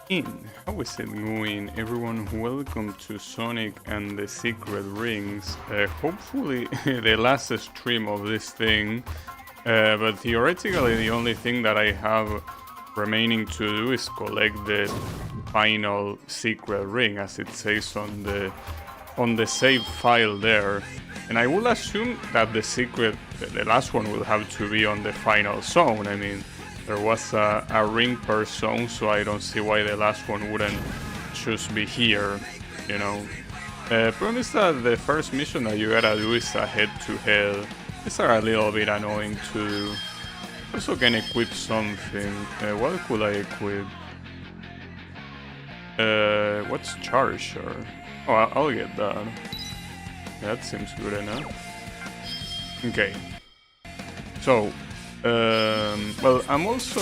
How is it going, everyone? Welcome to Sonic and the Secret Rings. Hopefully the last stream of this thing, but theoretically the only thing that I have remaining to do is collect the final secret ring, as it says on the save file there. And I will assume that the last one will have to be on the final zone. I mean, there was a ring per zone, so I don't see why the last one wouldn't just be here, you know. Problem is that the first mission that you gotta do is a head-to-head. These are a little bit annoying to do. Also can equip something. What could I equip? What's Charger? Oh, I'll get that. That seems good enough. Okay. So, well, I'm also,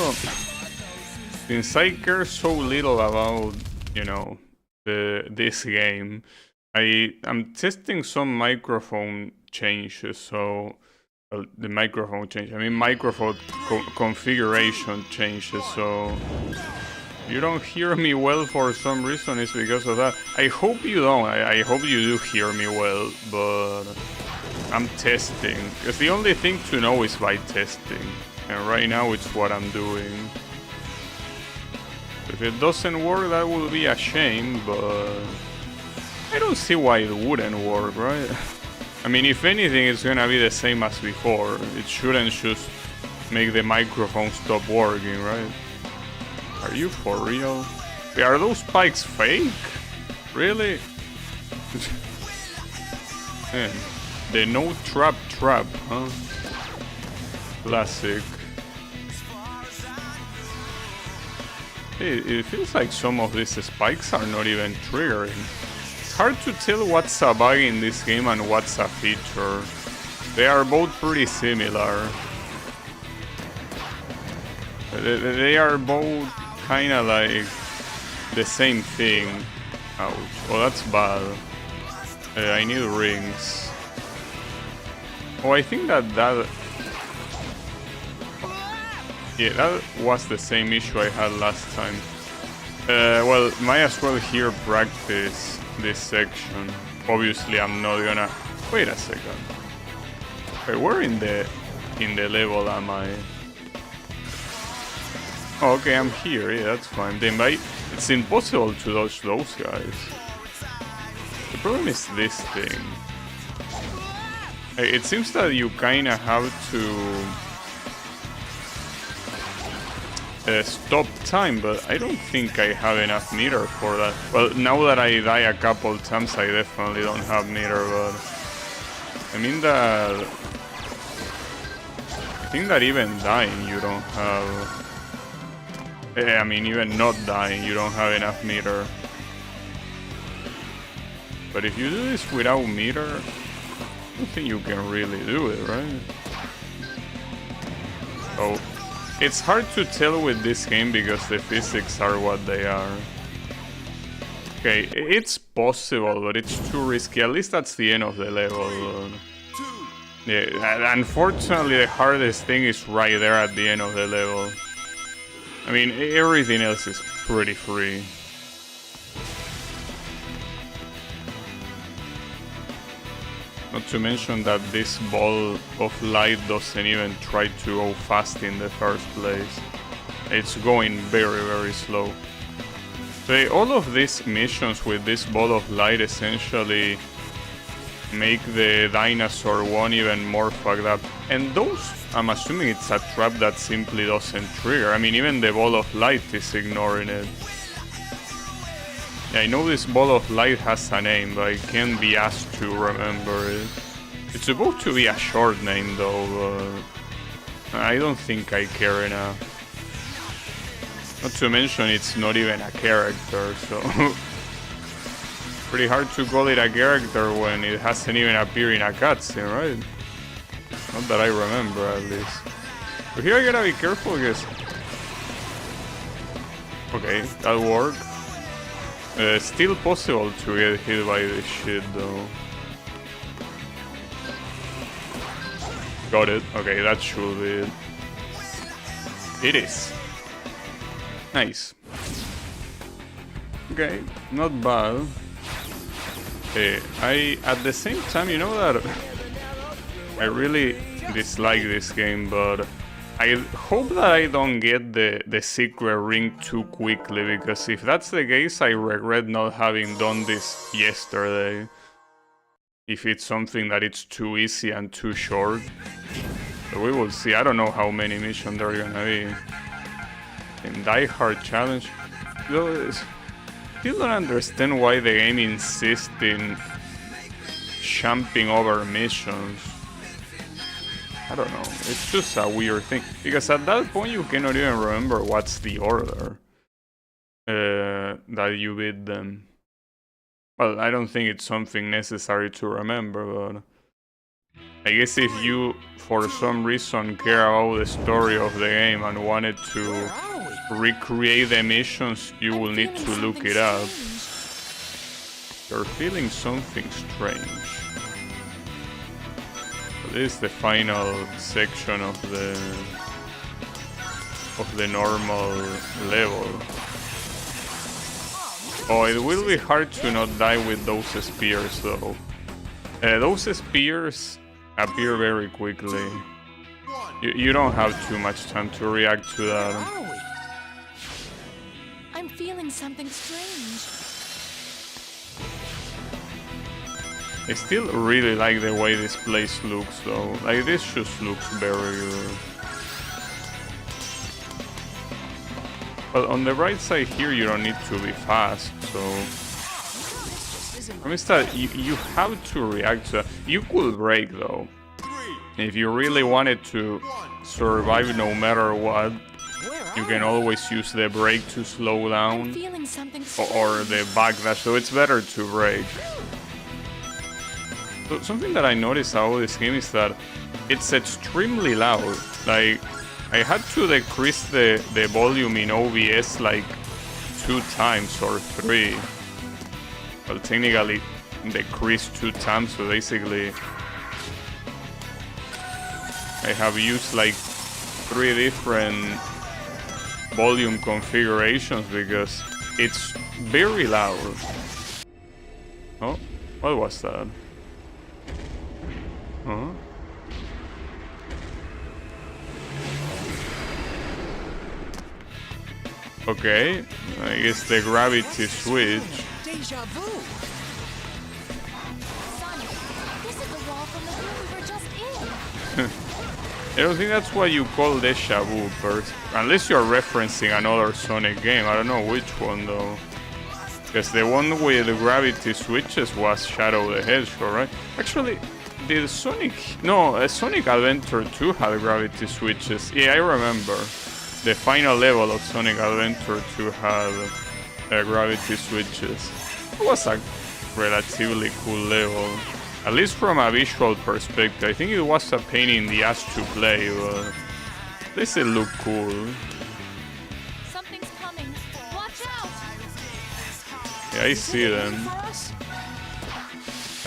since I care so little about, you know, this game, I'm testing some microphone changes. So, well, the microphone change. I mean, microphone configuration changes. So, you don't hear me well for some reason. It's because of that. I hope you don't. I hope you do hear me well, but I'm testing, because the only thing to know is by testing, and right now it's what I'm doing. If it doesn't work, that will be a shame, but I don't see why it wouldn't work, right? I mean, if anything, it's gonna be the same as before. It shouldn't just make the microphone stop working, right? Are you for real? Are those spikes fake? Really? Man. The no trap, huh? Classic. It feels like some of these spikes are not even triggering. It's hard to tell what's a bug in this game and what's a feature. They are both pretty similar. They are both kinda like the same thing. Ouch. Oh, that's bad. I need rings. Oh, I think that was the same issue I had last time. Well, might as well here practice this section. Obviously, I'm not gonna... Wait a second. Wait, where in the level am I? Oh, okay, I'm here. Yeah, that's fine. Then it's impossible to dodge those guys. The problem is this thing. It seems that you kinda have to stop time, but I don't think I have enough meter for that. Well, now that I die a couple times, I definitely don't have meter, but I mean that... I think that even dying you don't have... I mean, even not dying, you don't have enough meter. But if you do this without meter, I don't think you can really do it, right? Oh, it's hard to tell with this game because the physics are what they are. Okay, it's possible, but it's too risky. At least that's the end of the level. Yeah, unfortunately, the hardest thing is right there at the end of the level. I mean, everything else is pretty free. Not to mention that this ball of light doesn't even try to go fast in the first place. It's going very, very slow. So all of these missions with this ball of light essentially make the dinosaur one even more fucked up. And those, I'm assuming it's a trap that simply doesn't trigger. I mean, even the ball of light is ignoring it. Yeah, I know this ball of light has a name, but I can't be asked to remember it. It's supposed to be a short name though, but I don't think I care enough. Not to mention it's not even a character, so... Pretty hard to call it a character when it hasn't even appeared in a cutscene, right? Not that I remember, at least. But here I gotta be careful, because... Okay, that worked. Still possible to get hit by this shit, though. Got it. Okay, that should be it. It is. Nice. Okay, not bad. At the same time, you know that I really dislike this game, but I hope that I don't get the secret ring too quickly, because if that's the case, I regret not having done this yesterday. If it's something that it's too easy and too short. So we will see. I don't know how many missions there are gonna be. In Die Hard Challenge. Still don't understand why the game insists in jumping over missions. I don't know. It's just a weird thing. Because at that point you cannot even remember what's the order that you beat them. Well, I don't think it's something necessary to remember, but I guess if you, for some reason, care about the story of the game and wanted to recreate the missions, you will need to look it up. You're feeling something strange. This is the final section of the normal level. Oh, it will be hard to not die with those spears though. Those spears appear very quickly. You don't have too much time to react to that. I'm feeling something strange. I still really like the way this place looks though. Like, this just looks very good. But on the right side here you don't need to be fast, so I mean that you have to react to that. You could break though. If you really wanted to survive no matter what, you can always use the brake to slow down or the backdash, so it's better to brake. So something that I noticed about this game is that it's extremely loud. Like, I had to decrease the volume in OBS like 2 times or 3. Well, technically decreased 2 times, so basically I have used like 3 different volume configurations because it's very loud. Oh, what was that? Huh? Okay, I guess the gravity switch. Deja vu. Sonic, this is the wall from the room we were just in. I don't think that's what you call deja vu, unless you're referencing another Sonic game. I don't know which one though. Because the one with the gravity switches was Shadow the Hedgehog, right? Actually, did Sonic... No, Sonic Adventure 2 had gravity switches. Yeah, I remember. The final level of Sonic Adventure 2 had gravity switches. It was a relatively cool level. At least from a visual perspective. I think it was a pain in the ass to play, but at least it looked cool. Something's coming. Watch out! Yeah, I see them.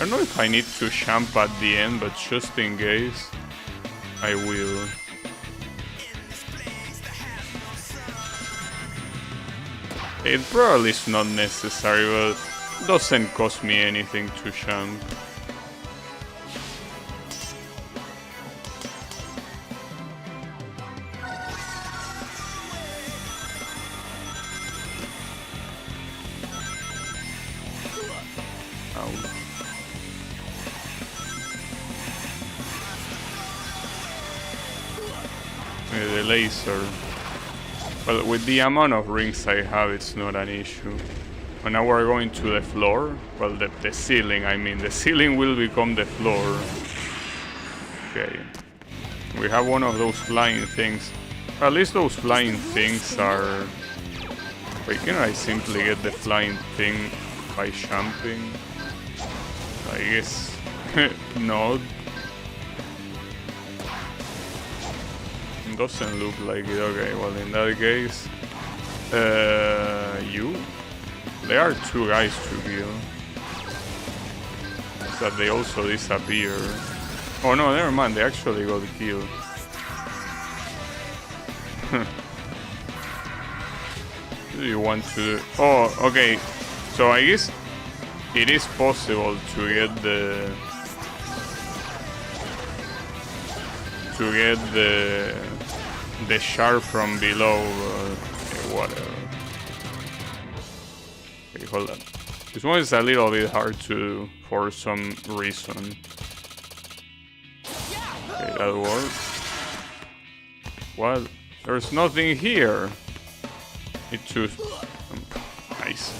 I don't know if I need to jump at the end, but just in case, I will. It probably is not necessary, but it doesn't cost me anything to jump. The laser. Well, with the amount of rings I have, it's not an issue. When now we're going to the floor, well, the ceiling, I mean. The ceiling will become the floor. Okay. We have one of those flying things. At least those flying things are... Wait, can I simply get the flying thing by jumping? I guess... not. Doesn't look like it. Okay, well, in that case, there are 2 guys to kill. It's that they also disappear. Oh no, never mind, they actually got killed. Do you want to... Oh, okay, So I guess it is possible to get the shard from below. Whatever. Okay, hold on. This one is a little bit hard to do for some reason. Okay, that works. What? There's nothing here. Need to... nice.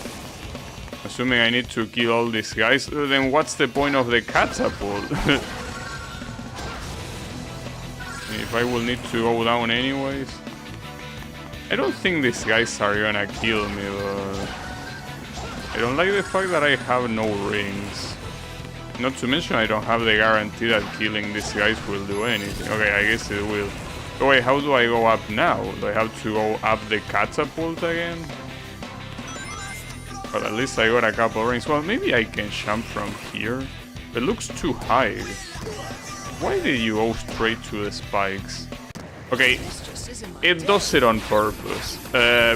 Assuming I need to kill all these guys, then what's the point of the catapult? If I will need to go down anyways. I don't think these guys are gonna kill me, but... I don't like the fact that I have no rings. Not to mention I don't have the guarantee that killing these guys will do anything. Okay, I guess it will. Oh wait, how do I go up now? Do I have to go up the catapult again? But at least I got a couple rings. Well, maybe I can jump from here. It looks too high. Why did you go straight to the spikes? Okay, it does it on purpose.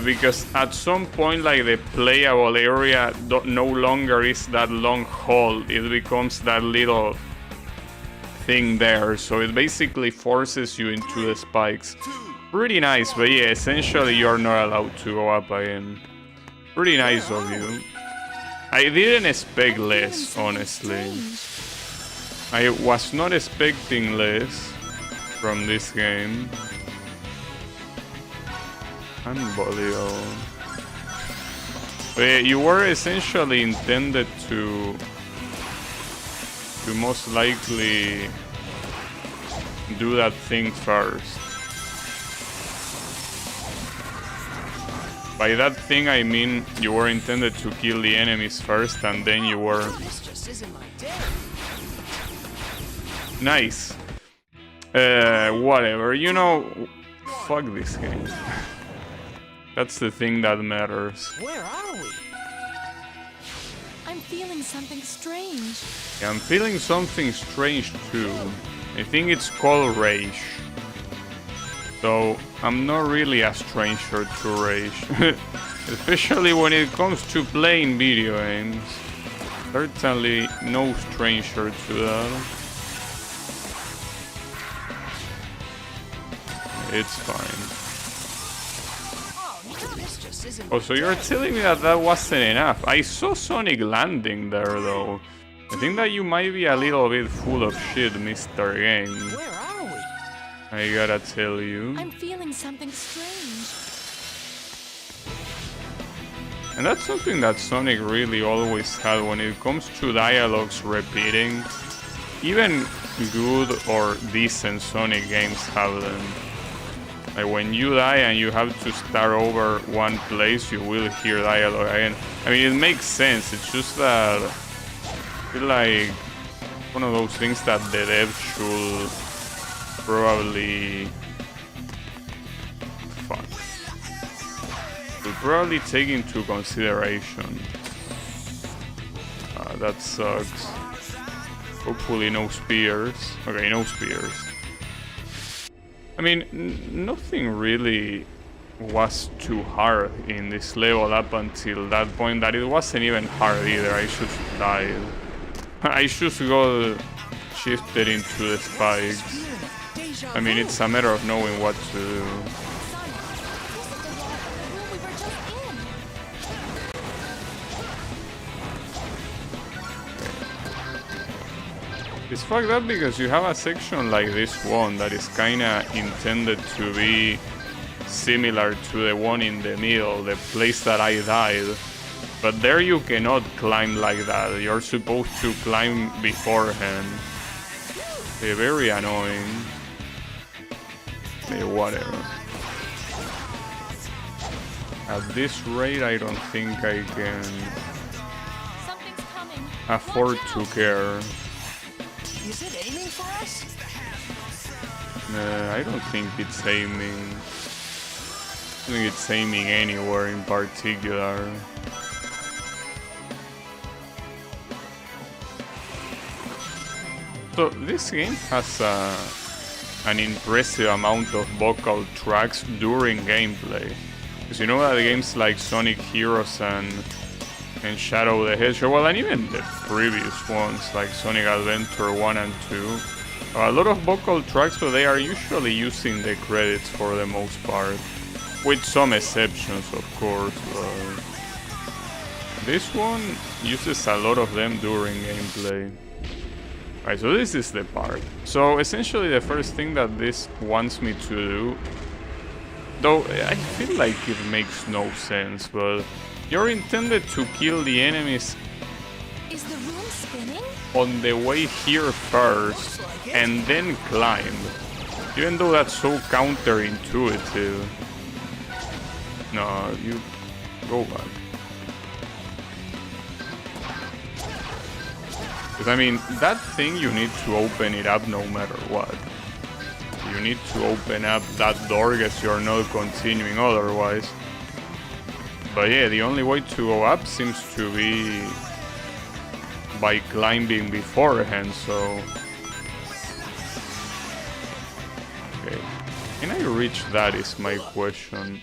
Because at some point, like, the playable area no longer is that long hall. It becomes that little thing there. So it basically forces you into the spikes. Pretty nice, but yeah, essentially you're not allowed to go up again. Pretty nice of you. I didn't expect less, honestly. I was not expecting less from this game. Unbelievable. But you were essentially intended to most likely do that thing first. By that thing I mean you were intended to kill the enemies first and then you were... Nice. Whatever, you know, fuck this game. That's the thing that matters. Where are we? I'm feeling something strange. Yeah, I'm feeling something strange too. I think it's called rage. So I'm not really a stranger to rage. Especially when it comes to playing video games. Certainly no stranger to that. It's fine. Oh, so you're telling me that that wasn't enough? I saw Sonic landing there, though. I think that you might be a little bit full of shit, Mr. Game. Where are we? I gotta tell you. I'm feeling something strange. And that's something that Sonic really always had when it comes to dialogues repeating. Even good or decent Sonic games have them. Like when you die and you have to start over one place, you will hear dialogue again. I mean, it makes sense. It's just that I feel like one of those things that the devs should probably should probably take into consideration. That sucks. Hopefully no spears. Okay, no spears. I mean, nothing really was too hard in this level up until that point, that it wasn't even hard either. I just died. I just got shifted into the spikes. I mean, it's a matter of knowing what to do. It's fucked up because you have a section like this one that is kinda intended to be similar to the one in the middle, the place that I died. But there you cannot climb like that, you're supposed to climb beforehand. Very annoying. Whatever. At this rate, I don't think I can afford to care. Is it aiming for us? I don't think it's aiming. I think it's aiming anywhere in particular. So this game has an impressive amount of vocal tracks during gameplay. Because you know that games like Sonic Heroes and and Shadow the Hedgehog, well, and even the previous ones like Sonic Adventure 1 and 2. A lot of vocal tracks, but they are usually using the credits for the most part. With some exceptions, of course, but this one uses a lot of them during gameplay. Alright, so this is the part. So essentially the first thing that this wants me to do, though I feel like it makes no sense, but you're intended to kill the enemies Is the room spinning? on the way here first and then climb. Even though that's so counterintuitive. No, you go back. Because I mean, that thing you need to open it up no matter what. You need to open up that door because you're not continuing otherwise. But yeah, the only way to go up seems to be by climbing beforehand, so... Okay. Can I reach that is my question.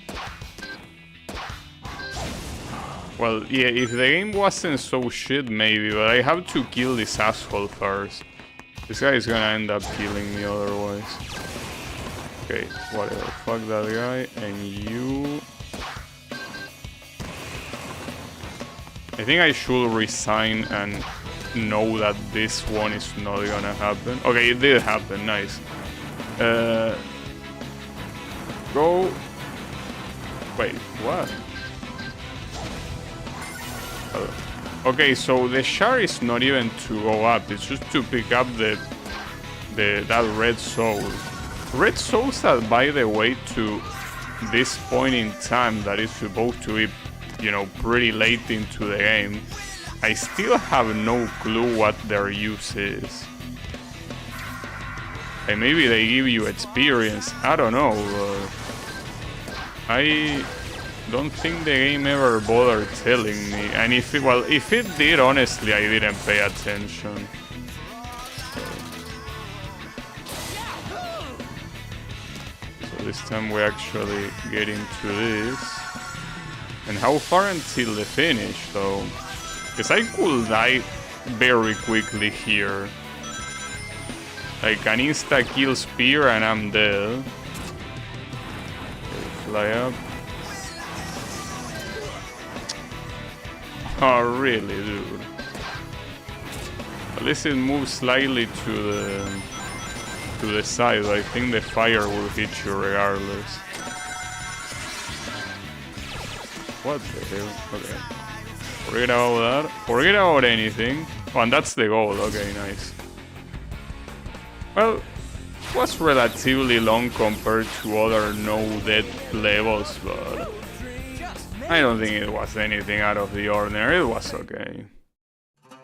Well, yeah, if the game wasn't so shit, maybe, but I have to kill this asshole first. This guy is gonna end up killing me otherwise. Okay, whatever. Fuck that guy, and you... I think I should resign and know that this one is not gonna happen. Okay, it did happen, nice. Go... Wait, what? Okay, so the shard is not even to go up, it's just to pick up that red soul. Red souls that, by the way, to this point in time that is supposed to be, you know, pretty late into the game, I still have no clue what their use is. And maybe they give you experience, I don't know. I don't think the game ever bothered telling me, and if it did, honestly, I didn't pay attention. So this time we actually get into this. And how far until the finish, though? Because I could die very quickly here. Like an insta-kill spear and I'm dead. Okay, fly up. Oh, really, dude? At least it moves slightly to the side. I think the fire will hit you regardless. What the hell? Okay. Forget about that. Forget about anything. Oh, and that's the goal. Okay, nice. Well, it was relatively long compared to other no-death levels, but I don't think it was anything out of the ordinary. It was okay.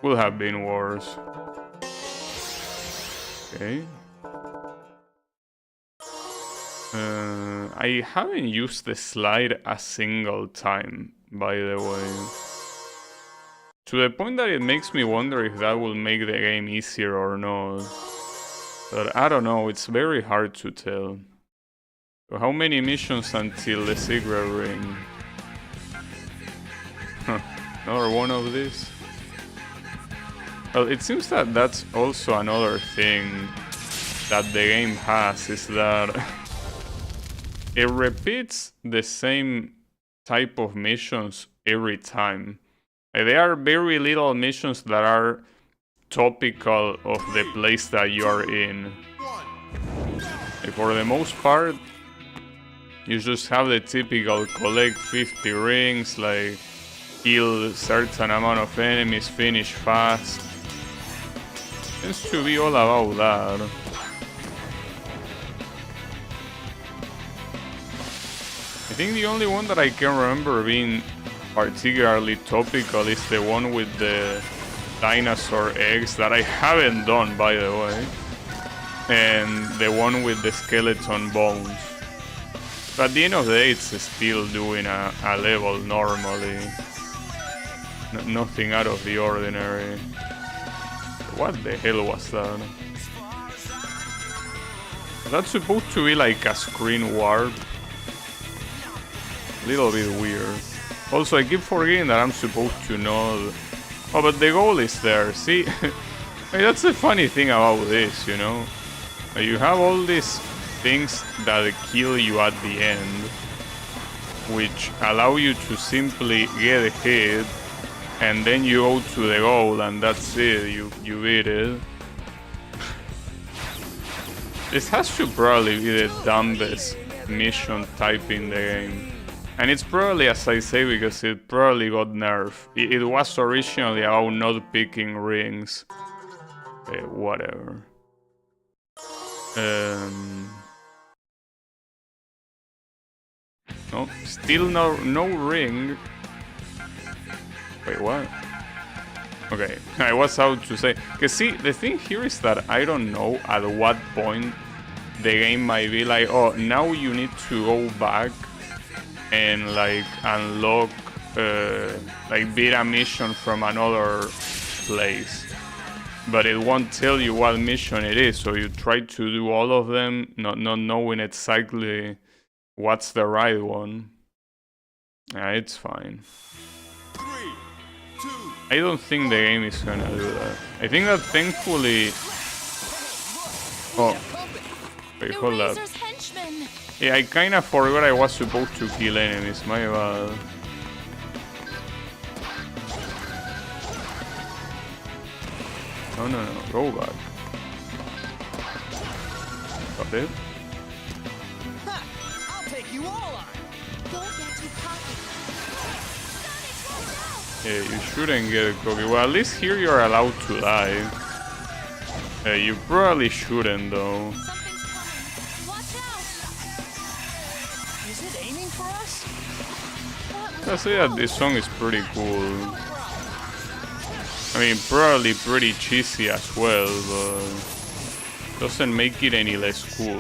Would have been worse. Okay. I haven't used the slide a single time, by the way. To the point that it makes me wonder if that will make the game easier or not. But I don't know, it's very hard to tell. So how many missions until the secret ring? Huh, another one of these? Well, it seems that that's also another thing that the game has, is that it repeats the same type of missions every time. There are very little missions that are topical of the place that you are in. For the most part, you just have the typical collect 50 rings, like kill a certain amount of enemies, finish fast. Tends to be all about that. I think the only one that I can remember being particularly topical is the one with the dinosaur eggs that I haven't done, by the way, and the one with the skeleton bones. But at the end of the day, it's still doing a level normally. Nothing out of the ordinary. What the hell was that? That's supposed to be like a screen warp. Little bit weird. Also, I keep forgetting that I'm supposed to know. Oh, but the goal is there. See, hey, that's the funny thing about this, you know. You have all these things that kill you at the end, which allow you to simply get a hit, and then you go to the goal, and that's it. You beat it. This has to probably be the dumbest mission type in the game. And it's probably, as I say, because it probably got nerfed. It was originally about not picking rings. Whatever. No, still no ring. Wait, what? Okay, I was out to say. Cause see, the thing here is that I don't know at what point the game might be like, oh, now you need to go back and like unlock, like beat a mission from another place. But it won't tell you what mission it is, so you try to do all of them, not knowing exactly what's the right one. Yeah, it's fine. 3, 2. I don't think the game is gonna do that. I think that thankfully... Oh, wait, The hold up. Razor's henchman. Yeah, I kinda forgot I was supposed to kill enemies, my bad. No, go back. Got it? Ha! I'll take you all on. Don't get too cocky. Sonic, watch out! Yeah, you shouldn't get cocky. Well, at least here you're allowed to die. You probably shouldn't, though. Something's coming. Watch out! Is it aiming for us? What I was say that this song is pretty cool. I mean, probably pretty cheesy as well, but doesn't make it any less cool.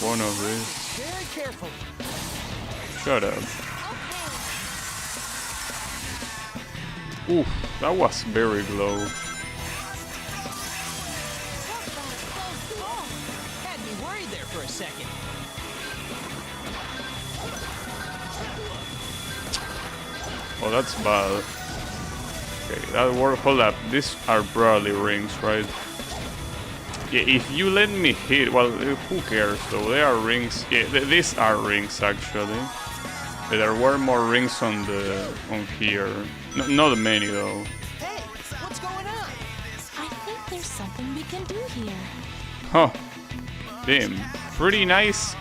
One of these. Very careful. Shut up. Oof, that was very low. Had me worried there for a second. Oh, that's bad. Okay, that worked. Hold up. These are probably rings, right? Yeah, if you let me hit... Well, who cares, though? They are rings. Yeah, these are rings, actually. There were more rings on here. Not many, though. Hey, what's going on? I think there's something we can do here. Huh. Damn. Pretty nice,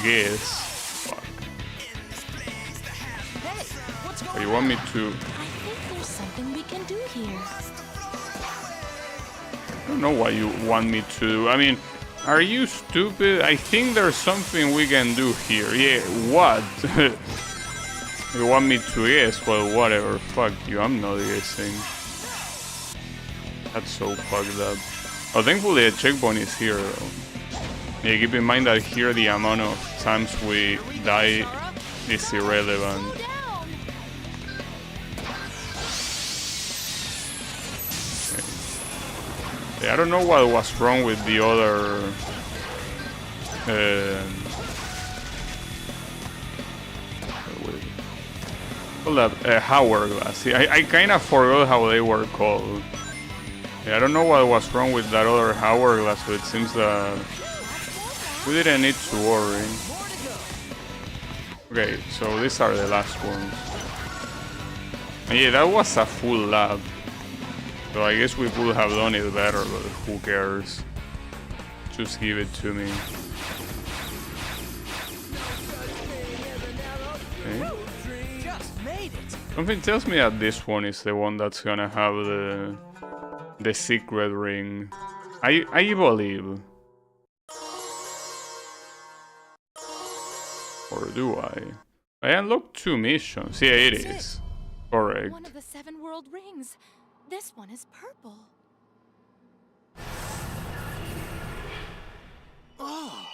guess. Fuck. Hey, what's going Oh, you on? want me to... I think there's something we can do here. I don't know what you want me to do. I mean, are you stupid? I think there's something we can do here. Yeah, what? You want me to guess? Well, whatever. Fuck you, I'm not guessing. That's so fucked up. Oh, thankfully a checkpoint is here, though. Yeah, keep in mind that here the amount of times we die is irrelevant. Slow down. Yeah, I don't know what was wrong with the other... Hold up, hourglass. See, I kind of forgot how they were called. Yeah, I don't know what was wrong with that other hourglass, but it seems that we didn't need to worry. Okay, so these are the last ones. And yeah, that was a full lap. So I guess we could have done it better, but who cares? Just give it to me. Okay. Just made it. Something tells me that this one is the one that's gonna have the secret ring. I believe. Or do I? I unlocked 2 missions. Yeah, it is. Correct. One of the 7 world rings. This one is purple. Oh,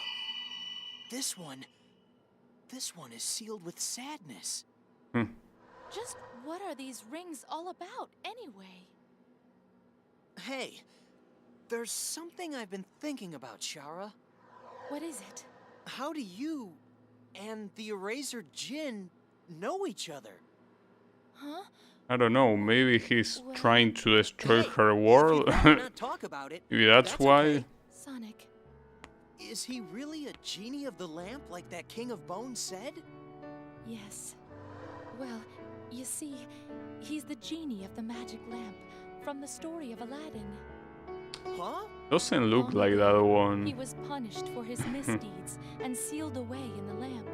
this one is sealed with sadness. Just what are these rings all about, anyway? Hey, There's something I've been thinking about, Shara. What is it? How do you and the Eraser Djinn know each other? Huh? I don't know, maybe he's Well- trying to destroy Hey, her if world. you'd rather not talk about it, Maybe that's why. okay. Sonic. Is he really a genie of the lamp like that King of Bones said? Yes. Well, you see, he's the genie of the magic lamp from the story of Aladdin. Huh? Doesn't look Long like ago, that one. He was punished for his misdeeds and sealed away in the lamp.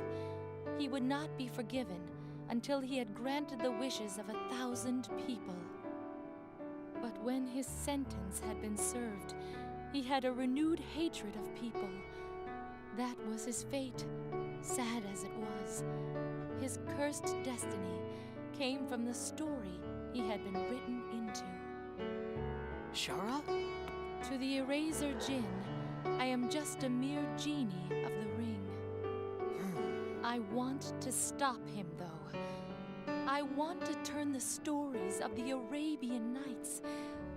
He would not be forgiven until he had granted the wishes of 1,000 people. But when his sentence had been served, he had a renewed hatred of people. That was his fate, sad as it was. His cursed destiny came from the story he had been written into. Shara? To the Eraser Djinn, I am just a mere genie of the ring. I want to stop him, though. I want to turn the stories of the Arabian Nights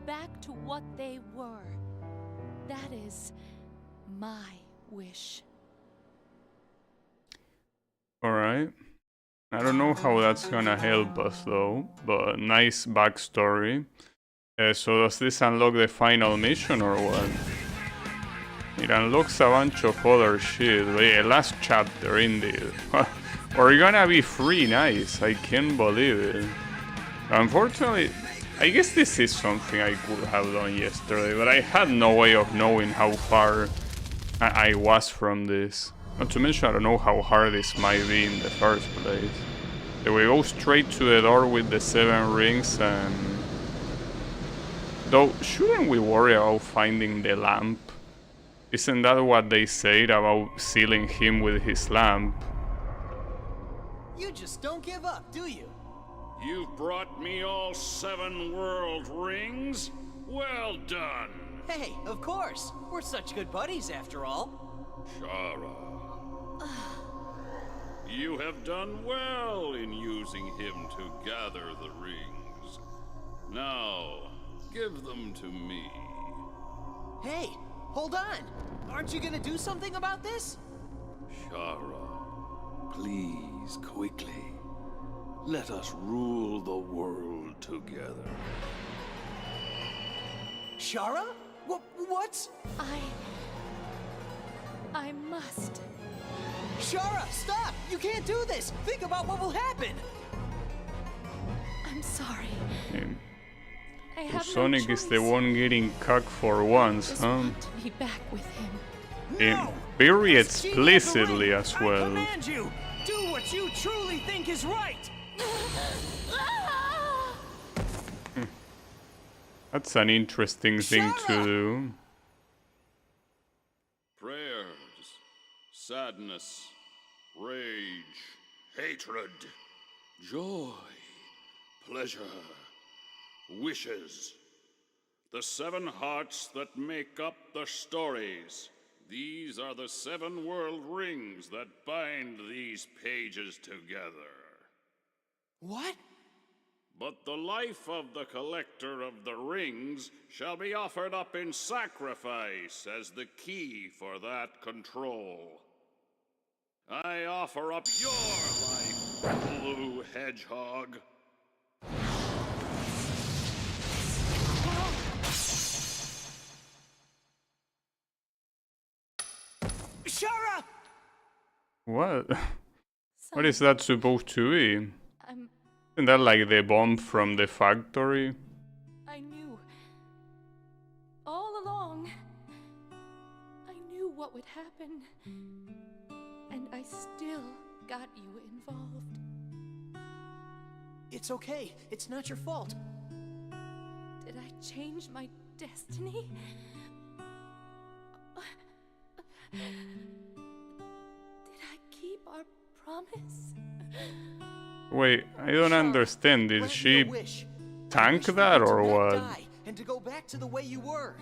back to what they were. That is my wish. Alright. I don't know how that's gonna help us though, but nice backstory. So does this unlock the final mission or what? It unlocks a bunch of other shit. Yeah, last chapter indeed. We're gonna be free, nice. I can't believe it. Unfortunately, I guess this is something I could have done yesterday, but I had no way of knowing how far I was from this. Not to mention, I don't know how hard this might be in the first place. So we go straight to the door with the 7 rings and... Though, shouldn't we worry about finding the lamp? Isn't that what they said about sealing him with his lamp? You just don't give up, do you? You've brought me all 7 world rings? Well done, Hey, of course. We're such good buddies after all. Shara. You have done well in using him to gather the rings. Now, give them to me. Hey, hold on. Aren't you gonna do something about this? Shara, please, quickly. Let us rule the world together. Shara? What's... I must. Shara, stop! You can't do this! Think about what will happen! I'm sorry. I So have Sonic no is the choice. one getting cucked for once, Just huh? want to be back with him. No! Very As Genie of the explicitly Ring, as I well. command you! Do what you truly think is right! That's an interesting thing to Shara! do. Prayers, sadness, rage, hatred, joy, pleasure, wishes. The 7 hearts that make up the stories. These are the 7 world rings that bind these pages together. What? But the life of the collector of the rings shall be offered up in sacrifice as the key for that control. I offer up your life, Blue Hedgehog. Shara! What? What is that supposed to be? I'm... Isn't that like the bomb from the factory? I knew. All along. I knew what would happen. And I still got you involved. It's okay. It's not your fault. Did I change my destiny? Did I keep our promise? Wait, I don't Shara, understand. Did grant she me a wish. tank Wish for that you to or not what? die and to go back to the way you were.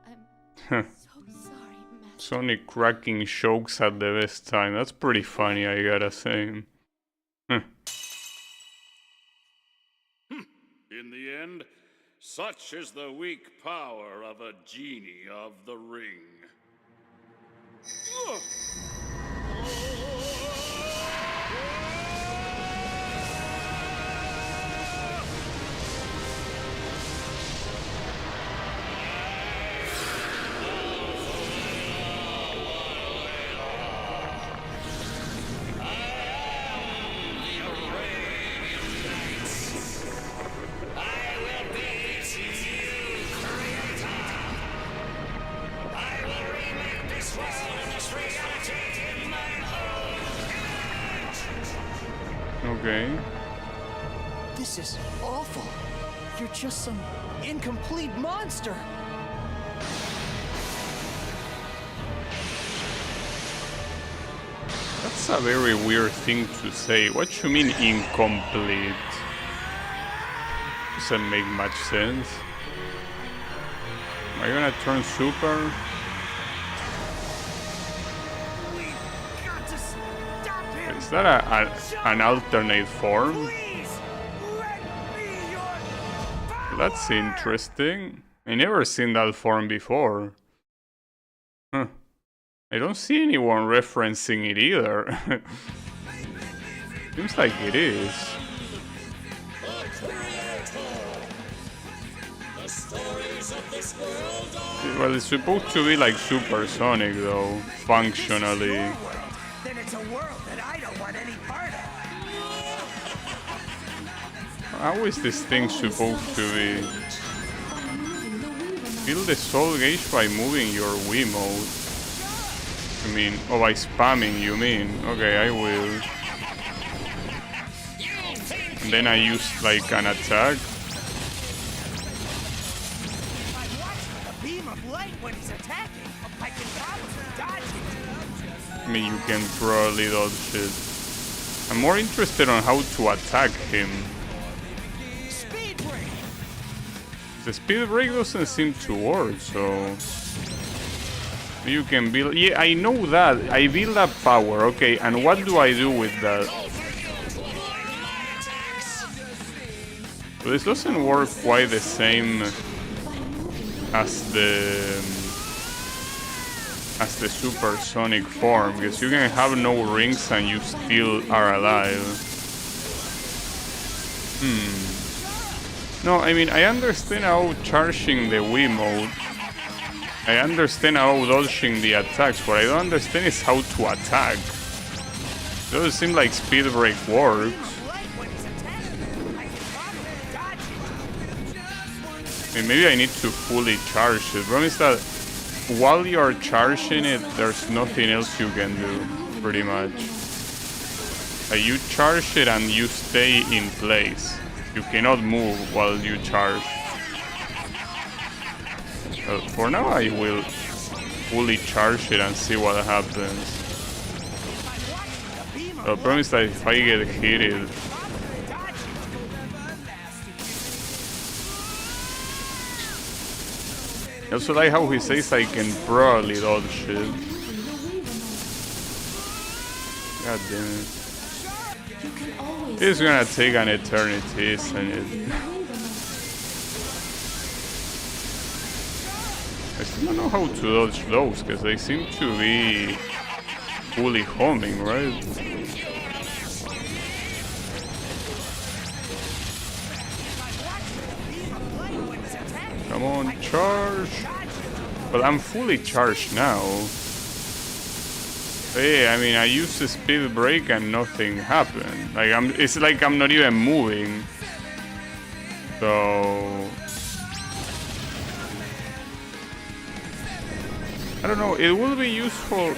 I'm so sorry, Master. Sonic cracking jokes at the best time. That's pretty funny, I gotta say. In the end, Such is the weak power of a genie of the ring. Okay. This is awful. You're just some incomplete monster. That's a very weird thing to say. What you mean incomplete? Doesn't make much sense. Am I gonna turn super? Is that an alternate form? That's interesting. I never seen that form before. Huh. I don't see anyone referencing it either. Seems like it is. Well, it's supposed to be like supersonic though, functionally. Then it's a world that I don't want any part of. How is this thing supposed to be? Fill the soul gauge by moving your Wiimote. I mean, oh, by spamming, you mean? Okay, I will. And then I use like an attack. I mean, you can probably dodge it. I'm more interested on how to attack him. The speed break doesn't seem to work, so you can build. Yeah, I know that. I build up power, okay, and what do I do with that? So this doesn't work quite the same as the supersonic form, because you can have no rings and you still are alive. No, I mean, I understand how charging the Wiimote, I understand how dodging the attacks. What I don't understand is how to attack. It doesn't seem like speed break works. I mean, maybe I need to fully charge it. The problem is that while you're charging it, there's nothing else you can do, pretty much. You charge it and you stay in place. You cannot move while you charge. Well, for now I will fully charge it and see what happens. The problem is that if I get hit, I also like how he says I can probably dodge it. God damn it. It's gonna take an eternity, isn't it? I still don't know how to dodge those, because they seem to be fully homing, right? Come on, charge! But I'm fully charged now. But yeah, I mean, I used the speed break and nothing happened. Like it's like I'm not even moving. So I don't know. It will be useful.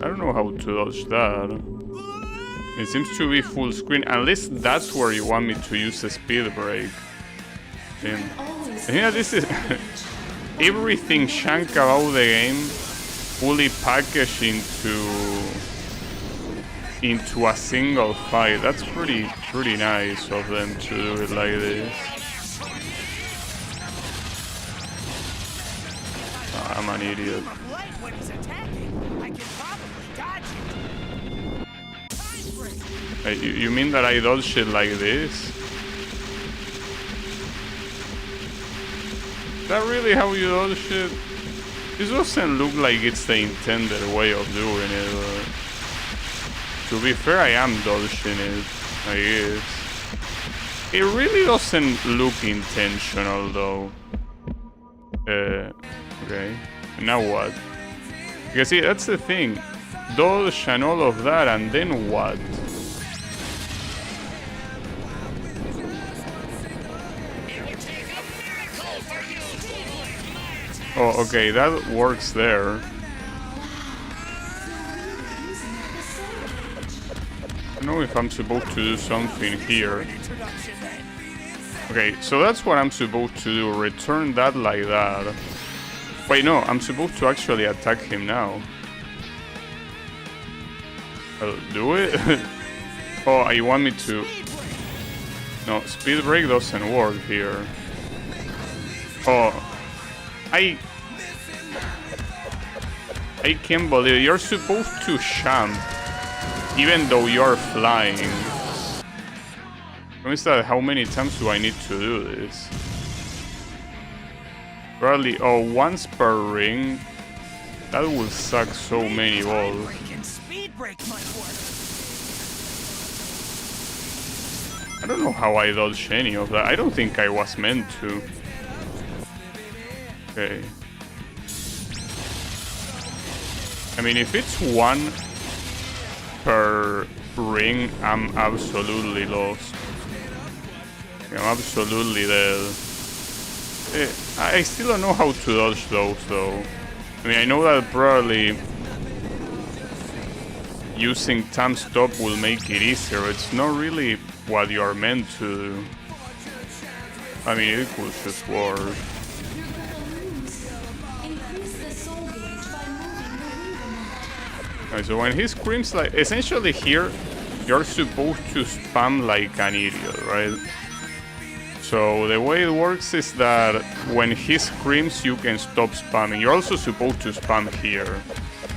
I don't know how to dodge that. It seems to be full screen, unless that's where you want me to use the speed break. Yeah, this is everything shank about the game fully packaged into a single fight. That's pretty nice of them to do it like this. I'm an idiot. You mean that I dodge shit like this? Is that really how you dodge shit? This doesn't look like it's the intended way of doing it, but to be fair, I am dodging it, I guess. It really doesn't look intentional, though. Okay. Now what? Because see, that's the thing. Dodge and all of that, and then what? Oh, okay, that works there. I don't know if I'm supposed to do something here. Okay, so that's what I'm supposed to do. Return that like that. Wait, no, I'm supposed to actually attack him now. I'll do it? Oh, you want me to... No, speed break doesn't work here. Oh, I can't believe it. You're supposed to jump even though you're flying. Is that how many times do I need to do this? Probably, oh, once per ring. That will suck so many balls. I don't know how I dodged any of that. I don't think I was meant to. Okay. I mean, if it's one per ring, I'm absolutely lost. I'm absolutely dead. I still don't know how to dodge those, though. I mean, I know that probably using time stop will make it easier. It's not really what you're meant to do. I mean, it could just work. Okay, so when he screams, like, essentially here, you're supposed to spam like an idiot, right? So the way it works is that when he screams, you can stop spamming. You're also supposed to spam here.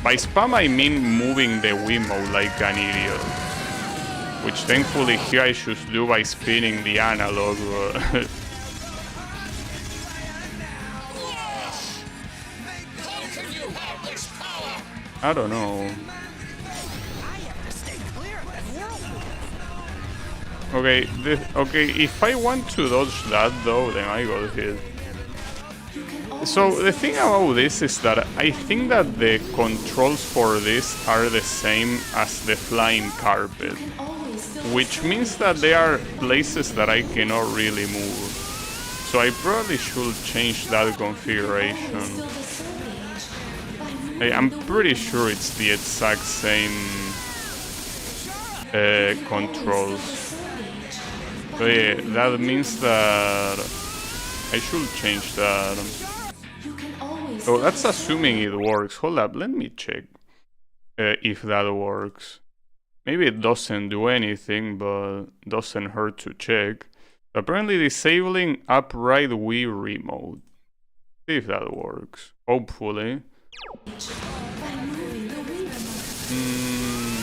By spam, I mean moving the Wiimote like an idiot. Which thankfully here I should do by spinning the analog. I don't know. Okay, okay, if I want to dodge that though, then I got hit. So the thing about this is that I think that the controls for this are the same as the flying carpet, which means that there are places that I cannot really move. So I probably should change that configuration. I'm pretty sure it's the exact same controls. So yeah, that means that I should change that. Oh, that's assuming it works. Hold up, let me check if that works. Maybe it doesn't do anything, but doesn't hurt to check. Apparently disabling upright Wii remote. See if that works. Hopefully.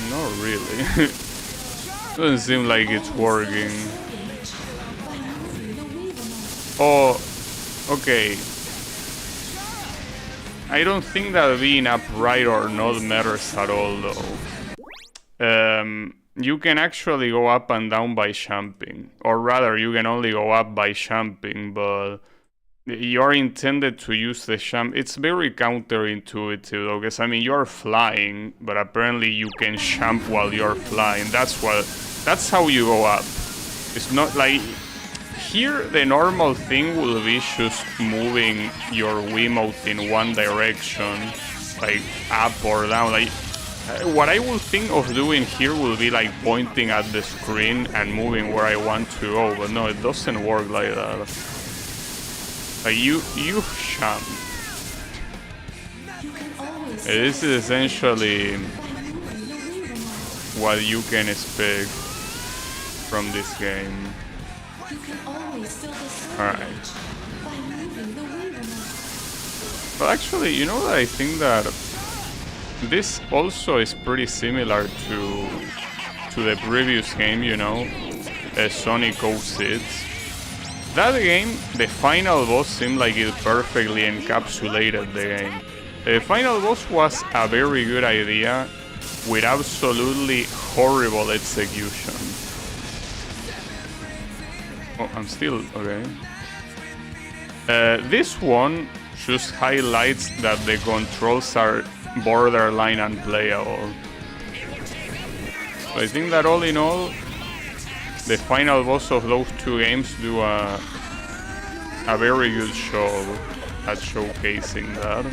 Not really. Doesn't seem like it's working. Oh, okay. I don't think that being upright or not matters at all, though. You can actually go up and down by jumping. Or rather, you can only go up by jumping, but you're intended to use the jump. It's very counterintuitive, though, because, I mean, you're flying, but apparently you can jump while you're flying. That's how you go up. It's not like... Here, the normal thing will be just moving your Wiimote in one direction, like up or down. Like, what I would think of doing here will be like pointing at the screen and moving where I want to go, but no, it doesn't work like that. Like, you jump. This is essentially what you can expect from this game. Alright. But actually, you know that I think that this also is pretty similar to to the previous game, you know, Sonic 06. That game, the final boss seemed like it perfectly encapsulated the game. The final boss was a very good idea with absolutely horrible execution. Oh, I'm still okay. This one just highlights that the controls are borderline unplayable. So I think that all in all, the final boss of those two games do a very good job at showcasing that.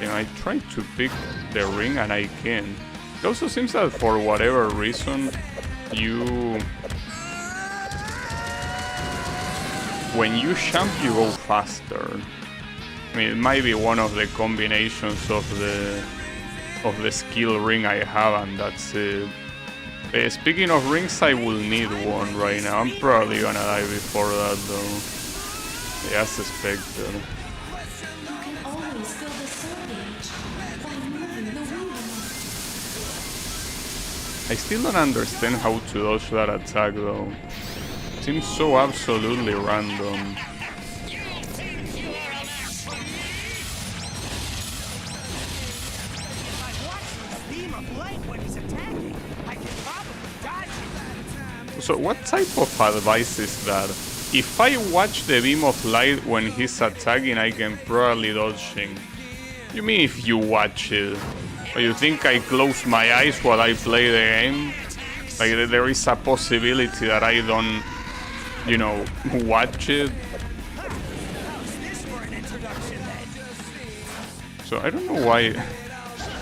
And I tried to pick the ring and I can't. It also seems that for whatever reason, when you jump, you go faster. I mean, it might be one of the combinations of the skill ring I have, and that's it. Speaking of rings, I will need one right now. I'm probably gonna die before that though. As expected. You can always fill the soul gauge by moving the ring remote. I still don't understand how to dodge that attack though. It seems so absolutely random. So what type of advice is that? If I watch the beam of light when he's attacking, I can probably dodge him. You mean if you watch it? Or you think I close my eyes while I play the game? Like there is a possibility that I don't, you know, watch it? So I don't know why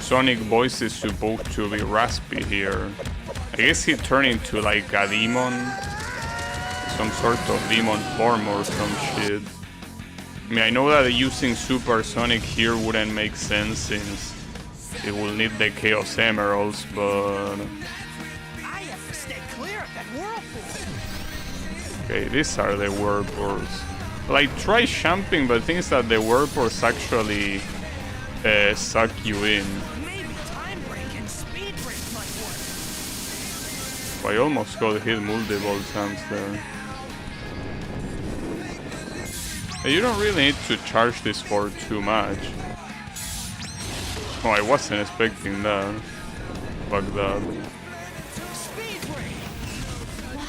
Sonic voice is supposed to be raspy here. I guess he turned into like a demon, some sort of demon form or some shit. I mean, I know that using Super Sonic here wouldn't make sense since it will need the Chaos Emeralds, but... I have to stay clear of that whirlpool. Okay, these are the whirlpools. Like, try jumping, but things that the whirlpools actually suck you in. Maybe time break and speed break might work. I almost got hit multiple times there. You don't really need to charge this for too much. Oh, I wasn't expecting that. Fuck that. Speed break. Wow,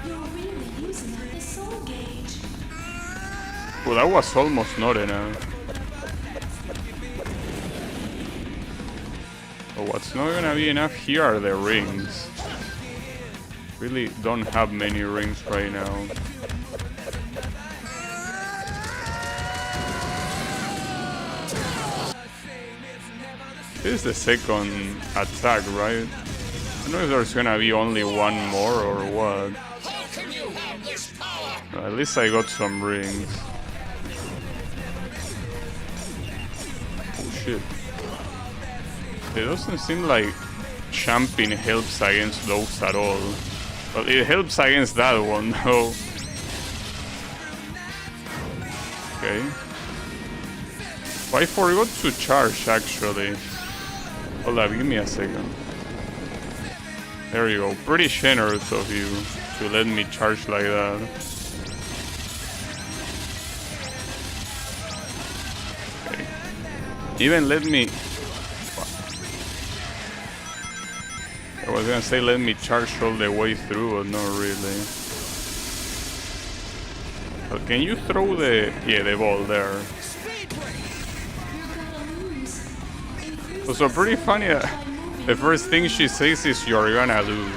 you're really using up the soul gauge. Well, that was almost not enough. But what's not gonna be enough here are the rings. Really don't have many rings right now. This is the second attack, right? I don't know if there's gonna be only one more or what. At least I got some rings. Oh shit. It doesn't seem like jumping helps against those at all. Well, it helps against that one though. Okay. I forgot to charge actually. Hold up, give me a second. There you go. Pretty generous of you to let me charge like that. Okay. Even let me... I was gonna say let me charge all the way through, but not really. But can you throw the... yeah, the ball there. So pretty funny, the first thing she says is you're gonna lose.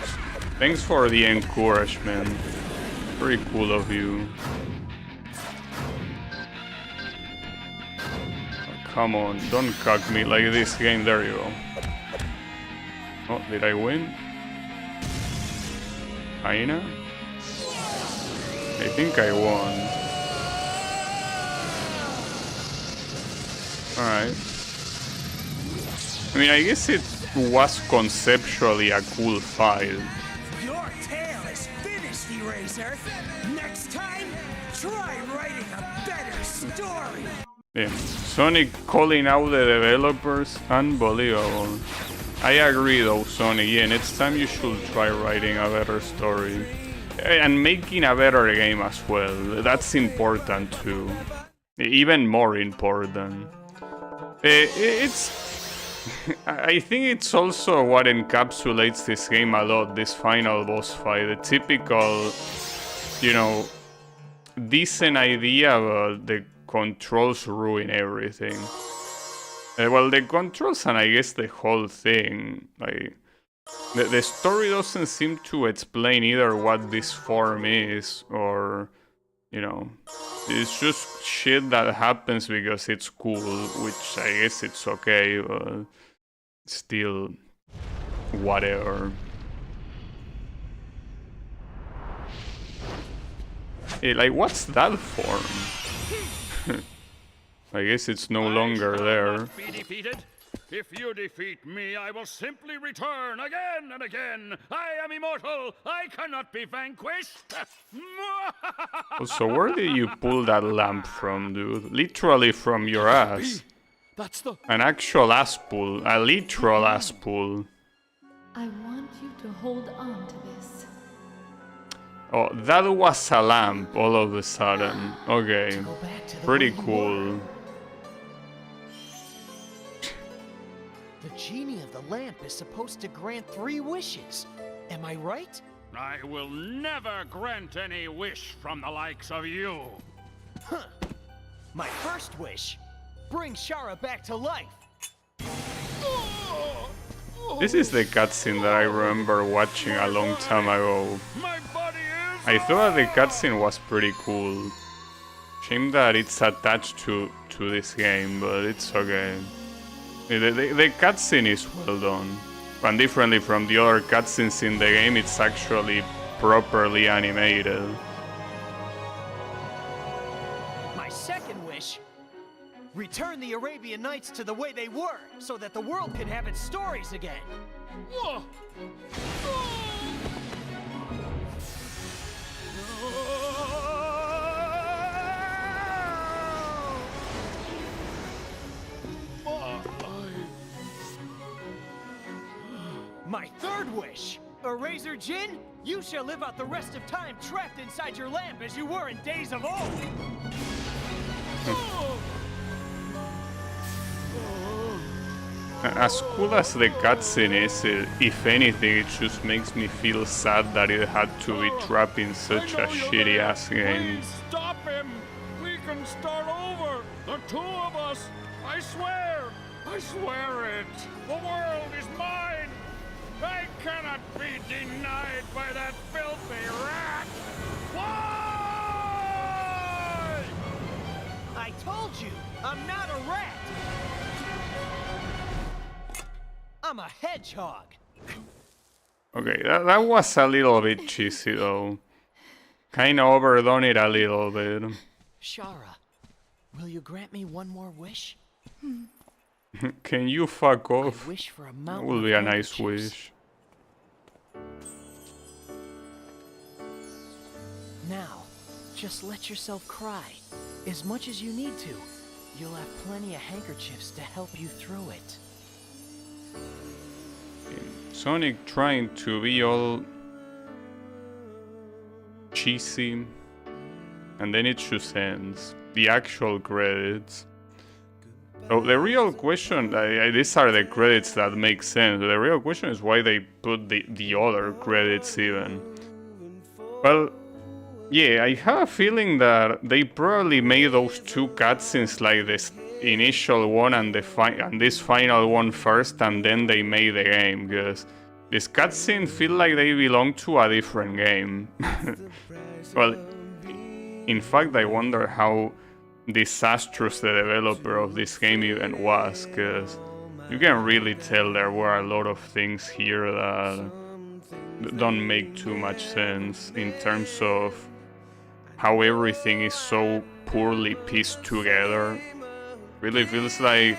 Thanks for the encouragement. Very cool of you. Oh, come on, don't cuck me like this game. There you go. Oh, did I win? Aina? I think I won. Alright. I mean, I guess it was conceptually a cool fight. Your tale is finished, Eraser. Next time, try writing a better story. Yeah. Sonic calling out the developers, unbelievable. I agree though, Sonic. Yeah, next time you should try writing a better story. And making a better game as well. That's important too. Even more important. It's... I think it's also what encapsulates this game a lot, this final boss fight. The typical, you know, decent idea, but the controls ruin everything. Well, the controls and I guess the whole thing, like, the story doesn't seem to explain either what this form is or, you know, it's just shit that happens because it's cool, which I guess it's okay, but still, whatever. Hey, like, what's that form? I guess it's no longer there. Not be defeated. If you defeat me, I will simply return again and again. I am immortal. I cannot be vanquished. So where did you pull that lamp from, dude? Literally from your ass. That's the... An actual ass pull. A literal ass pull. I want you to hold on to this. Oh, that was a lamp all of a sudden. Okay. Pretty cool. The genie of the lamp is supposed to grant 3 wishes. Am I right? I will never grant any wish from the likes of you. Huh. My first wish. Bring Shara back to life. This is the cutscene that I remember watching a long time ago. My body is... I thought the cutscene was pretty cool. Shame that it's attached to this game, but it's okay. The cutscene is well done. And differently from the other cutscenes in the game, it's actually properly animated. My second wish. Return the Arabian Nights to the way they were, so that the world can have its stories again. My third wish! Eraser Jin, you shall live out the rest of time trapped inside your lamp as you were in days of old! As cool as the cutscene is, if anything, it just makes me feel sad that it had to be trapped in such a shitty ass game. Please stop him! We can start over! The 2 of us! I swear! I swear it! The world is mine! I cannot be denied by that filthy rat! Why? I told you, I'm not a rat! I'm a hedgehog! Okay, that was a little bit cheesy though. Kinda overdone it a little bit. Shara, will you grant me one more wish? Can you fuck I off? wish for a That mountain would of be a nice handkerchiefs. wish. Now, just let yourself cry. As much as you need to. You'll have plenty of handkerchiefs to help you through it. Sonic trying to be all cheesy, and then it just ends. The actual credits. So the real question, these are the credits that make sense. The real question is why they put the other credits even. Well, yeah, I have a feeling that they probably made those 2 cutscenes, like this initial one and this final one first, and then they made the game, because this cutscene feel like they belong to a different game. Well, in fact, I wonder how disastrous the developer of this game even was, because you can really tell there were a lot of things here that don't make too much sense in terms of how everything is so poorly pieced together. Really feels like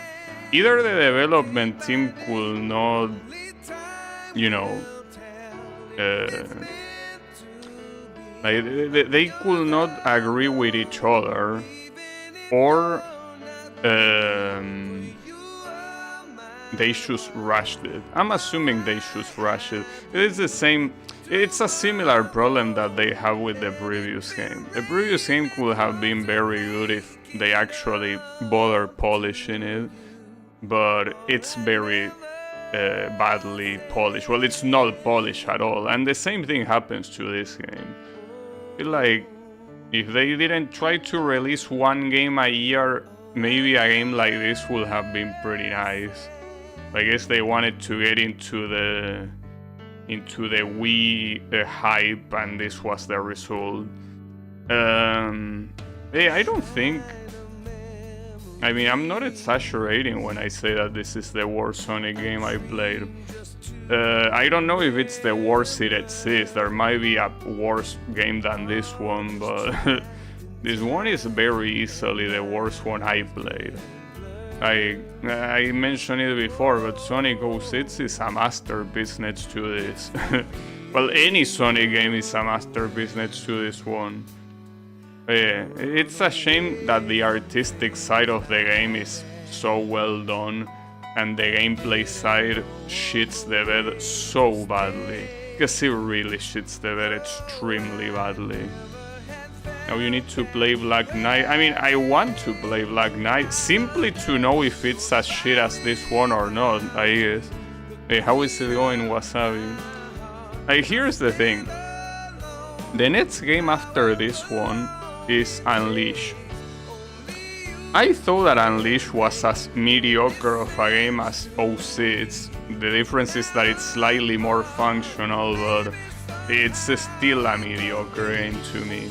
either the development team could not, you know, like they could not agree with each other, or they just rushed it. I'm assuming they just rushed it. It's the same. It's a similar problem that they have with the previous game. The previous game could have been very good if they actually bother polishing it, but it's very badly polished. Well, it's not polished at all, and the same thing happens to this game. I feel like if they didn't try to release one game a year, maybe a game like this would have been pretty nice. I guess they wanted to get into the Wii hype, and this was the result. I don't think. I mean, I'm not exaggerating when I say that this is the worst Sonic game I played. I don't know if it's the worst it exists. There might be a worse game than this one, but this one is very easily the worst one I played. I mentioned it before, but Sonic 06 is a masterpiece next to this. Well, any Sonic game is a masterpiece next to this one. It's a shame that the artistic side of the game is so well done, and the gameplay side shits the bed so badly. Because it really shits the bed extremely badly. Now you need to play Black Knight. I mean, I want to play Black Knight simply to know if it's as shit as this one or not, I guess. Hey, how is it going, Wasabi? Here's the thing. The next game after this one is Unleash. I thought that Unleash was as mediocre of a game as 06. The difference is that it's slightly more functional, but it's still a mediocre game to me.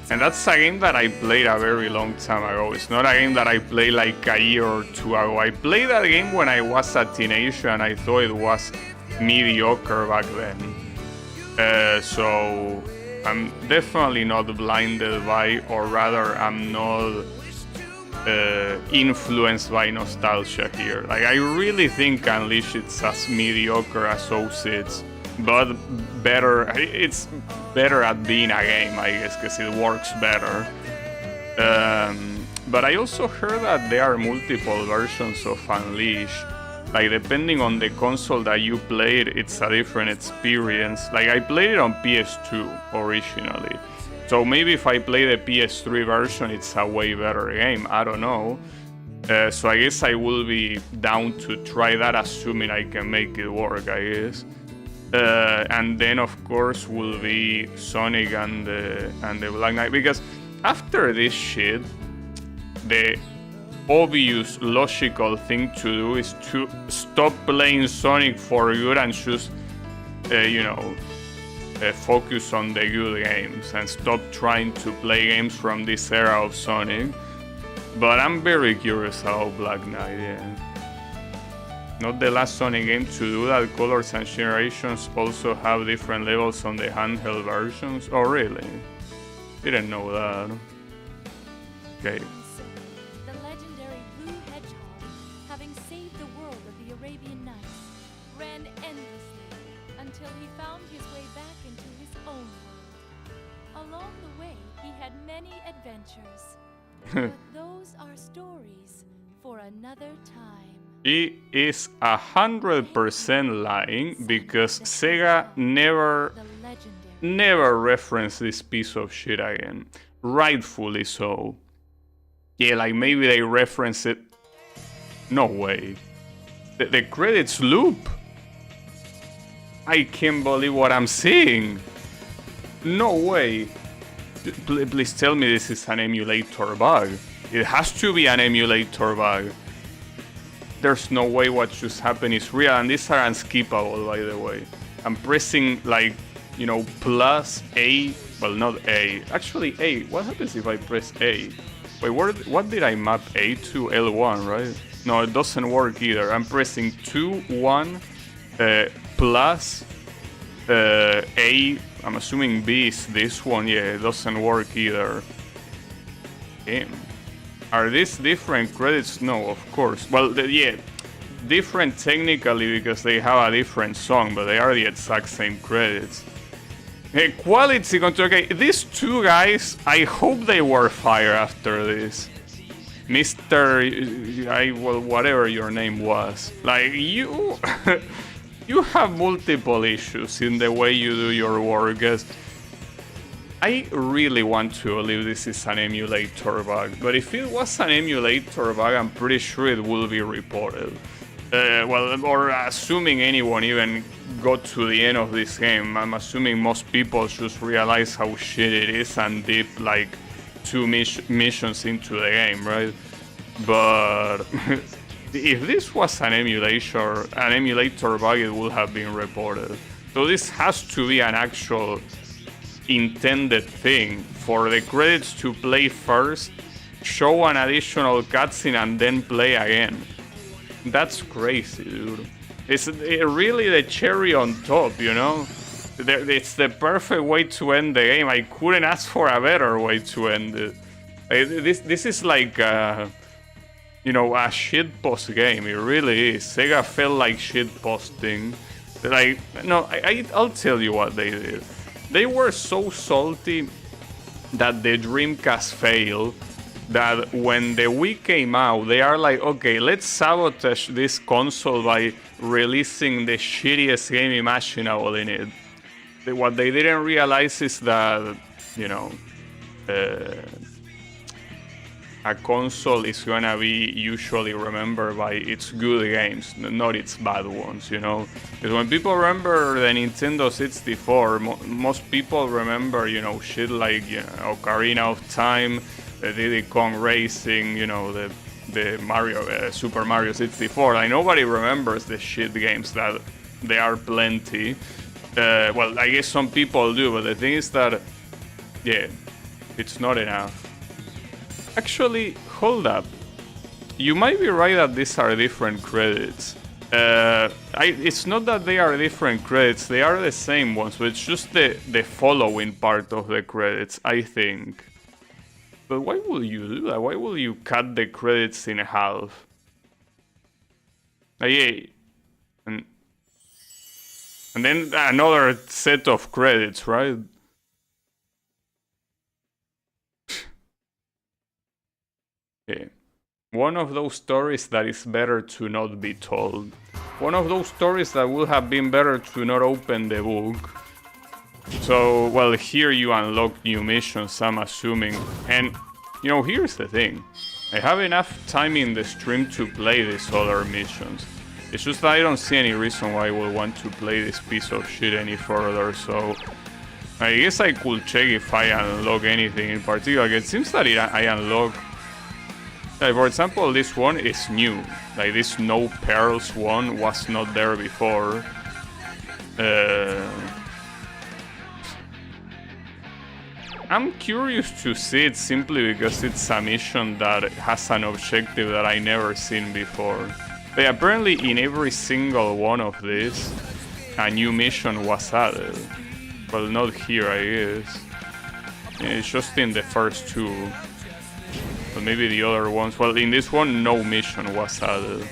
And that's a game that I played a very long time ago. It's not a game that I played like a year or two ago. I played that game when I was a teenager and I thought it was mediocre back then. So I'm definitely not blinded by, or rather I'm not influenced by nostalgia here. Like, I really think Unleashed is as mediocre as 06. But better, it's better at being a game, I guess, because it works better. But I also heard that there are multiple versions of Unleash. Like, depending on the console that you played, it's a different experience. Like, I played it on PS2 originally. So maybe if I play the PS3 version, it's a way better game. I don't know. So I guess I will be down to try that, assuming I can make it work, I guess. And then of course will be Sonic and the Black Knight, because after this shit, the obvious logical thing to do is to stop playing Sonic for good and just focus on the good games and stop trying to play games from this era of Sonic. But I'm very curious about Black Knight, yeah. Not the last Sonic game to do that. Colors and Generations also have different levels on the handheld versions. Oh, really? Didn't know that. Okay. The legendary Blue Hedgehog, having saved the world of the Arabian Nights, ran endlessly until he found his way back into his own world. Along the way, he had many adventures. But those are stories for another time. He is 100% lying, because Sega never referenced this piece of shit again. Rightfully so. Yeah, like maybe they reference it. No way. The credits loop. I can't believe what I'm seeing. No way. Please tell me this is an emulator bug. It has to be an emulator bug. There's no way what just happened is real, and these are unskippable, by the way. I'm pressing, like, plus A. Well, not A. Actually, A. What happens if I press A? Wait, what did I map A to? L1, right? No, it doesn't work either. I'm pressing 2, 1, plus A. I'm assuming B is this one. Yeah, it doesn't work either. Damn. Are these different credits? No, of course. Well, yeah, different technically because they have a different song, but they are the exact same credits. Hey, quality control. Okay, these two guys, I hope they were fired after this. Mr. Well, whatever your name was. Like, you... you have multiple issues in the way you do your work, guys. I really want to believe this is an emulator bug, but if it was an emulator bug, I'm pretty sure it will be reported. Well, or assuming anyone even got to the end of this game, I'm assuming most people just realize how shit it is and dip like 2 missions into the game, right? But if this was an emulator bug, it would have been reported. So this has to be an actual intended thing for the credits to play first, show an additional cutscene, and then play again. That's crazy, dude. It's really the cherry on top, you know? It's the perfect way to end the game. I couldn't ask for a better way to end it. This is like, you know, a shitpost game. It really is. Sega felt like shitposting. Like, no, I'll tell you what they did. They were so salty that the Dreamcast failed that when the Wii came out, they are like, okay, let's sabotage this console by releasing the shittiest game imaginable in it. What they didn't realize is that, you know, a console is gonna be usually remembered by its good games, not its bad ones, you know? Because when people remember the Nintendo 64, most people remember, you know, shit like, you know, Ocarina of Time, the Diddy Kong Racing, you know, the Mario, Super Mario 64. Like, nobody remembers the shit games that there are plenty. Well, I guess some people do, but the thing is that, yeah, it's not enough. Actually, hold up. You might be right that these are different credits. It's not that they are different credits, they are the same ones, but it's just the following part of the credits, I think. But why would you do that? Why would you cut the credits in half? Yeah. And then another set of credits, right? Yeah. One of those stories that is better to not be told. One of those stories that would have been better to not open the book. So, well, here you unlock new missions, I'm assuming. And, you know, here's the thing. I have enough time in the stream to play these other missions. It's just that I don't see any reason why I would want to play this piece of shit any further, so... I guess I could check if I unlock anything in particular. It seems that I unlock... Like, for example, this one is new. Like, this No Pearls one was not there before. I'm curious to see it simply because it's a mission that has an objective that I never seen before. But apparently in every single one of these, a new mission was added. Well, not here, I guess. It's just in the first two. But maybe the other ones... Well, in this one, no mission was added.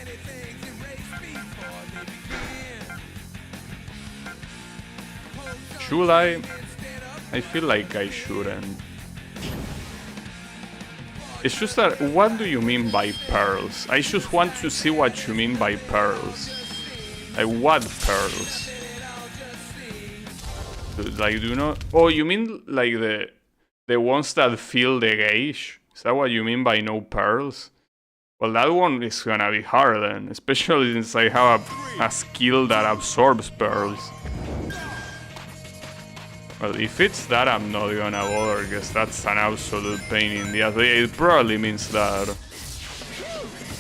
Should I? I feel like I shouldn't. It's just that, what do you mean by pearls? I just want to see what you mean by pearls. Like, what pearls? Like, do not... Oh, you mean like the ones that fill the gauge? Is that what you mean by no pearls? Well, that one is gonna be hard then, especially since I have a skill that absorbs pearls. Well, if it's that, I'm not gonna bother, because that's an absolute pain in the ass. It probably means that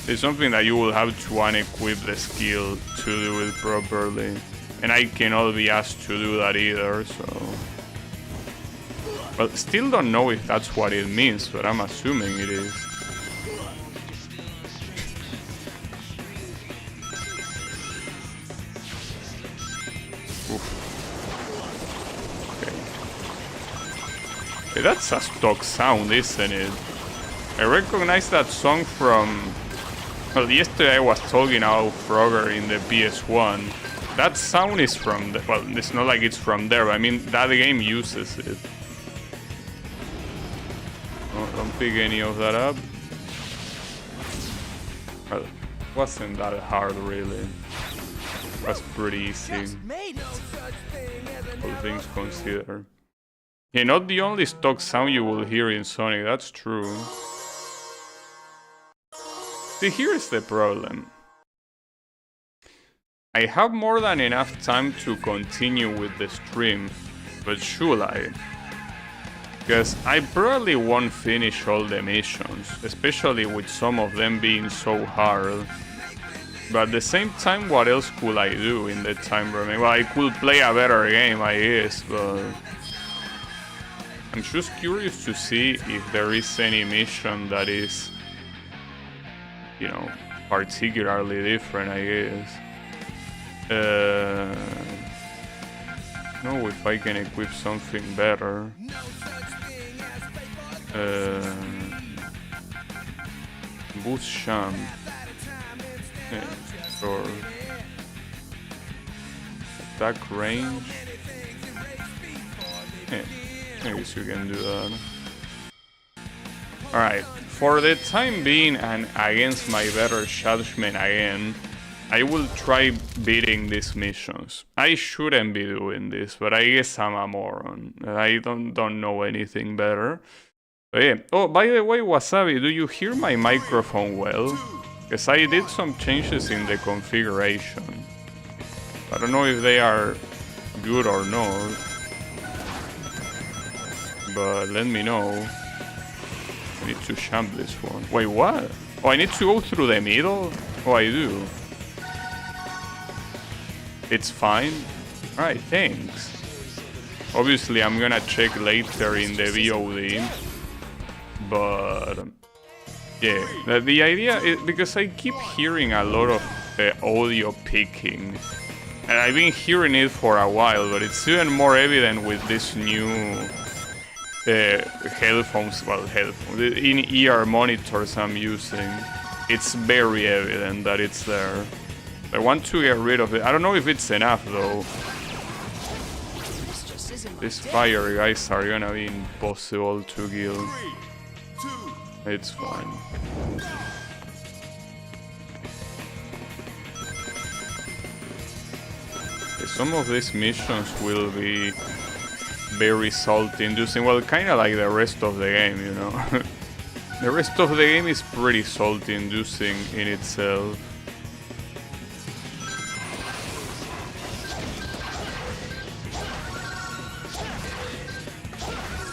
it's something that you will have to unequip the skill to do it properly. And I cannot be asked to do that either, so... But still don't know if that's what it means, but I'm assuming it is. Hey, that's a stock sound, isn't it? I recognize that song from... Well, yesterday I was talking about Frogger in the PS1. That sound is from... Well, it's not like it's from there, but I mean, that game uses it. Oh, don't pick any of that up. Well, wasn't that hard really. Was pretty easy, Just made it! all things considered. Yeah, not the only stock sound you will hear in Sonic, that's true. See, here's the problem. I have more than enough time to continue with the stream, but should I? Because I probably won't finish all the missions, especially with some of them being so hard. But at the same time, what else could I do in the time remaining? Well, I could play a better game, I guess, but I'm just curious to see if there is any mission that is, you know, particularly different, I guess. Know if I can equip something better. Boost Champ. Yeah, sure. Attack range. Yeah, I guess you can do that. Alright, for the time being and against my better judgment again, I will try beating these missions. I shouldn't be doing this, but I guess I'm a moron. I don't know anything better. But yeah. Oh, by the way, Wasabi, do you hear my microphone well? Because I did some changes in the configuration. I don't know if they are good or not. But let me know. I need to champ this one. Wait, what? Oh, I need to go through the middle? Oh, I do. It's fine? Alright, thanks. Obviously, I'm gonna check later in the VOD. But yeah, the idea is because I keep hearing a lot of audio picking. And I've been hearing it for a while, but it's even more evident with this new headphones, the in-ear monitors I'm using. It's very evident that it's there. I want to get rid of it. I don't know if it's enough though. These fire guys are gonna be impossible to kill. It's fine. Some of these missions will be very salt-inducing. Well, kind of like the rest of the game, you know. The rest of the game is pretty salt-inducing in itself.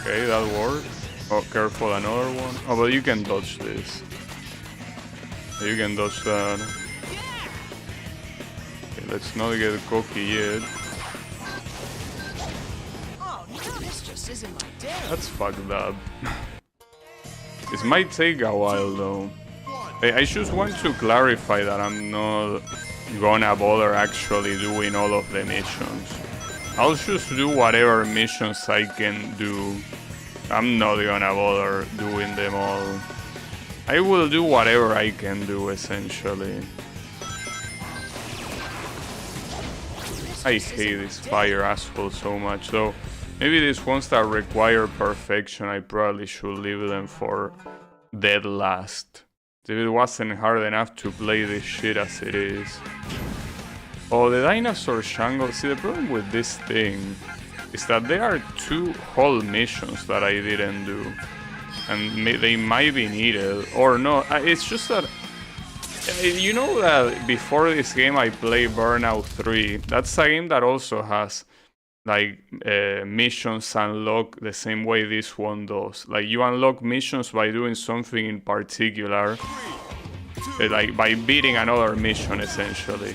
Okay, that worked. Oh, careful, another one. Oh, but you can dodge this. You can dodge that. Okay, let's not get cocky yet. That's fucked up. This might take a while though. I just want to clarify that I'm not gonna bother actually doing all of the missions. I'll just do whatever missions I can do. I'm not gonna bother doing them all. I will do whatever I can do, essentially. I hate this fire asshole so much, though. Maybe these ones that require perfection, I probably should leave them for dead last. If it wasn't hard enough to play this shit as it is. Oh, the dinosaur jungle. See, the problem with this thing is that there are 2 whole missions that I didn't do. And they might be needed, or not. It's just that, you know that before this game I played Burnout 3. That's a game that also has, like, missions unlocked the same way this one does. Like, you unlock missions by doing something in particular. Like, by beating another mission, essentially.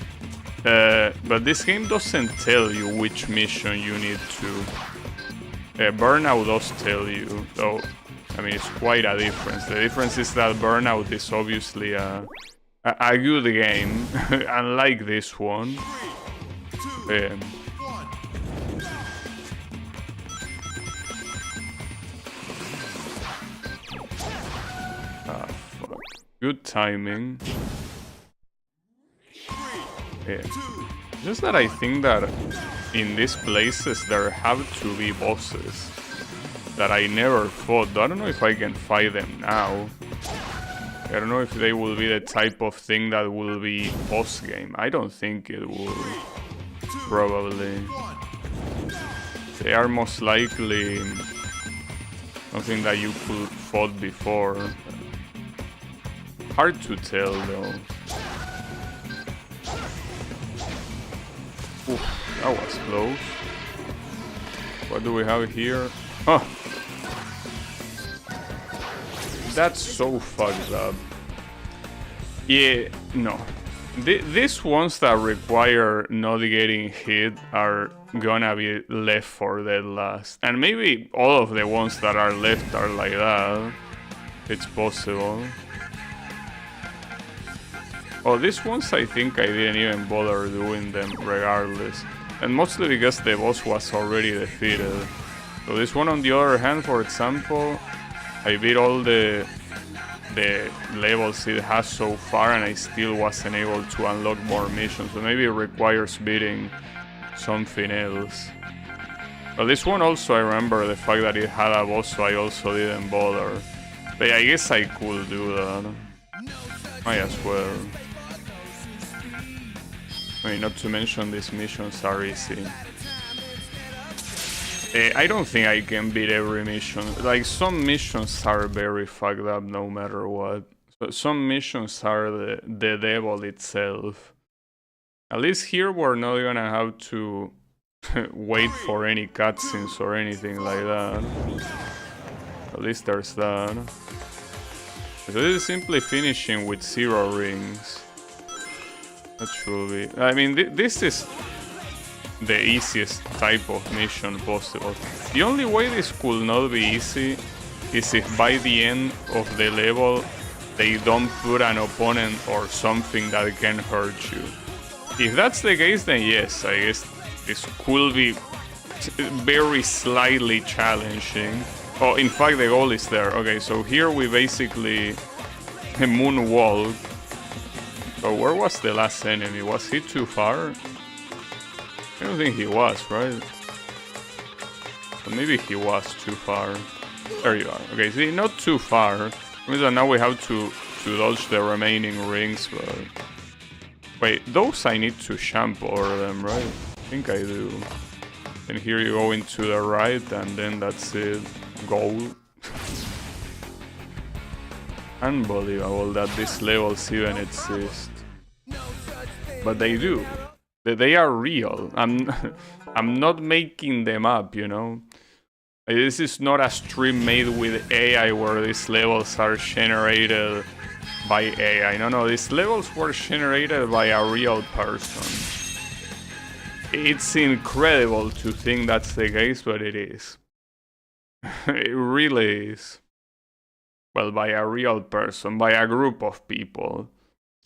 But this game doesn't tell you which mission you need to. Burnout does tell you, though. I mean, it's quite a difference. The difference is that Burnout is obviously a good game, unlike this one. Ah, fuck. Good timing. Yeah. Just that I think that in these places there have to be bosses that I never fought. I don't know if I can fight them now. I don't know if they will be the type of thing that will be post-game. I don't think it will. Probably. They are most likely something that you could fought before. Hard to tell though. Oof, that was close. What do we have here? Huh. That's so fucked up. Yeah, no. These ones that require not getting hit are gonna be left for dead last. And maybe all of the ones that are left are like that. It's possible. Oh, these ones I think I didn't even bother doing them regardless. And mostly because the boss was already defeated. So this one on the other hand, for example, I beat all the levels it has so far and I still wasn't able to unlock more missions. So maybe it requires beating something else. But this one also, I remember the fact that it had a boss, so I also didn't bother. But I guess I could do that. Might as well. I mean, not to mention these missions are easy. I don't think I can beat every mission. Like, some missions are very fucked up no matter what. So some missions are the devil itself. At least here we're not gonna have to wait for any cutscenes or anything like that. At least there's that. So this is simply finishing with 0 rings. That should be... I mean, this is the easiest type of mission possible. The only way this could not be easy is if by the end of the level they don't put an opponent or something that can hurt you. If that's the case, then yes, I guess this could be very slightly challenging. Oh, in fact the goal is there. Okay, so here we basically moonwalk. So where was the last enemy? Was he too far? I don't think he was, right? But maybe he was too far. There you are. Okay, see, not too far. Means that now we have to dodge the remaining rings, but... Wait, those I need to jump over them, right? I think I do. And here you go into the right, and then that's it. Goal. Unbelievable that these levels even exist. But they do. They are real. I'm not making them up, you know? This is not a stream made with AI where these levels are generated by AI. No, these levels were generated by a real person. It's incredible to think that's the case, but it is. It really is. Well, by a real person, by a group of people,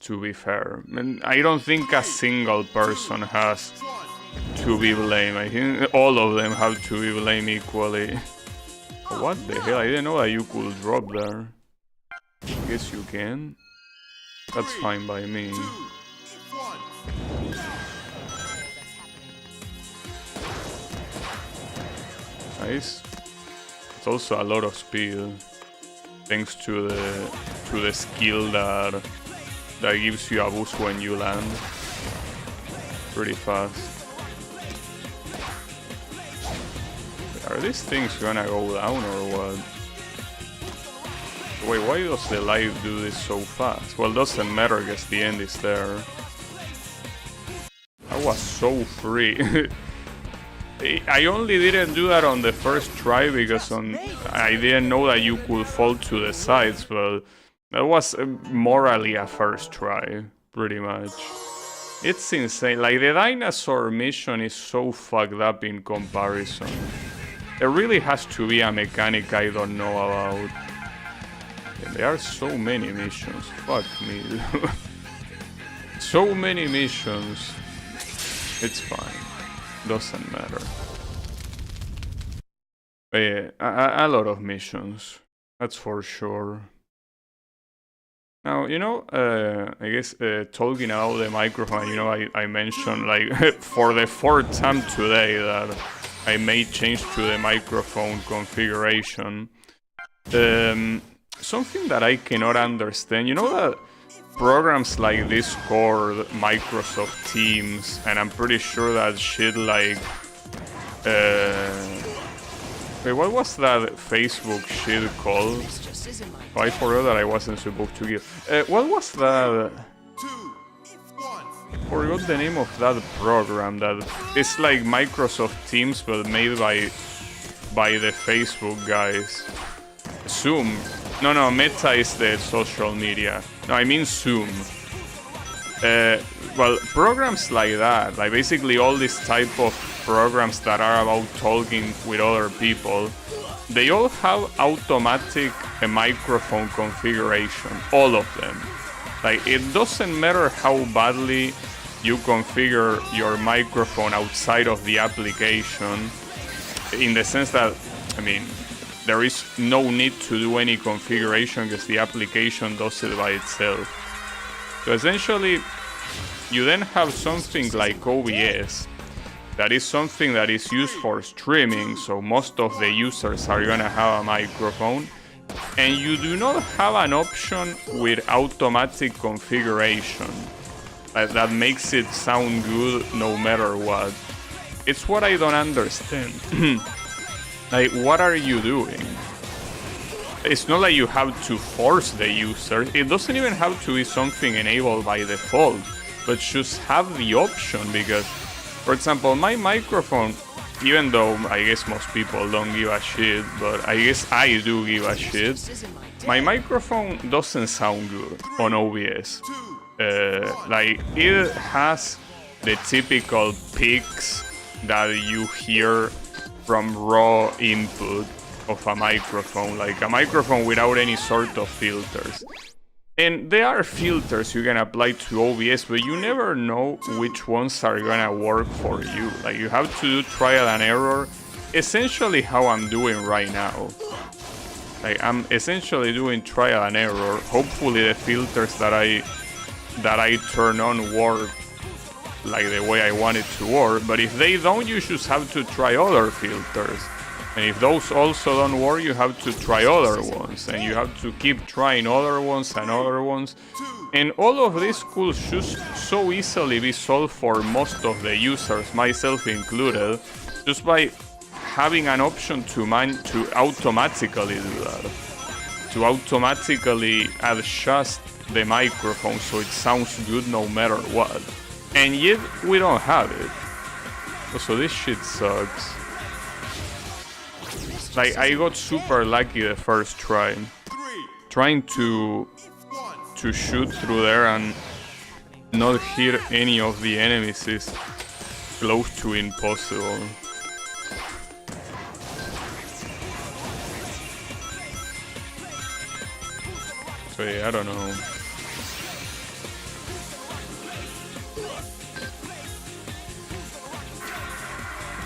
to be fair. And I don't think a single person has to be blamed. I think all of them have to be blamed equally. What the hell? I didn't know that you could drop there. I guess you can. That's fine by me. Nice. It's also a lot of speed, thanks to the skill that gives you a boost when you land. Pretty fast. Are these things gonna go down or what? Wait, why does the life do this so fast? Well, doesn't matter because the end is there. That was so free. I only didn't do that on the first try because I didn't know that you could fall to the sides, but that was morally a first try, pretty much. It's insane. Like, the dinosaur mission is so fucked up in comparison. There really has to be a mechanic I don't know about. And there are so many missions. Fuck me. So many missions. It's fine. Doesn't matter. But yeah, a lot of missions. That's for sure. Now, you know, I guess talking about the microphone, you know, I mentioned, like, for the 4th time today that I made change to the microphone configuration. something that I cannot understand. You know that programs like Discord, Microsoft Teams, and I'm pretty sure that shit like wait, what was that Facebook shit called? Oh, I forgot that I wasn't supposed to give. What was that? I forgot the name of that program that it's like Microsoft Teams but made by the Facebook guys. Zoom. No, Meta is the social media. No, I mean Zoom. Well, programs like that, like basically all these type of programs that are about talking with other people, they all have automatic microphone configuration, all of them. Like, it doesn't matter how badly you configure your microphone outside of the application, in the sense that, I mean, there is no need to do any configuration because the application does it by itself. So essentially, you then have something like OBS, that is something that is used for streaming, so most of the users are gonna have a microphone, and you do not have an option with automatic configuration that makes it sound good no matter what. It's what I don't understand. Like, what are you doing? It's not like you have to force the user. It doesn't even have to be something enabled by default, but just have the option, because, for example, my microphone, even though I guess most people don't give a shit, but I guess I do give a shit, my microphone doesn't sound good on OBS. Like, it has the typical peaks that you hear from raw input of a microphone, like a microphone without any sort of filters. And there are filters you can apply to OBS, but you never know which ones are gonna work for you. Like, you have to do trial and error, essentially how I'm doing right now. Like, I'm essentially doing trial and error. Hopefully the filters that I turn on work like the way I want it to work, but if they don't, you just have to try other filters. And if those also don't work, you have to try other ones, and you have to keep trying other ones and other ones. And all of this could just so easily be solved for most of the users, myself included, just by having an option to automatically do that. To automatically adjust the microphone so it sounds good no matter what. And yet, we don't have it. So this shit sucks. Like, I got super lucky the first try. Trying to shoot through there and not hit any of the enemies is close to impossible. So yeah, I don't know.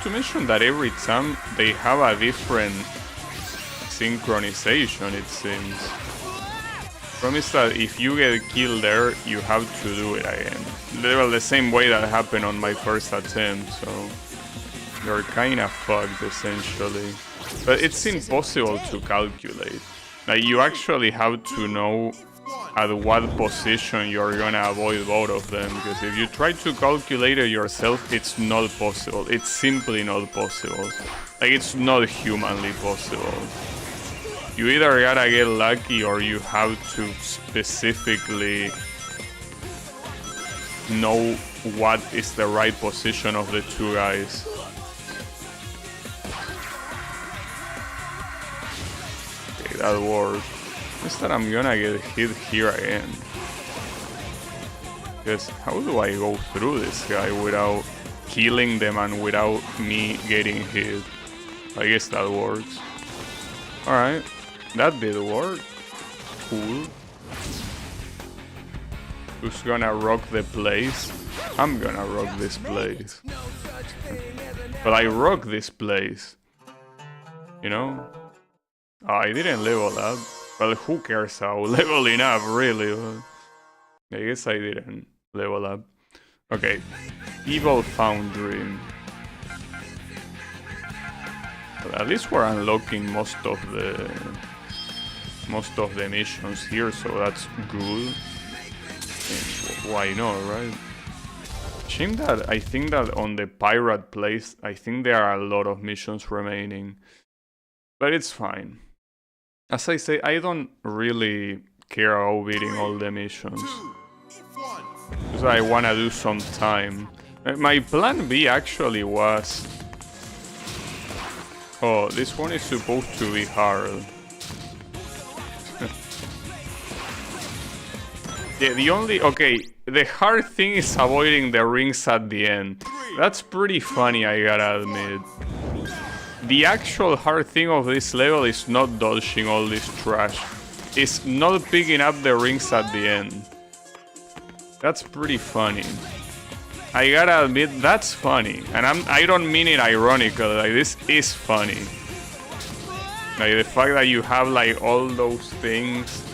To mention that every time they have a different synchronization, it seems. Promise that if you get killed there, you have to do it again. Well, the same way that happened on my first attempt, so you're kinda fucked essentially. But it's impossible to calculate. Like, you actually have to know at what position you're gonna avoid both of them, because if you try to calculate it yourself, it's not possible. It's simply not possible. Like, it's not humanly possible. You either gotta get lucky or you have to specifically know what is the right position of the two guys. Okay, that worked. Is that I'm gonna get hit here again. Because how do I go through this guy without killing them and without me getting hit? I guess that works. Alright, that did work. Cool. Who's gonna rock the place? I'm gonna rock this place. But I rock this place. You know? Oh, I didn't level up. Well, who cares how leveling up, really? I guess I didn't level up. Okay, Evil Foundry. Well, at least we're unlocking most of most of the missions here, so that's good. And why not, right? Shame that I think that on the pirate place, I think there are a lot of missions remaining. But it's fine. As I say, I don't really care about beating all the missions. Because I wanna do some time. My plan B actually was... Oh, this one is supposed to be hard. Yeah, the only... Okay, the hard thing is avoiding the rings at the end. That's pretty funny, I gotta admit. The actual hard thing of this level is not dodging all this trash. It's not picking up the rings at the end. That's pretty funny. I gotta admit, that's funny. And I don't mean it ironically, like, this is funny. Like, the fact that you have, like, all those things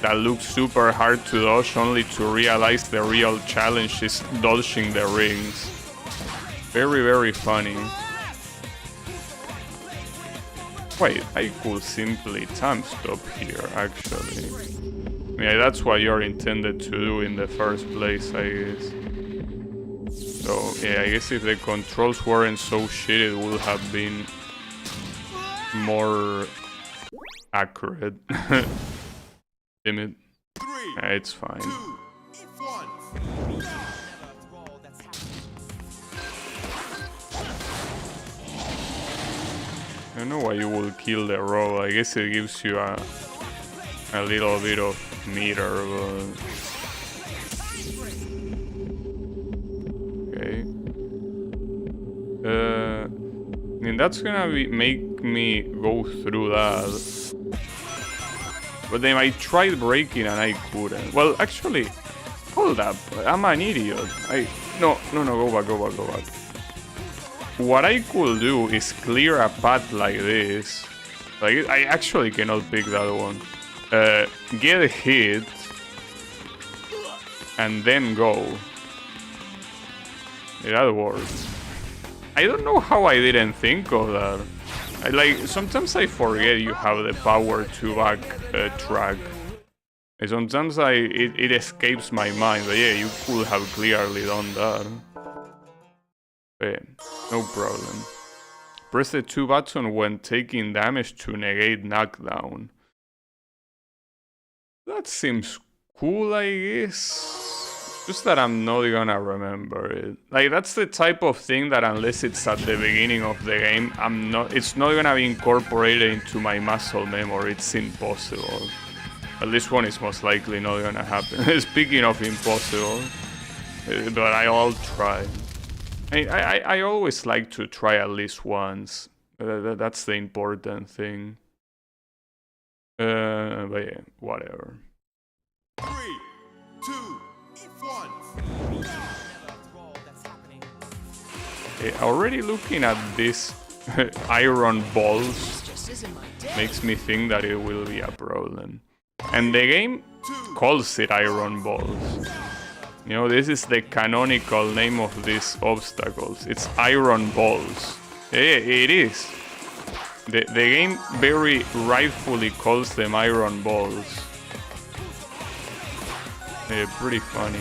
that look super hard to dodge only to realize the real challenge is dodging the rings. Very, very funny. Wait, I could simply time stop here, actually. Yeah, that's what you're intended to do in the first place, I guess. So, yeah, I guess if the controls weren't so shit, it would have been more accurate. Limit. Yeah, it's fine. I don't know why you will kill the roll. I guess it gives you a little bit of meter, but... Okay. I mean, that's gonna make me go through that. But then I tried breaking and I couldn't. Well, actually, hold up. I'm an idiot. No, go back. What I could do is clear a path like this. Like, I actually cannot pick that one. Get hit. And then go. Yeah, that works. I don't know how I didn't think of that. Sometimes I forget you have the power to backtrack. Sometimes it escapes my mind, but yeah, you could have clearly done that. Yeah, no problem. Press the 2 button when taking damage to negate knockdown. That seems cool, I guess. Just that I'm not gonna remember it. Like, that's the type of thing that unless it's at the beginning of the game, it's not gonna be incorporated into my muscle memory. It's impossible. But this one is most likely not gonna happen. Speaking of impossible, but I'll try. I always like to try at least once. That's the important thing. But yeah, whatever. 3, 2, 1. Already looking at these iron balls makes me think that it will be a problem. And the game calls it iron balls. You know, this is the canonical name of these obstacles. It's iron balls. Yeah, it is. The game very rightfully calls them iron balls. Yeah, pretty funny.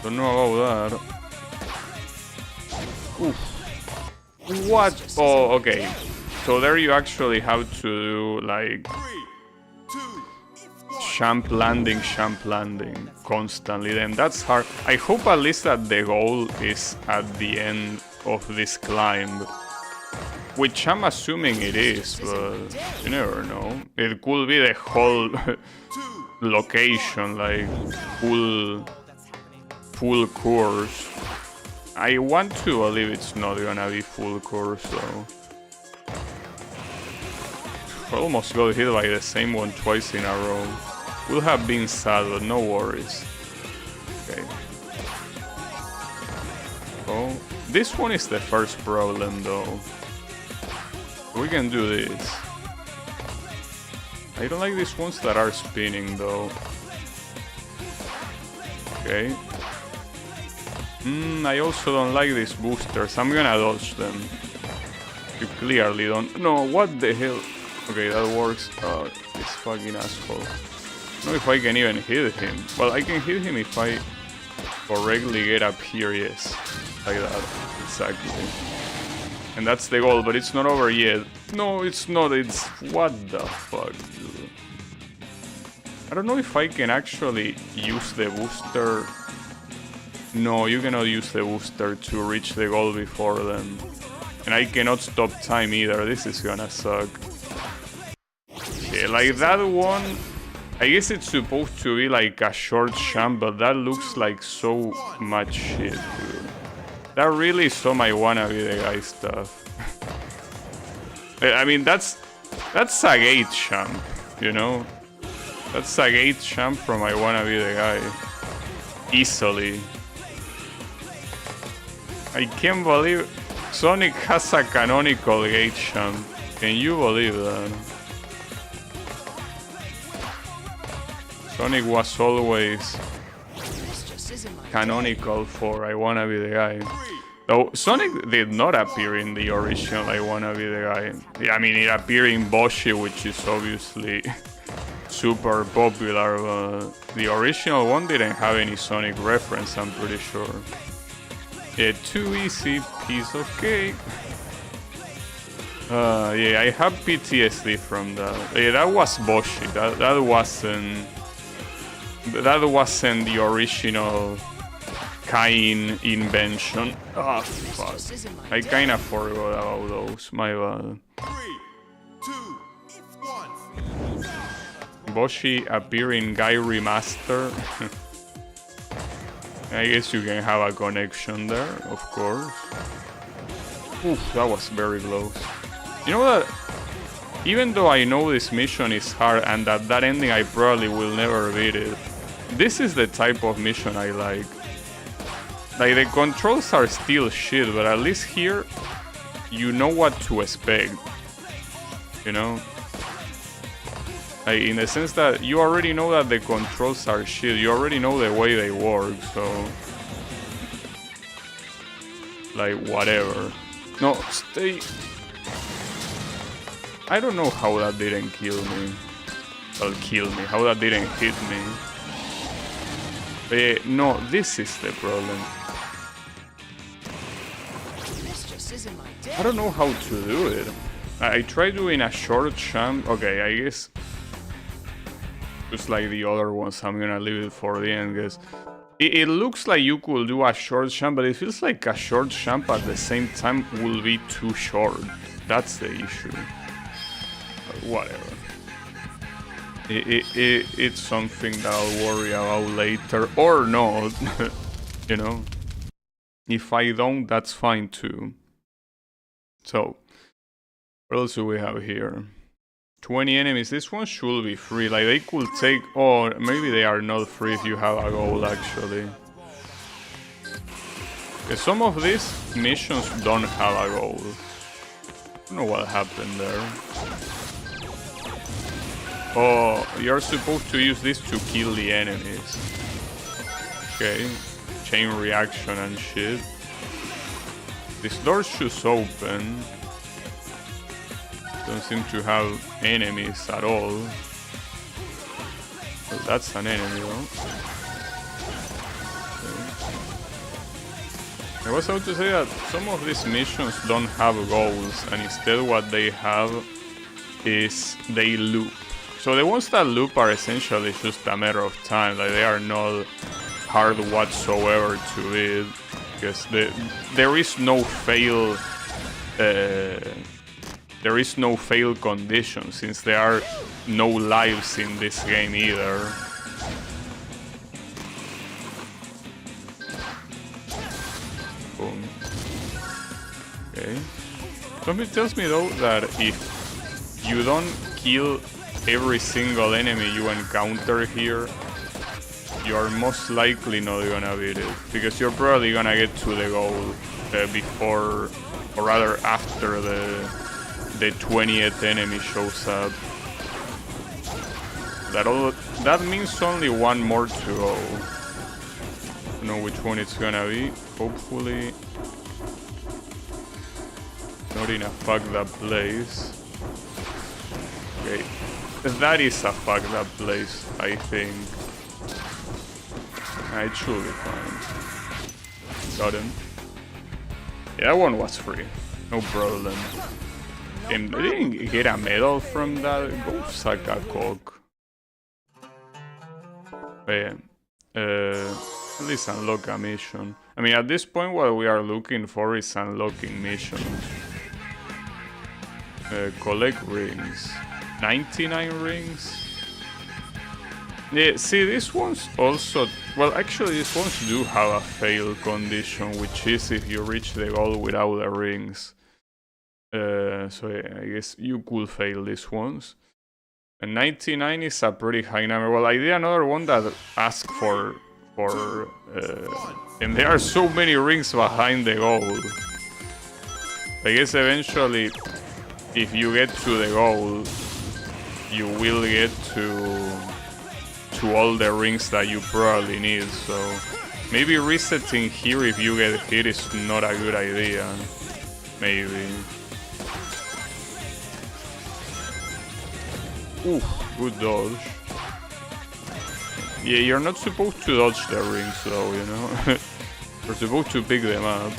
Don't know about that. Oof. What? Oh, okay. So there you actually have to do like champ landing constantly. Then that's hard. I hope at least that the goal is at the end of this climb, which I'm assuming it is, but you never know. It could be the whole location, like full course. I want to believe it's not gonna be full course though. Almost got hit by the same one twice in a row. Would have been sad, but no worries. Okay. Oh, this one is the first problem though. We can do this. I don't like these ones that are spinning though. Okay. I also don't like these boosters. I'm gonna dodge them. You clearly don't. No, what the hell? Okay, that works. This fucking asshole. I don't know if I can even hit him. Well, I can hit him if I correctly get up here, yes. Like that. Exactly. And that's the goal, but it's not over yet. No, it's not. It's... What the fuck, dude? I don't know if I can actually use the booster. No, you cannot use the booster to reach the goal before them. And I cannot stop time either. This is gonna suck. Okay, like that one, I guess it's supposed to be like a short jump, but that looks like so much shit, dude. That really saw my wanna be the guy stuff. I mean, that's a gate jump, you know? That's a gate jump from I wanna be the guy. Easily. I can't believe Sonic has a canonical gate jump. Can you believe that? Sonic was always canonical for I wanna be the guy. Though Sonic did not appear in the original I wanna be the guy. Yeah, I mean, it appeared in Boshi, which is obviously super popular, but the original one didn't have any Sonic reference, I'm pretty sure. Yeah, too easy, piece of cake. Yeah, I have PTSD from that. Yeah, that was Boshi. That wasn't the original Kain invention. Oh fuck! I kinda forgot about those. My bad. 3, 2, 1. Boshi appear in Guy Remaster. I guess you can have a connection there, of course. Oof, that was very close. You know that, even though I know this mission is hard and that ending I probably will never beat it, this is the type of mission I like. Like, the controls are still shit, but at least here, you know what to expect. You know? Like, in the sense that you already know that the controls are shit, you already know the way they work, so... Like, whatever. No, stay... I don't know how that didn't kill me. Well, kill me, how that didn't hit me. No, this is the problem. I don't know how to do it. I tried doing a short jump. Okay, I guess just like the other ones, I'm gonna leave it for the end, guys. It looks like you could do a short jump, but it feels like a short jump at the same time will be too short. That's the issue. Whatever. It's something that I'll worry about later, or not. You know? If I don't, that's fine too. So, what else do we have here? 20 enemies. This one should be free. Like, they could take... Oh, maybe they are not free if you have a goal, actually. Some of these missions don't have a goal. I don't know what happened there. Oh, you're supposed to use this to kill the enemies. Okay. Chain reaction and shit. This door should open. Don't seem to have enemies at all. Well, that's an enemy though. Okay. I was about to say that some of these missions don't have goals, and instead what they have is they loop. So the ones that loop are essentially just a matter of time, like they are not hard whatsoever to beat, because there is no fail condition, since there are no lives in this game either. Boom. Okay. Something tells me though that if you don't kill every single enemy you encounter here, you are most likely not gonna beat it, because you're probably gonna get to the goal before, or rather after the 20th enemy shows up. That means only one more to go. Don't know which one it's gonna be. Hopefully not in a fucked up place. Okay, that is a fucked up place, I think. It should be fine. Got him. Yeah, that one was free. No problem. And I didn't get a medal from that. Go suck a cock. But yeah. At least unlock a mission. I mean, at this point, what we are looking for is unlocking missions. Collect rings. 99 rings? Yeah, see, these ones also... Well, actually, these ones do have a fail condition, which is if you reach the goal without the rings. So yeah, I guess you could fail these ones. And 99 is a pretty high number. Well, I did another one that asked for and there are so many rings behind the goal. I guess eventually, if you get to the goal, you will get to all the rings that you probably need. So maybe resetting here if you get hit is not a good idea. Maybe. Ooh, good dodge. Yeah, you're not supposed to dodge the rings though, you know? You're supposed to pick them up.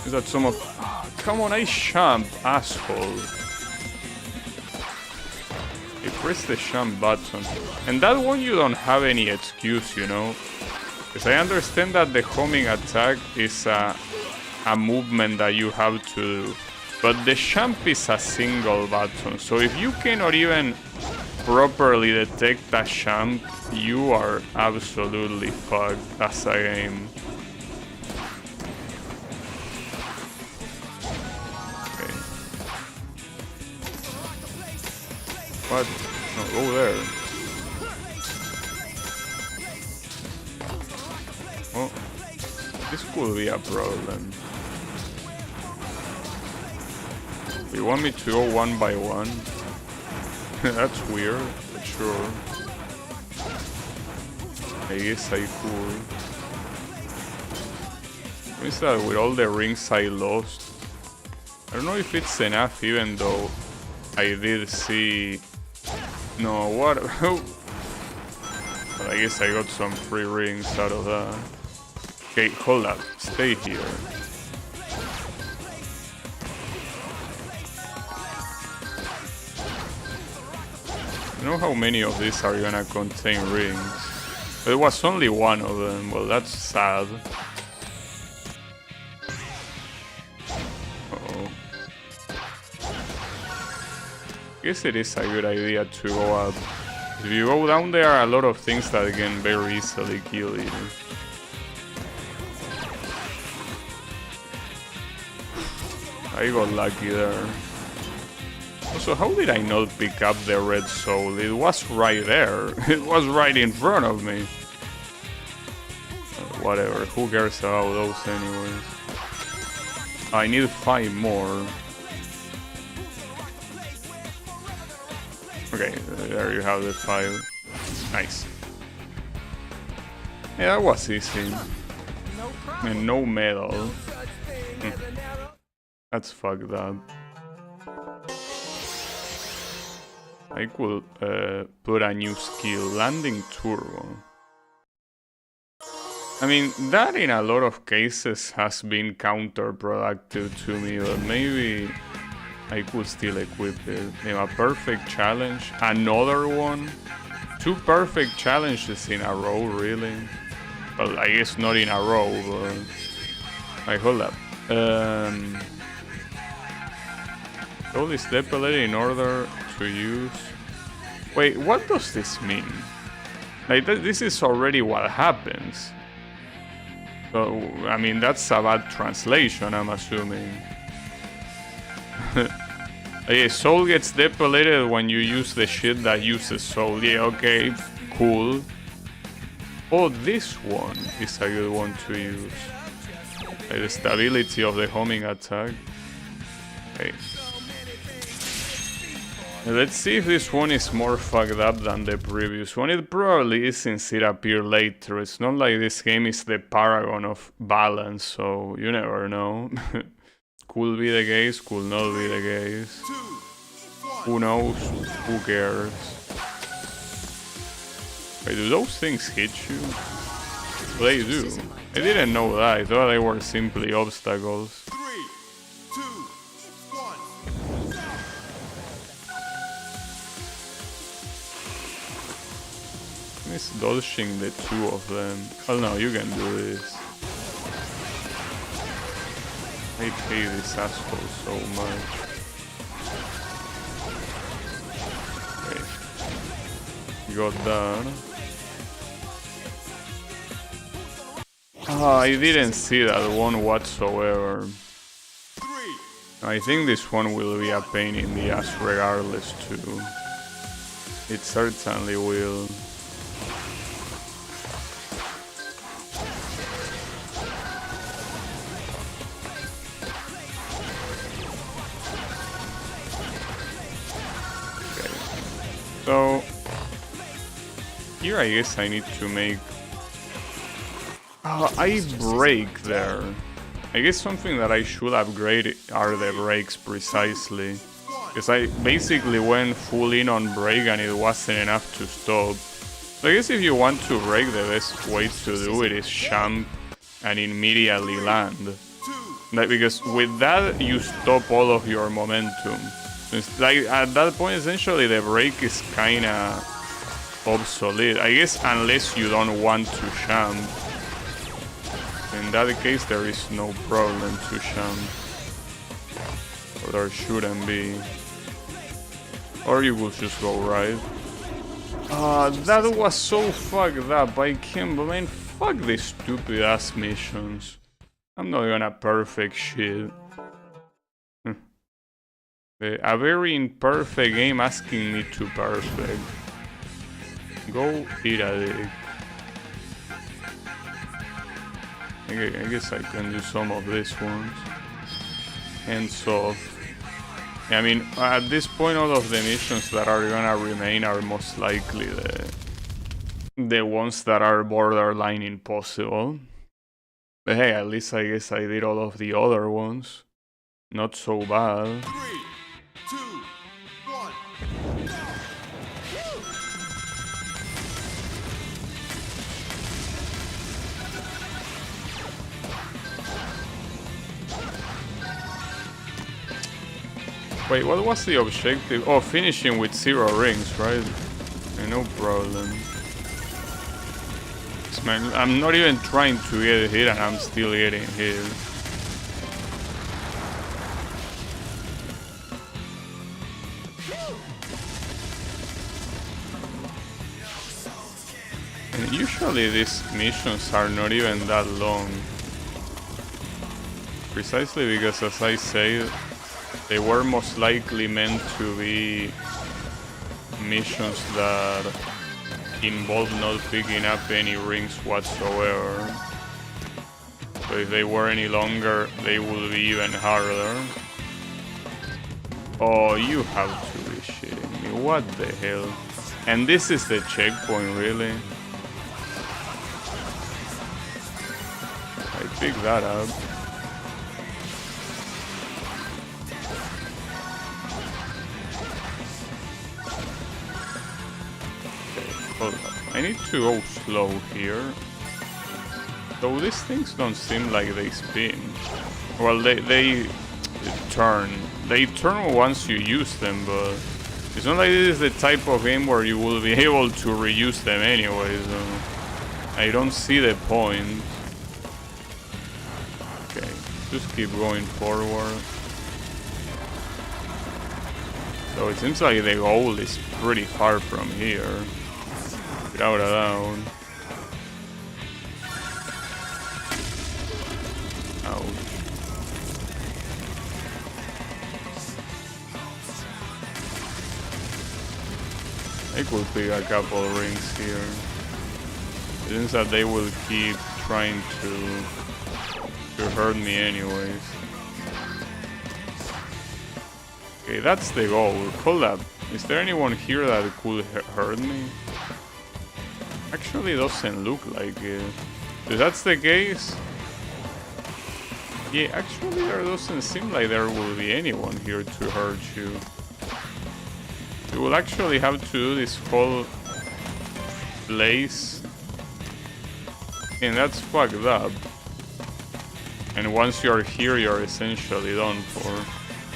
Is that some of... Oh, come on, I champ, asshole. You press the champ button. And that one you don't have any excuse, you know? Because I understand that the homing attack is a movement that you have to do. But the champ is a single button, so if you cannot even properly detect a champ, you are absolutely fucked as a game. Okay. What? No, go there. Oh, this could be a problem. You want me to go one by one? That's weird, but sure. I guess I could. What is that with all the rings I lost? I don't know if it's enough even though I did see... No, what? But I guess I got some free rings out of that. Okay, hold up. Stay here. I don't know how many of these are gonna contain rings. But it was only one of them. Well, that's sad. Uh-oh. Guess it is a good idea to go up. If you go down, there are a lot of things that can very easily kill you. I got lucky there. Also, how did I not pick up the red soul? It was right there. It was right in front of me. Whatever, who cares about those anyways? I need 5 more. Okay, there you have the 5. Nice. Yeah, that was easy. And no medal. That's fucked up. I could put a new skill, landing turbo. I mean, that in a lot of cases has been counterproductive to me, but maybe I could still equip it. A perfect challenge, another one. 2 perfect challenges in a row, really. Well, I guess not in a row, but... Alright, hold up. All is depleted in order to use... Wait, what does this mean? Like, this is already what happens. So, I mean, that's a bad translation, I'm assuming. Okay, soul gets depleted when you use the shit that uses soul. Yeah, okay, cool. Oh, this one is a good one to use. Like the stability of the homing attack. Okay. Let's see if this one is more fucked up than the previous one. It probably is since it appeared later. It's not like this game is the paragon of balance, so you never know. Could be the case, could not be the case. Who knows? Who cares? Wait, do those things hit you? They do. I didn't know that. I thought they were simply obstacles. 3, 2, 1. It's dodging the two of them. Oh no, you can do this. I hate this asshole so much. Okay. Got that. Ah, I didn't see that one whatsoever. 3, I think this one will be a pain in the ass regardless too. It certainly will. So, here I guess I need to make... I break there. I guess something that I should upgrade are the brakes precisely. Because I basically went full in on brake and it wasn't enough to stop. So I guess if you want to brake, the best way to do it is jump and immediately land. Like, because with that you stop all of your momentum. It's like at that point essentially the brake is kinda obsolete. I guess unless you don't want to jump. In that case there is no problem to jump. Or there shouldn't be. Or you will just go right. That was so fucked up. I can't believe. Fuck these stupid ass missions. I'm not gonna perfect shit. A very imperfect game asking me to perfect. Go eat a dick. I guess I can do some of these ones. Hands off. I mean, at this point all of the missions that are gonna remain are most likely the ones that are borderline impossible. But hey, at least I guess I did all of the other ones. Not so bad. 3, 2, 1. Wait, what was the objective? Oh, finishing with 0 rings, right? No problem. Man, I'm not even trying to get hit and I'm still getting hit. And usually these missions are not even that long. Precisely because, as I say, they were most likely meant to be missions that involve not picking up any rings whatsoever. So if they were any longer, they would be even harder. Oh, you have to be shitting me. What the hell? And this is the checkpoint, really? I picked that up. Hold up. I need to go slow here. Though these things don't seem like they spin. Well, they turn. They turn once you use them, but it's not like this is the type of game where you will be able to reuse them anyway, so I don't see the point. Okay, just keep going forward. So it seems like the goal is pretty far from here. Without a doubt. Ouch. I could pick a couple of rings here. It seems that they will keep trying to hurt me anyways. Okay, that's the goal. Hold up. Is there anyone here that could hurt me? Actually doesn't look like it. If that's the case... Yeah, actually there doesn't seem like there will be anyone here to hurt you. You will actually have to do this whole place. And that's fucked up. And once you're here, you're essentially done for.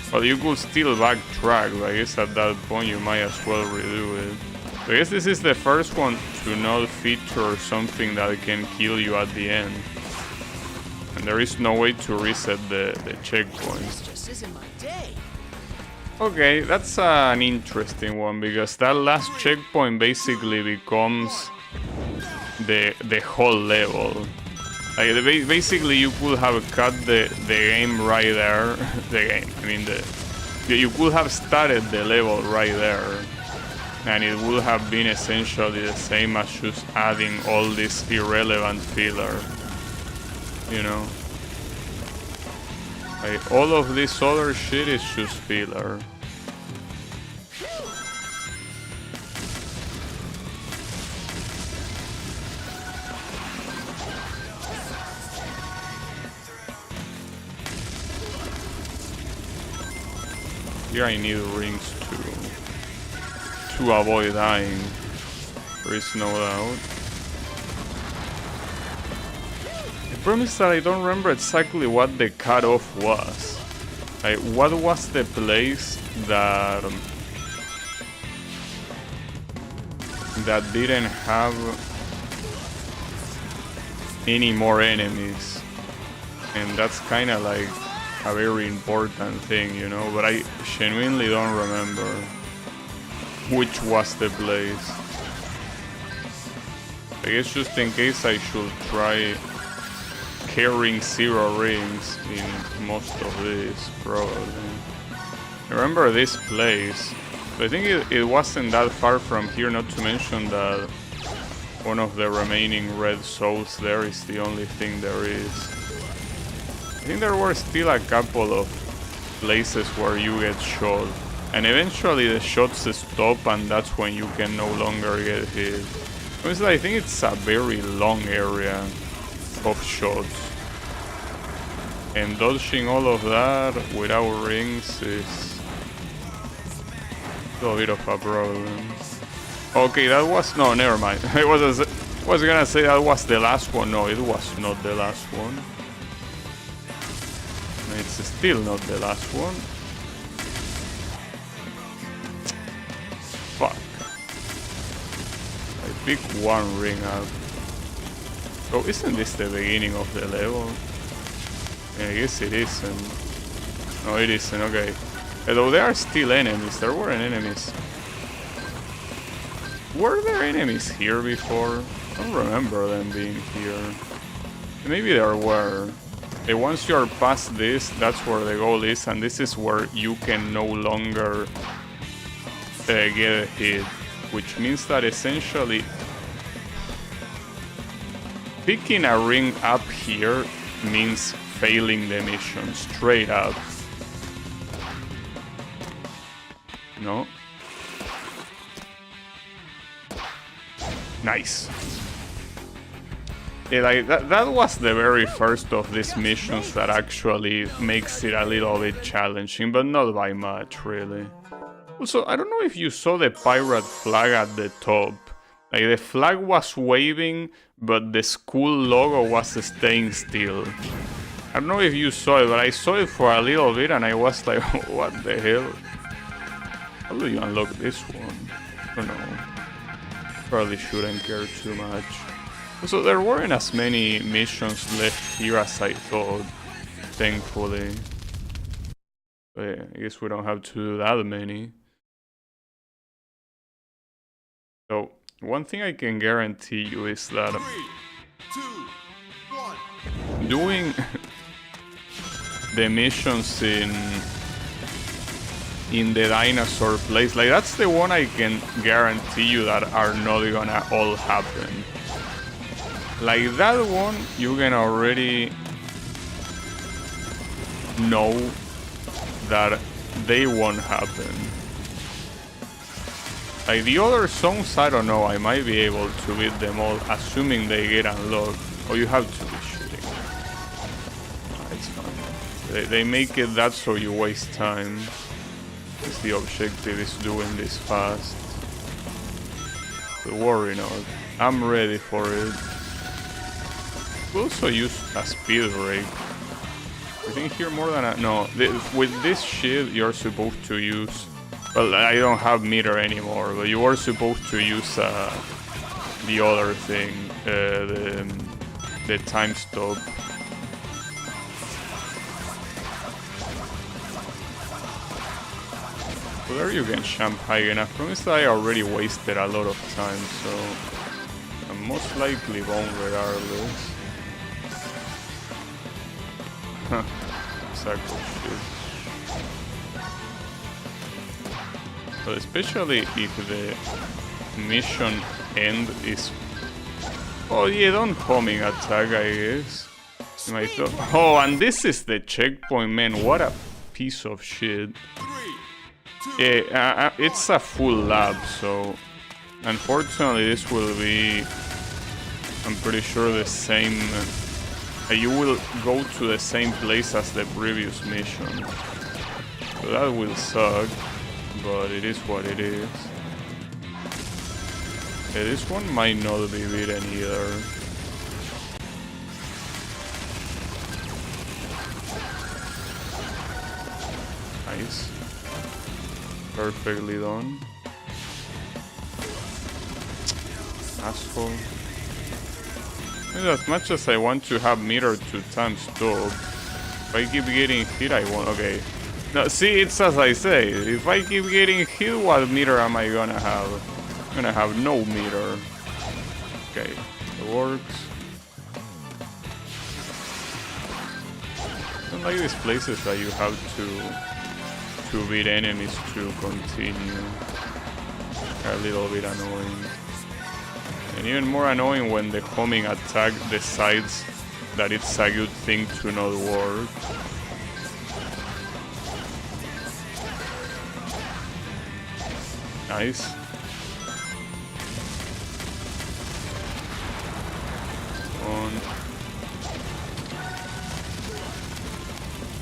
But you could still backtrack, but I guess at that point you might as well redo it. So I guess this is the first one to not feature something that can kill you at the end. And there is no way to reset the checkpoint. This just isn't my day. Okay, that's an interesting one, because that last checkpoint basically becomes the whole level. Like basically you could have cut the game right there. You could have started the level right there, and it would have been essentially the same as just adding all this irrelevant filler. You know, like all of this other shit is just filler. Here I need rings to avoid dying. There is no doubt. The problem is that I don't remember exactly what the cutoff was. Like, what was the place that didn't have any more enemies? And that's kind of like a very important thing, you know, but I genuinely don't remember which was the place. I guess just in case I should try carrying 0 rings in most of this, probably. I remember this place, but I think it wasn't that far from here, not to mention that one of the remaining red souls there is the only thing there is. I think there were still a couple of places where you get shot, and eventually the shots stop, and that's when you can no longer get hit. Honestly, I think it's a very long area of shots, and dodging all of that without rings is a bit of a problem. Okay, that was... no, never mind. I was gonna say that was the last one. No, it was not the last one. It's still not the last one. Fuck. I picked one ring up. Oh, isn't this the beginning of the level? Yeah, I guess it isn't. No, it isn't, okay. Although there are still enemies. There weren't enemies. Were there enemies here before? I don't remember them being here. Maybe there were. Once you're past this, that's where the goal is, and this is where you can no longer get a hit, which means that essentially picking a ring up here means failing the mission, straight up. No? Nice. Yeah, like that was the very first of these missions that actually makes it a little bit challenging, but not by much, really. Also, I don't know if you saw the pirate flag at the top. Like, the flag was waving, but the school logo was staying still. I don't know if you saw it, but I saw it for a little bit and I was like, what the hell? How do you unlock this one? I don't know. Probably shouldn't care too much. So there weren't as many missions left here as I thought, thankfully. But yeah, I guess we don't have to do that many. So, one thing I can guarantee you is that 3, 2, 1. doing the missions in the dinosaur place, like that's the one I can guarantee you that are not gonna all happen. Like that one, you can already know that they won't happen. Like the other songs, I don't know, I might be able to beat them all, assuming they get unlocked. Or you have to be shooting. It's fine. They make it that so you waste time. Because the objective is doing this fast. But worry not. I'm ready for it. We'll also use a speed break. I think here more than a... No, with this shit you're supposed to use... Well, I don't have meter anymore, but you are supposed to use the other thing, the time stop. So there you can jump high enough. Problem is that I already wasted a lot of time, so I'm most likely won't regardless. Huh, exactly shit. But especially if the mission end is... Oh yeah, don't homing attack, I guess. Oh, and this is the checkpoint, man. What a piece of shit. Yeah, it's a full lap, so... Unfortunately, this will be... I'm pretty sure the same... you will go to the same place as the previous mission. So that will suck. But it is what it is. Yeah, this one might not be beaten either. Nice. Perfectly done. Asshole. As much as I want to have meter to time stop, if I keep getting hit, I won't. Okay. No, see, it's as I say. If I keep getting hit, what meter am I gonna have? I'm gonna have no meter. Okay, it works. I don't like these places that you have to beat enemies to continue. A little bit annoying. And even more annoying when the homing attack decides that it's a good thing to not work. Nice.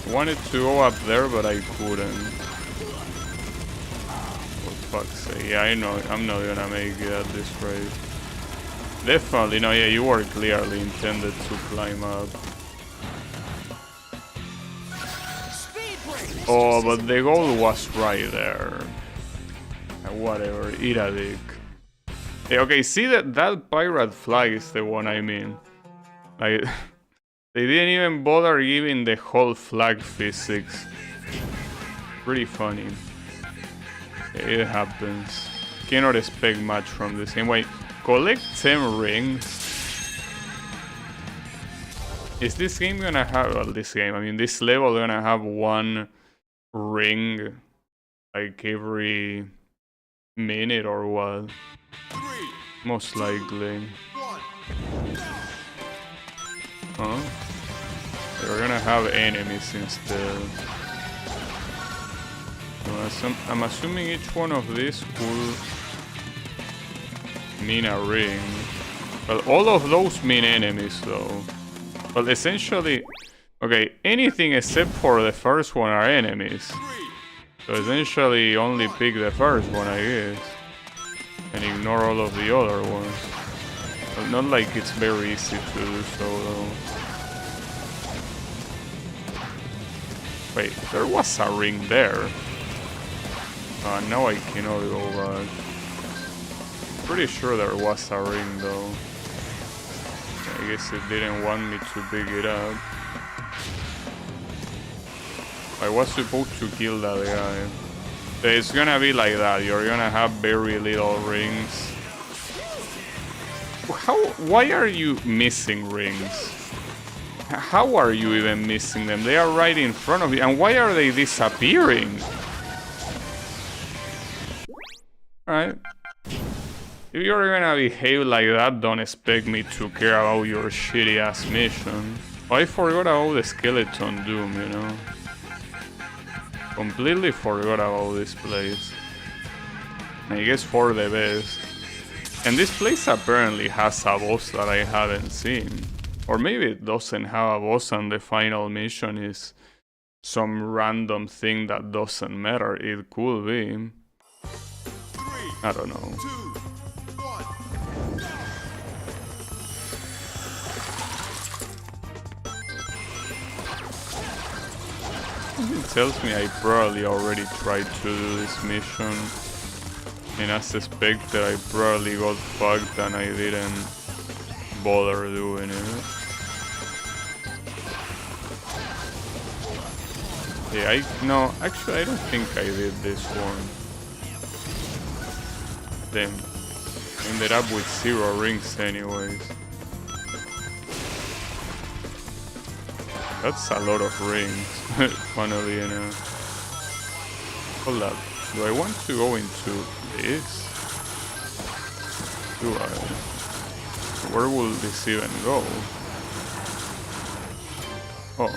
Wanted to go up there, but I couldn't. For fuck's sake. Yeah, I know. I'm not gonna make it at this rate. Definitely. No, yeah, you were clearly intended to climb up. Oh, but the goal was right there. Whatever, eat a dick. Hey, okay, see that pirate flag is the one I mean. Like, they didn't even bother giving the whole flag physics. Pretty funny. It happens. Cannot expect much from this game. Wait, collect 10 rings. Is this game gonna have... Well, this game, I mean, this level gonna have one ring, like, every minute or what? Most likely. Huh? They're gonna have enemies instead. So I'm assuming each one of these will mean a ring. Well, all of those mean enemies though. Well, essentially, okay, anything except for the first one are enemies. So essentially only pick the first one, I guess. And ignore all of the other ones. Well, not like it's very easy to do so though. Wait, there was a ring there. Now I cannot go back. Pretty sure there was a ring though. I guess it didn't want me to pick it up. I was supposed to kill that guy. It's gonna be like that. You're gonna have very little rings. Why are you missing rings? How are you even missing them? They are right in front of you. And why are they disappearing? Alright. If you're gonna behave like that, don't expect me to care about your shitty ass mission. Oh, I forgot about the skeleton doom, you know. Completely forgot about this place. I guess for the best. And this place apparently has a boss that I haven't seen. Or maybe it doesn't have a boss and the final mission is some random thing that doesn't matter. It could be. 3, I don't know. 2, 1. It tells me I probably already tried to do this mission. And as expected, I probably got fucked and I didn't bother doing it. Yeah, no, actually I don't think I did this one. Damn. Ended up with 0 rings anyways. That's a lot of rings, funnily enough. Hold up, do I want to go into this? Do I? Where will this even go? Oh.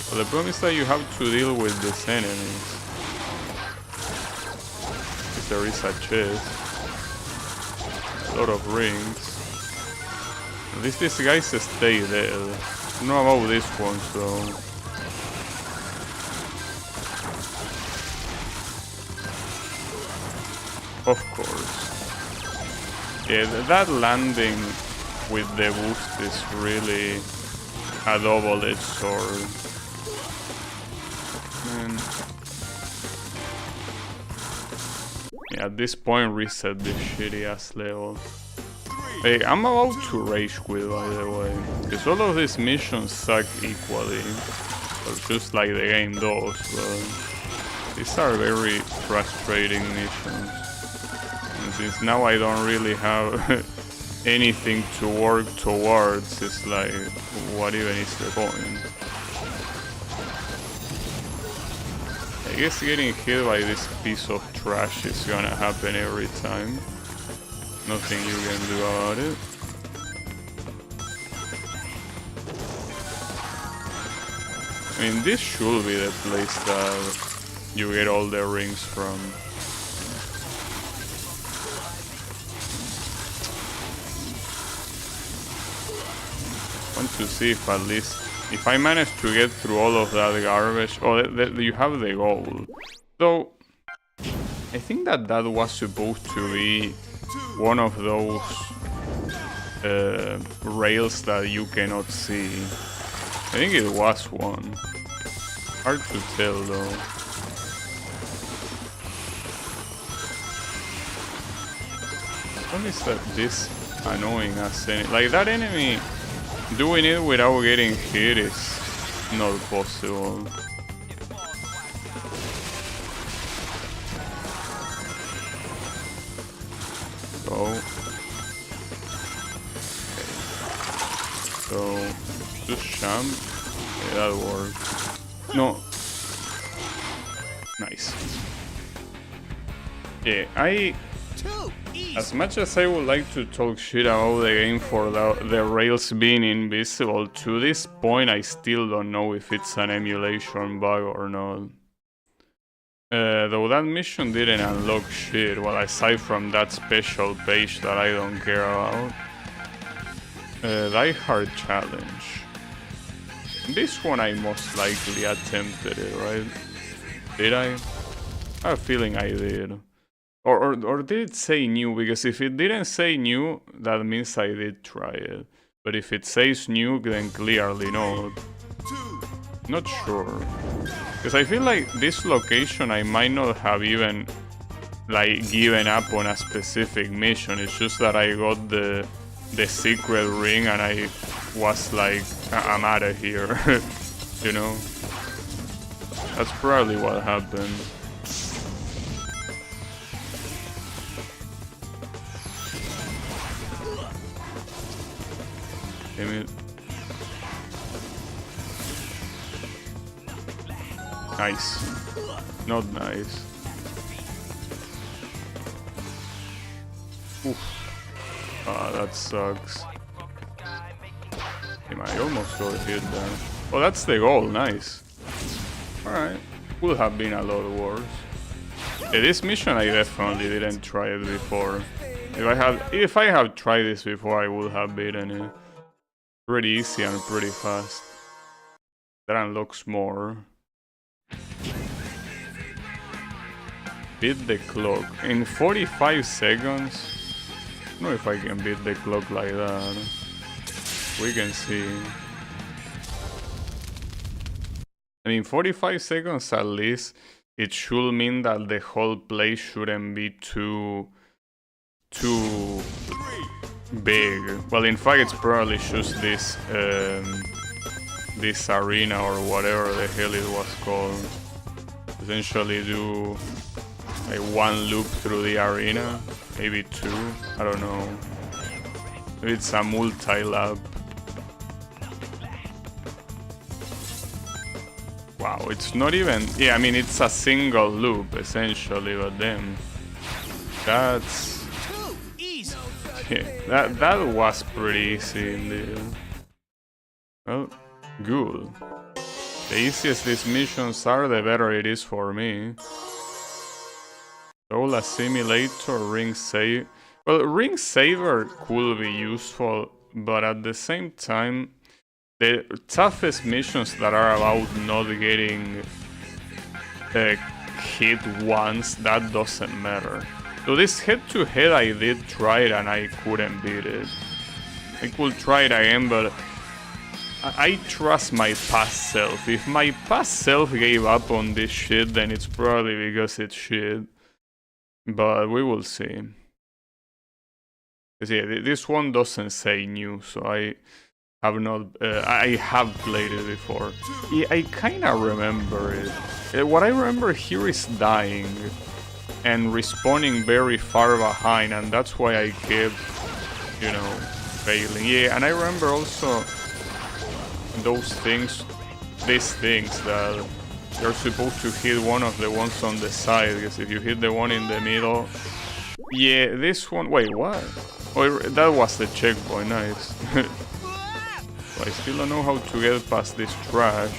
Well, the problem is that you have to deal with these enemies. If there is a chest. A lot of rings. At least these guys stay dead. I don't know about these ones though. Of course. Yeah, that landing with the boost is really a double-edged sword. Man. Yeah, at this point reset this shitty ass level. Hey, I'm about to rage quit, by the way, because all of these missions suck equally, well, just like the game does, but these are very frustrating missions. And since now I don't really have anything to work towards, it's like, what even is the point? I guess getting hit by this piece of trash is gonna happen every time. Nothing you can do about it. I mean, this should be the place that you get all the rings from. Want to see if at least, if I manage to get through all of that garbage. Oh, you have the gold. So, I think that was supposed to be one of those rails that you cannot see. I think it was one. Hard to tell though. What is that this annoying as any, like that enemy doing it without getting hit is not possible. So, just sham. Yeah, that works. No. Nice. Yeah, as much as I would like to talk shit about the game for the rails being invisible, to this point I still don't know if it's an emulation bug or not. Though that mission didn't unlock shit, well, aside from that special page that I don't care about. Die Hard Challenge. This one I most likely attempted it, right? Did I? I have a feeling I did. Or did it say new? Because if it didn't say new, that means I did try it. But if it says new, then clearly not. Not sure. Because I feel like this location I might not have even like given up on a specific mission. It's just that I got the secret ring and I was like, I'm out of here. You know? That's probably what happened. Damn it. Nice. Not nice. Oof. Ah, that sucks. Damn, I almost got hit there. Oh, that's the goal. Nice. Alright. Would have been a lot worse. Yeah, this mission I definitely didn't try it before. If I have tried this before, I would have beaten it. Pretty easy and pretty fast. That unlocks more. Beat the clock in 45 seconds. I don't know if I can beat the clock like that. We can see. I mean, 45 seconds at least. It should mean that the whole place shouldn't be too big. Well, in fact, it's probably just this this arena or whatever the hell it was called. Essentially, do like one loop through the arena, maybe two. I don't know. Maybe it's a multi-lap. Wow, it's not even... Yeah, I mean, it's a single loop, essentially, but then... That's... Yeah, that was pretty easy indeed. Well, good. The easiest these missions are, the better it is for me. Soul Assimilator, Ring Save... Well, Ring Saver could be useful, but at the same time... The toughest missions that are about not getting hit once, that doesn't matter. So this head-to-head I did try it and I couldn't beat it. I could try it again, but I trust my past self. If my past self gave up on this shit, then it's probably because it's shit. But we will see. Because yeah, this one doesn't say new, so I have played it before. Yeah, I kinda remember it. What I remember here is dying and respawning very far behind, and that's why I kept, you know, failing. Yeah, and I remember also those things, these things that you're supposed to hit one of the ones on the side, because if you hit the one in the middle... Yeah, this one... Wait, what? Oh, that was the checkpoint, nice. I still don't know how to get past this trash.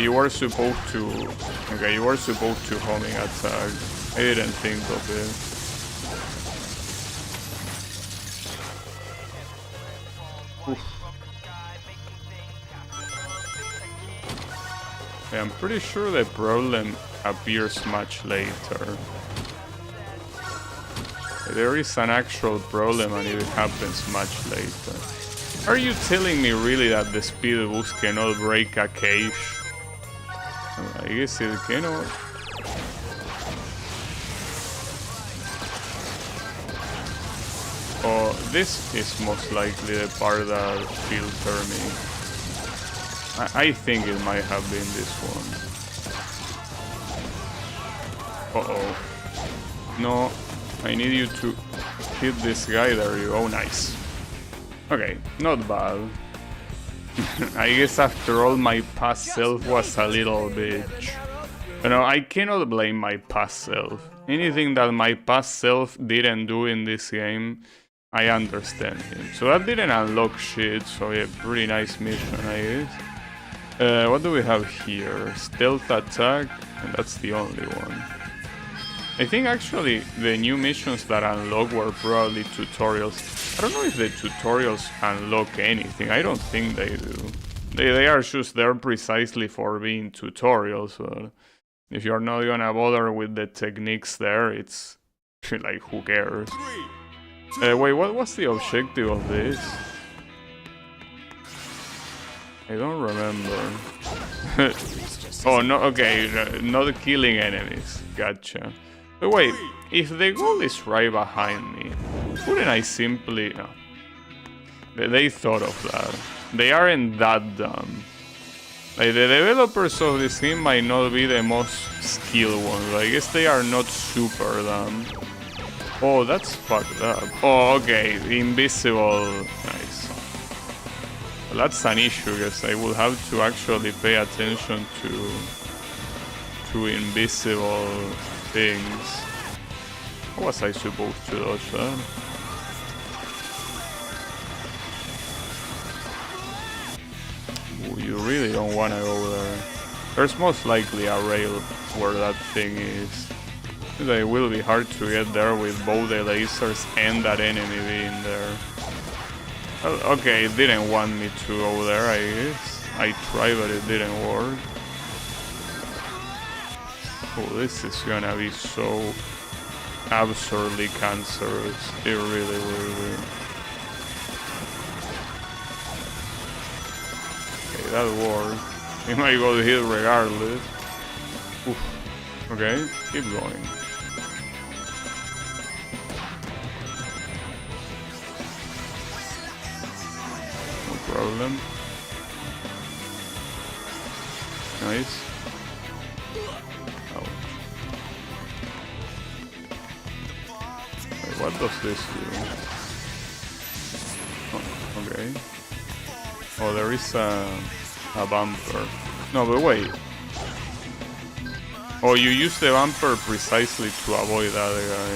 You were supposed to... Okay, you were supposed to homing attack. I didn't think of it. Oof. Yeah, I'm pretty sure the problem appears much later. There is an actual problem and it happens much later. Are you telling me really that the speed boost cannot break a cage? I guess it cannot. Oh, this is most likely the part that filtered me. I think it might have been this one. Uh-oh. No, I need you to hit this guy. There you go, nice. Okay, not bad. I guess after all, my past self was a little bitch. You know, I cannot blame my past self. Anything that my past self didn't do in this game, I understand him. So that didn't unlock shit, so yeah, pretty nice mission, I guess. What do we have here? Stealth attack, and that's the only one. I think actually the new missions that unlock were probably tutorials. I don't know if the tutorials unlock anything. I don't think they do. They are just there precisely for being tutorials. But if you're not gonna bother with the techniques there, it's like, who cares? Wait, what was the objective of this? I don't remember. Oh no, okay, not killing enemies. Gotcha. But wait, if the goal is right behind me, wouldn't I simply... No. They thought of that. They aren't that dumb. Like, the developers of this game might not be the most skilled ones, but I guess they are not super dumb. Oh, that's fucked up. Oh, okay, invisible... Nice. Well, that's an issue, because I will have to actually pay attention to invisible things. How was I supposed to dodge that? Ooh, you really don't want to go there. There's most likely a rail where that thing is. It will be hard to get there with both the lasers and that enemy being there. Well, okay, it didn't want me to go there, I guess. I tried, but it didn't work. Oh, this is gonna be so absurdly cancerous. It really will be. Okay, that worked. He might go to hit regardless. Oof. Okay, keep going. No problem. Nice. Ouch. Wait, what does this do? Oh, okay. Oh, there is a bumper. No, but wait. Oh, you use the bumper precisely to avoid that guy.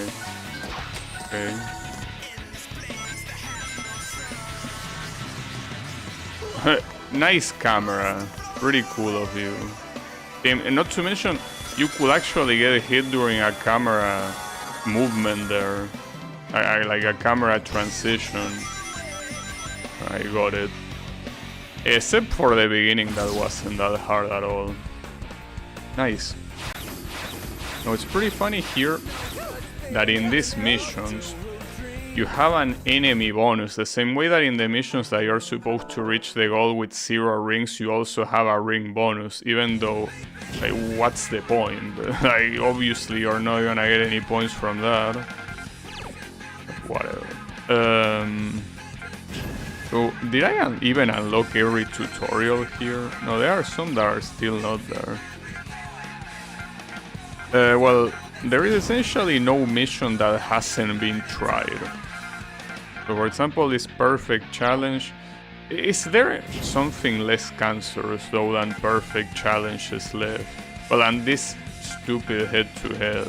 Okay. Nice camera. Pretty cool of you. And not to mention, you could actually get hit during a camera movement there. Like a camera transition. I got it. Except for the beginning, that wasn't that hard at all. Nice. Now it's pretty funny here that in these missions you have an enemy bonus. The same way that in the missions that you're supposed to reach the goal with 0 rings, you also have a ring bonus, even though, like, what's the point? Like, obviously you're not gonna get any points from that. Whatever. So, did I even unlock every tutorial here? No, there are some that are still not there. Well, there is essentially no mission that hasn't been tried. So, for example, this perfect challenge. Is there something less cancerous, though, than perfect challenges left? Well, and this stupid head-to-head.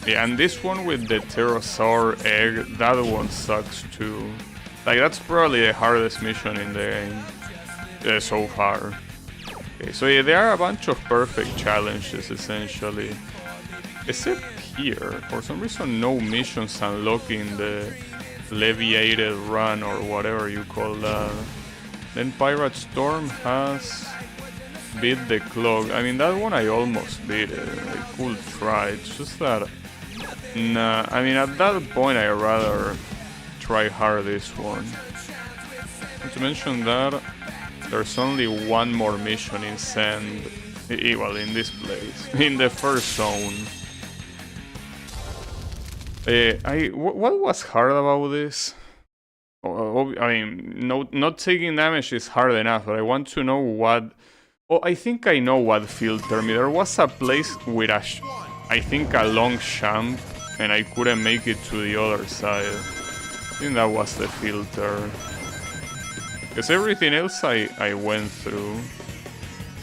Yeah, and this one with the pterosaur egg, that one sucks too. Like, that's probably the hardest mission in the game so far. Okay, so yeah, there are a bunch of perfect challenges, essentially. Except here, for some reason, no missions unlocking the Leviated Run or whatever you call that. Then Pirate Storm has beat the clock. I mean, that one I almost beat it. I could try. It's just that... Nah, I mean, at that point I'd rather try hard this one. Not to mention that there's only one more mission in Sand, well, in this place, in the first zone. What was hard about this? I mean, not taking damage is hard enough, but I want to know what... Oh, I think I know what filtered me. There was a place with I think a long jump, and I couldn't make it to the other side. I think that was the filter. Because everything else I went through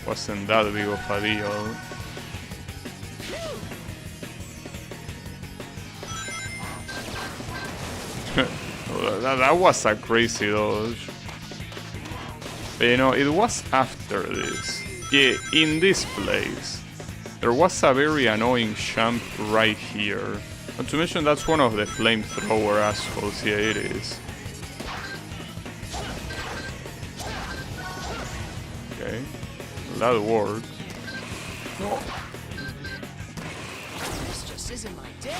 wasn't that big of a deal. that was a crazy dodge. But, you know, it was after this. Yeah, in this place. There was a very annoying jump right here. Not to mention that's one of the flamethrower assholes. Yeah, it is. Okay, that works. No. This just isn't my day.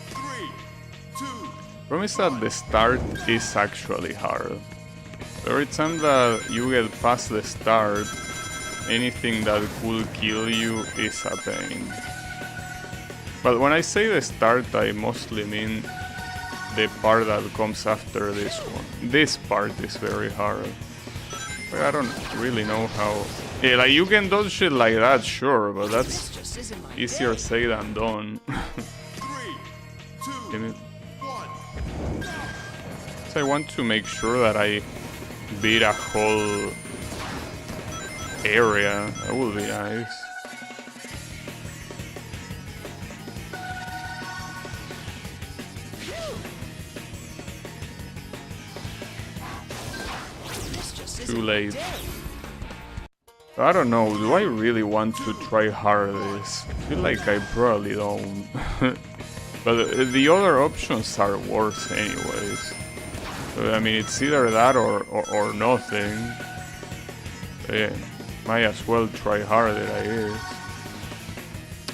3, 2, Promise that the start is actually hard. Every time that you get past the start, anything that could kill you is a pain. But when I say the start, I mostly mean the part that comes after this one. This part is very hard. I don't really know how... Yeah, like, you can dodge shit like that, sure, but that's easier said than done. 3, 2, 1. So I want to make sure that I beat a whole area. That would be nice. Too late. I don't know, do I really want to try hard this? I feel like I probably don't. But the other options are worse anyways. I mean, it's either that or nothing. Yeah, might as well try harder, I guess.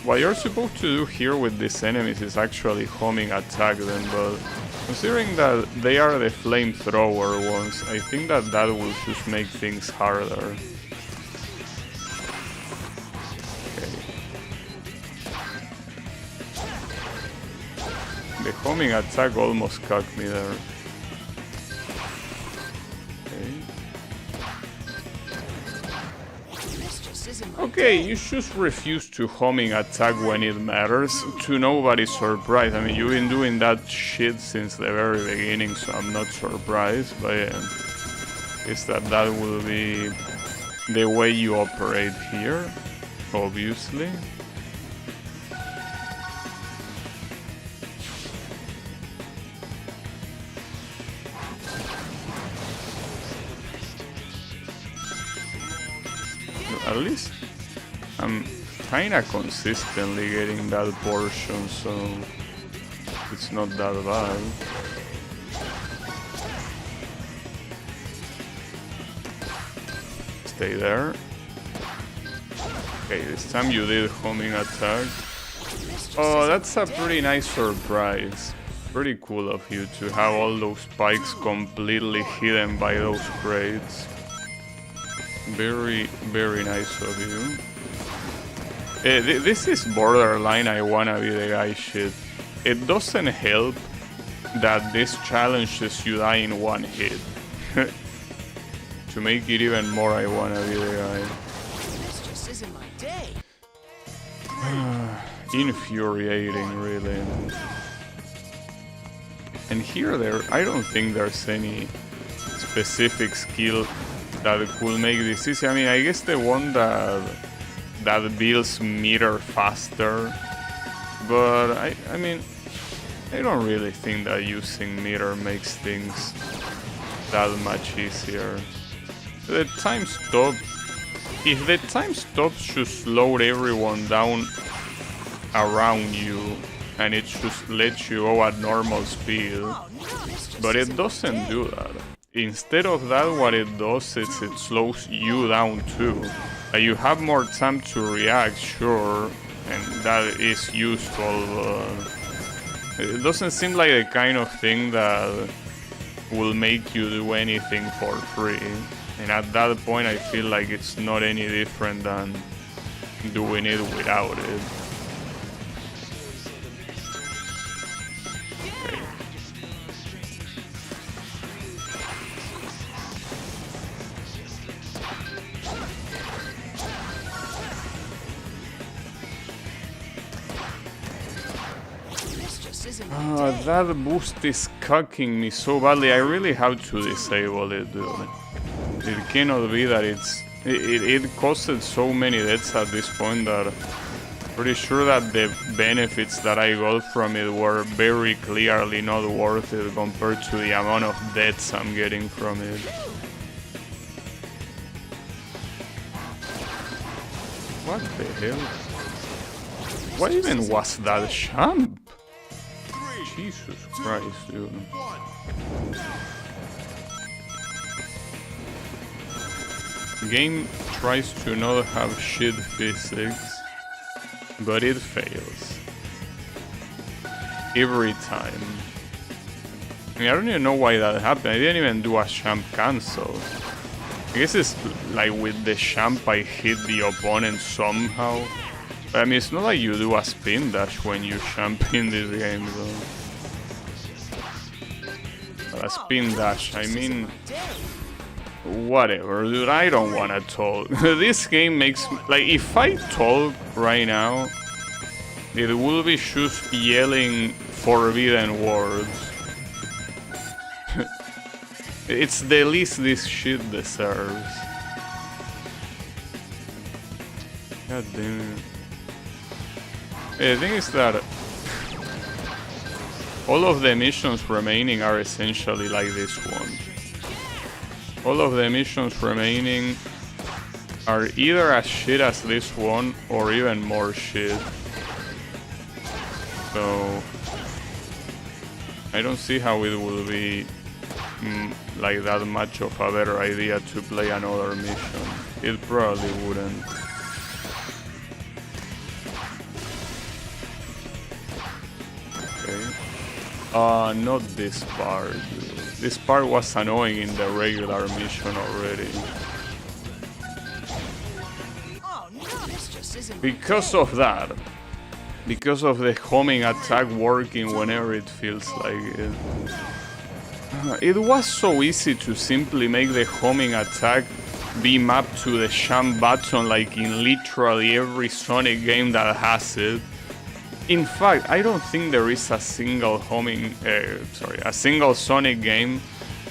What you're supposed to do here with these enemies is actually homing attack them, but considering that they are the flamethrower ones, I think that will just make things harder. The homing attack almost cucked me there. Okay, you just refuse to homing attack when it matters, to nobody's surprise. I mean, you've been doing that shit since the very beginning, so I'm not surprised, but yeah, it's that will be the way you operate here, obviously. At least I'm kinda consistently getting that portion, so it's not that bad. Stay there. Okay, this time you did homing attack. Oh, that's a pretty nice surprise. Pretty cool of you to have all those spikes completely hidden by those crates. Very, very nice of you. This is borderline I wanna be the guy shit. It doesn't help that this challenges you die in one hit. To make it even more, I wanna be the guy. This just isn't my day. Infuriating, really. And here, I don't think there's any specific skill that could make this easy. I mean, I guess the one that builds meter faster, but I mean, I don't really think that using meter makes things that much easier. The time stop, if the time stop should slow everyone down around you and it just lets you go at normal speed, but it doesn't do that. Instead of that, what it does is it slows you down too. You have more time to react, sure, and that is useful, but it doesn't seem like the kind of thing that will make you do anything for free. And at that point, I feel like it's not any different than doing it without it. That boost is cucking me so badly. I really have to disable it, dude. It cannot be that it costed so many deaths at this point that I'm pretty sure that the benefits that I got from it were very clearly not worth it compared to the amount of deaths I'm getting from it. What the hell? What even was that champ? Jesus Christ, dude. Game tries to not have shit physics, but it fails. Every time. I mean, I don't even know why that happened. I didn't even do a champ cancel. I guess it's like with the champ I hit the opponent somehow. But I mean, it's not like you do a spin dash when you champ in this game, though. A spin dash, I mean, whatever, dude, I don't wanna talk. This game makes, like, if I talk right now, it will be just yelling forbidden words. It's the least this shit deserves. God damn it. The thing is that all of the missions remaining are essentially like this one. All of the missions remaining are either as shit as this one or even more shit. So I don't see how it will be like that much of a better idea to play another mission. It probably wouldn't. Okay. Not this part, dude. This part was annoying in the regular mission already. Because of that. Because of the homing attack working whenever it feels like it. It was so easy to simply make the homing attack be mapped to the jump button like in literally every Sonic game that has it. In fact, I don't think there is a single a single Sonic game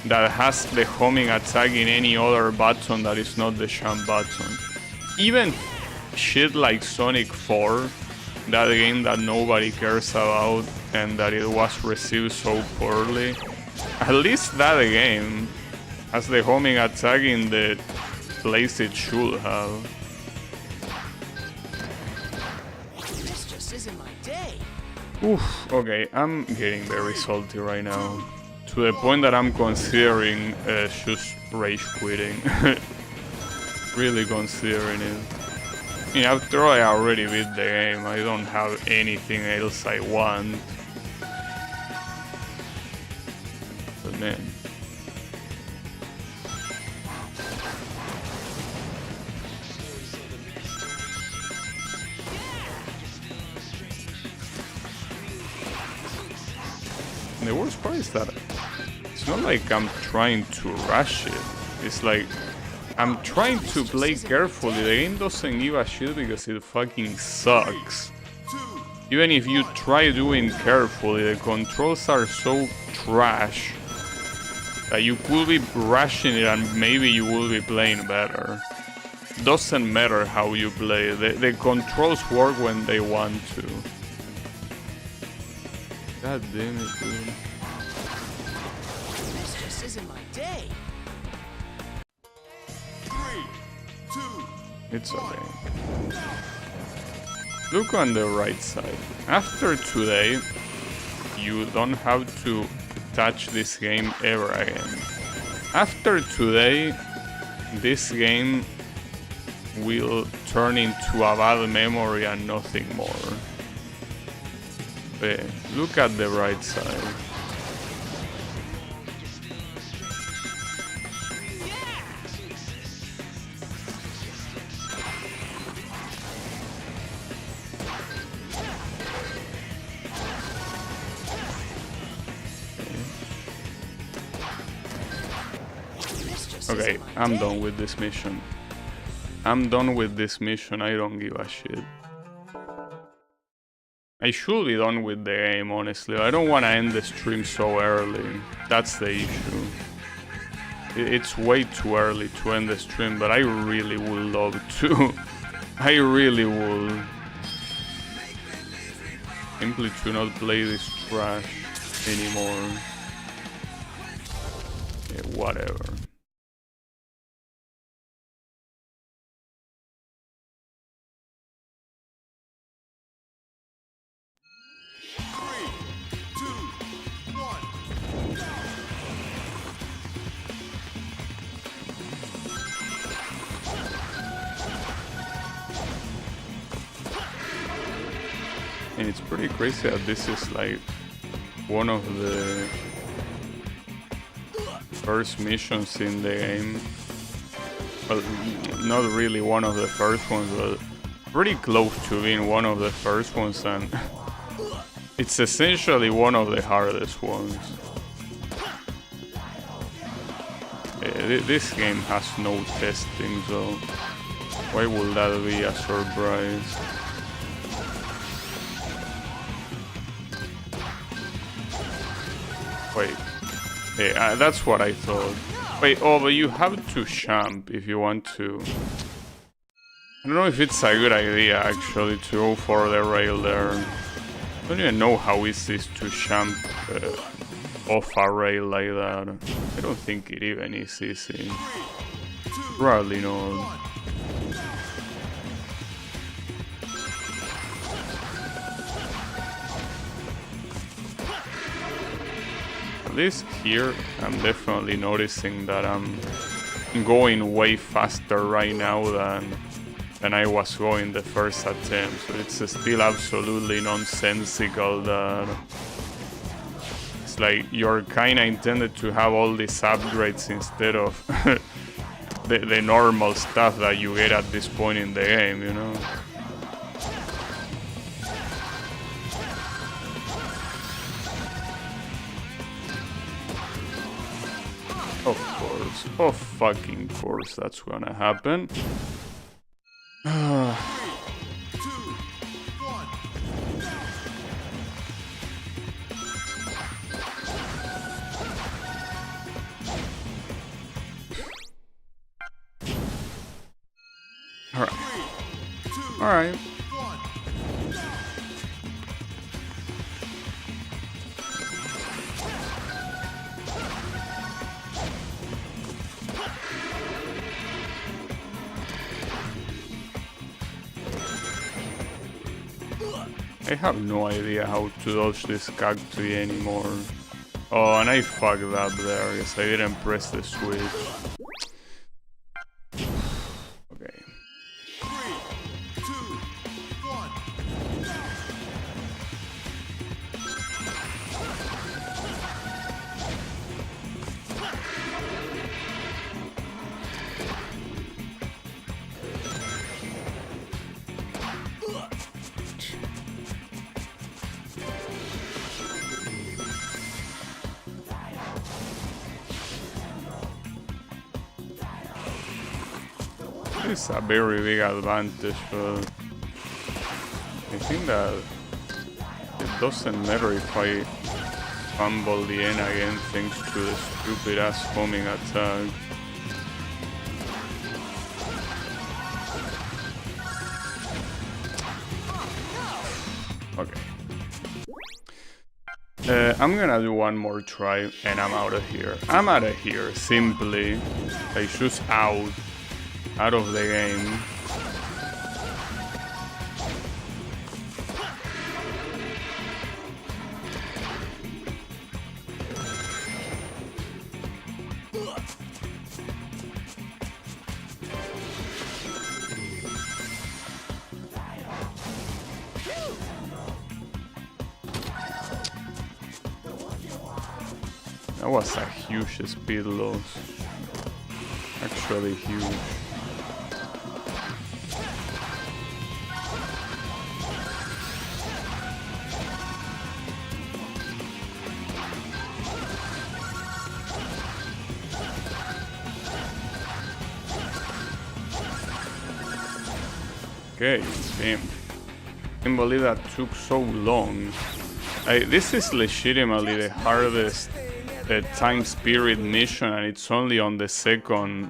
that has the homing attack in any other button that is not the jump button. Even shit like Sonic 4, that game that nobody cares about and that it was received so poorly, at least that game has the homing attack in the place it should have. This just isn't my day. Oof, okay, I'm getting very salty right now. To the point that I'm considering just rage quitting. Really considering it. I mean, after all, I already beat the game, I don't have anything else I want. But man. And the worst part is that it's not like I'm trying to rush it. It's like I'm trying to play carefully. The game doesn't give a shit because it fucking sucks. Even if you try doing carefully, the controls are so trash that you could be rushing it and maybe you will be playing better. Doesn't matter how you play. The controls work when they want to. God damn it, dude. This just isn't my day. 3, 2, It's okay. Look on the right side. After today, you don't have to touch this game ever again. After today, this game will turn into a bad memory and nothing more. But look at the right side. Okay, I'm done with this mission. I'm done with this mission, I don't give a shit. I should be done with the game, honestly. I don't want to end the stream so early. That's the issue. It's way too early to end the stream, but I really would love to. I really would. Simply to not play this trash anymore. Yeah, whatever. And it's pretty crazy that this is like one of the first missions in the game. Well, not really one of the first ones, but pretty close to being one of the first ones, and it's essentially one of the hardest ones. This game has no testing, so why would that be a surprise? Wait, yeah, that's what I thought. Wait, oh, but you have to jump if you want to. I don't know if it's a good idea, actually, to go for the rail there. I don't even know how easy it is to jump off a rail like that. I don't think it even is easy. Probably not. At least here, I'm definitely noticing that I'm going way faster right now than I was going the first attempt. So it's still absolutely nonsensical that it's like you're kinda intended to have all these upgrades instead of the normal stuff that you get at this point in the game, you know? Of fucking course that's gonna happen. 3, 2, 1. Alright. Alright. I have no idea how to dodge this cacti anymore. Oh, and I fucked up there because I didn't press the switch. Okay. 3, 2, 1. It's a very big advantage, but I think that it doesn't matter if I fumble the end again thanks to the stupid ass homing attack. Okay. I'm gonna do one more try and I'm out of here. I'm out of here, simply. I choose out of the game. That was a huge speed loss. Actually huge. Okay, damn. I can't believe that took so long. This is legitimately the hardest time spirit mission, and it's only on the second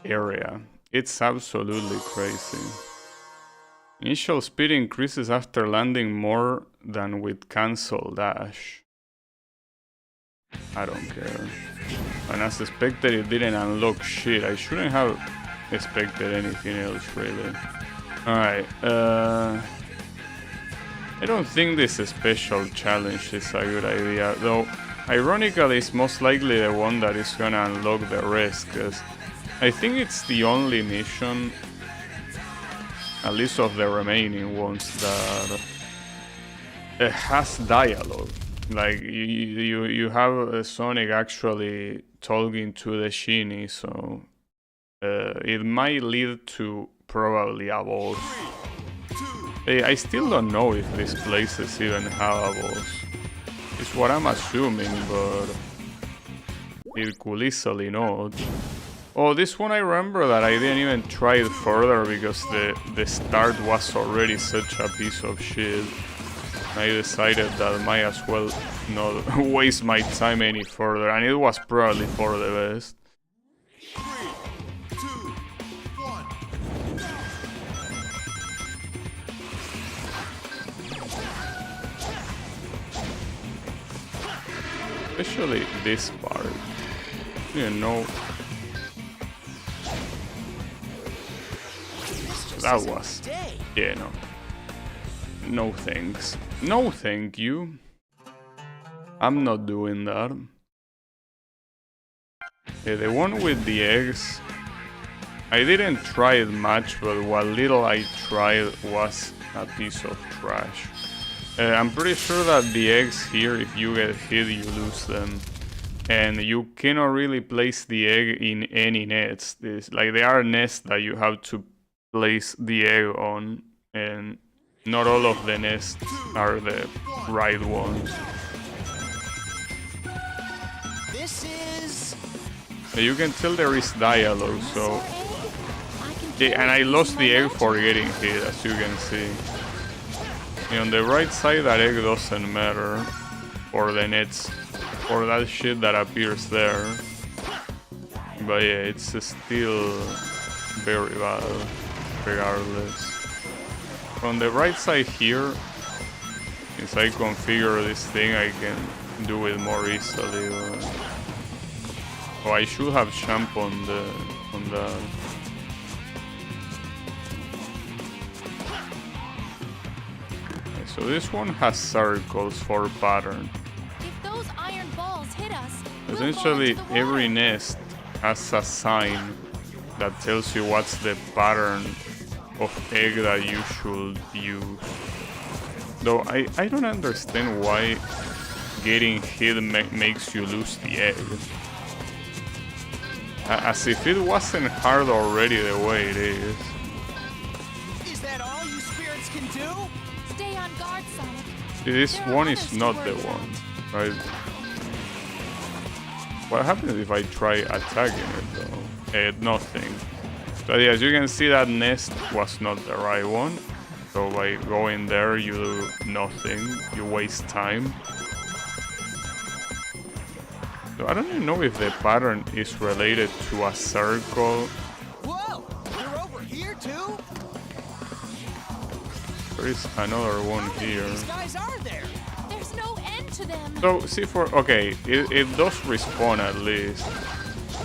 area. It's absolutely crazy. Initial speed increases after landing more than with cancel dash. I don't care. And as expected, it didn't unlock shit. I shouldn't have expected anything else, really. Alright, I don't think this special challenge is a good idea, though ironically it's most likely the one that is gonna unlock the rest, because I think it's the only mission, at least of the remaining ones, that has dialogue. Like, you have Sonic actually talking to the Genie, so it might lead to probably a boss. I still don't know if these places even have a boss. It's what I'm assuming, but it could easily not. Oh, this one I remember that I didn't even try it further because the start was already such a piece of shit. I decided that I might as well not waste my time any further, and it was probably for the best. 3, 2, 1. Especially this part. You know. That was. Yeah, no. No thanks. No thank you. I'm not doing that. The one with the eggs, I didn't try it much, but what little I tried was a piece of trash. I'm pretty sure that the eggs here, if you get hit, you lose them. And you cannot really place the egg in any nets. Like, there are nests that you have to place the egg on, and not all of the nests are the right ones. This is... You can tell there is dialogue, so... Yeah, and I lost the egg for getting hit, as you can see. And on the right side, that egg doesn't matter for the nets, or that shit that appears there. But yeah, it's still very bad, regardless. On the right side here, since I configure this thing, I can do it more easily. Oh, I should have jump on the So this one has circles for pattern. If those iron balls hit us, Essentially, every nest has a sign that tells you what's the pattern of egg that you should use. Though I don't understand why getting hit makes you lose the egg. As if it wasn't hard already the way it is. Is that all you spirits can do? Stay on guard, Sonic. This There are one others is to not worry the about. one, right? What happens if I try attacking it though? Nothing. So yeah, as you can see, that nest was not the right one. So by going there, you do nothing. You waste time. So I don't even know if the pattern is related to a circle. Whoa! You're over here too? There is another one How many here. of these guys are there? There's no end to them. So see, okay, it does respawn at least.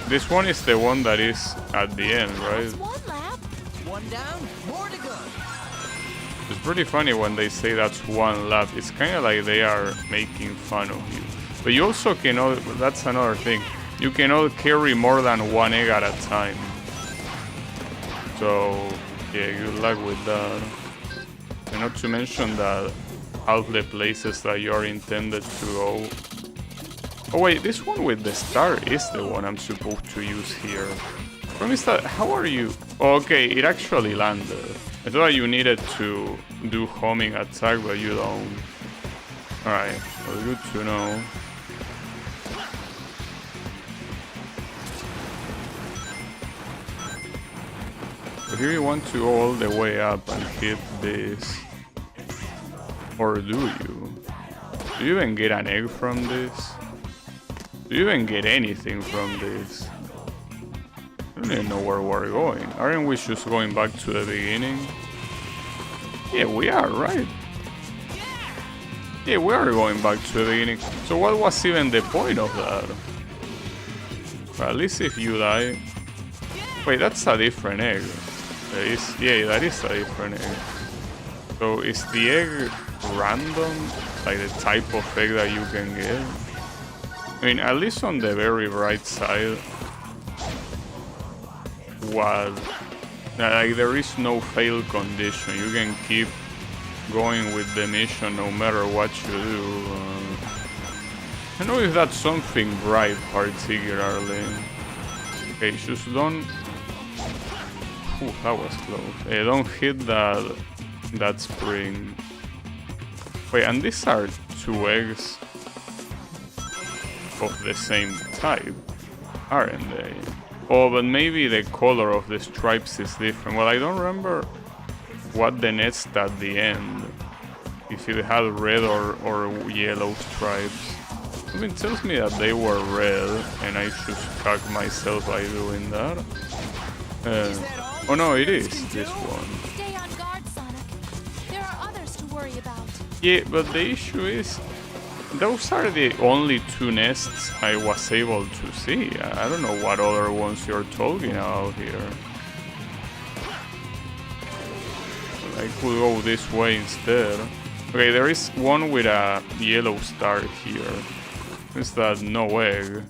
This one is the one that is at the end, right? That's one lap. One down, more to go. It's pretty funny when they say that's one lap. It's kind of like they are making fun of you. But you also cannot, that's another thing, you cannot carry more than one egg at a time. So, yeah, good luck with that. And not to mention that half the places that you are intended to go. Oh wait, this one with the star is the one I'm supposed to use here. Problem is that, how are you? Oh, okay, it actually landed. I thought you needed to do homing attack, but you don't. Alright, well, good to know. So here you want to go all the way up and hit this. Or do you? Do you even get an egg from this? Do you even get anything from this? I don't even know where we're going. Aren't we just going back to the beginning? Yeah, we are, right? Yeah, we are going back to the beginning. So what was even the point of that? Well, at least if you die... Wait, that's a different egg. Yeah, that is a different egg. So is the egg random? Like the type of egg that you can get? I mean, at least on the very right side, like there is no fail condition. You can keep going with the mission no matter what you do. I don't know if that's something right particularly. Okay, just don't... Ooh, that was close. Don't hit that spring. Wait, and these are two eggs of the same type, aren't they? Oh, but maybe the color of the stripes is different. Well, I don't remember what the nest at the end, if it had red or yellow stripes. Something tells me that they were red, and I should cock myself by doing that. Oh no, it is this one. Stay on guard, Sonic. There are others to worry about. Yeah, but the issue is, those are the only two nests I was able to see. I don't know what other ones you're talking about here. I could go this way instead. Okay, there is one with a yellow star here. Is that no egg?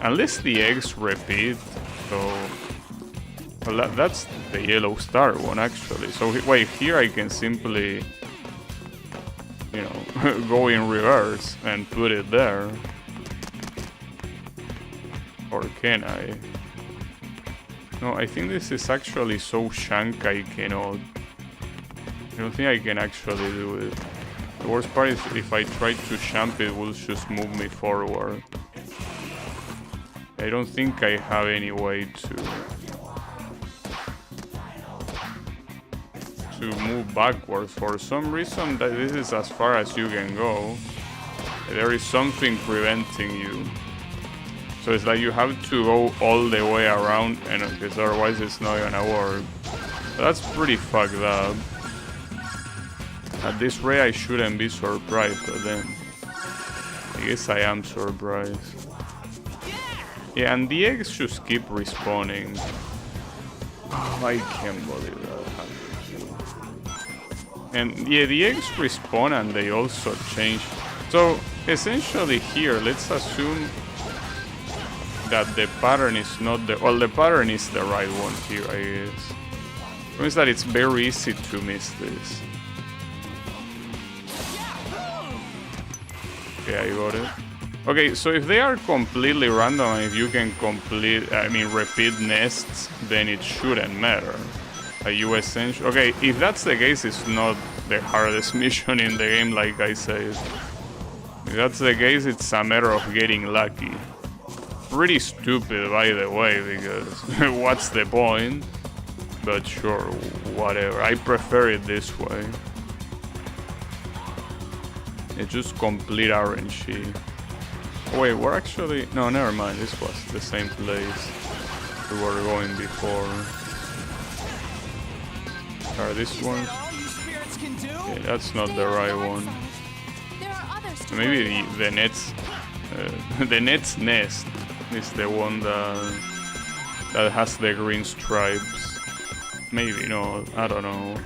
Unless the eggs repeat, so... Well, that's the yellow star one, actually. So, wait, here I can simply... You know, go in reverse and put it there. Or can I? No, I think this is actually so shank I cannot. I don't think I can actually do it. The worst part is if I try to jump, it will just move me forward. I don't think I have any way to move backwards. For some reason, that this is as far as you can go. There is something preventing you. So it's like you have to go all the way around, and because otherwise it's not gonna work. But that's pretty fucked up. At this rate, I shouldn't be surprised, but then I guess I am surprised. Yeah, and the eggs just keep respawning. Oh, I can't believe that happened. And yeah, the eggs respawn and they also change. So essentially here, let's assume that the pattern is not the... Well, the pattern is the right one here, I guess. It means that it's very easy to miss this. Yeah, you got it. Okay, so if they are completely random and if you can repeat nests, then it shouldn't matter. You essentially... Okay, if that's the case, it's not the hardest mission in the game, like I said. If that's the case, it's a matter of getting lucky. Pretty stupid, by the way, because what's the point? But sure, whatever. I prefer it this way. It's just complete RNG. Oh, wait, we're actually... No, never mind. This was the same place we were going before. Are these ones? Yeah, that's not the right one. Maybe the net's... the net's nest is the one that has the green stripes. Maybe, no, I don't know.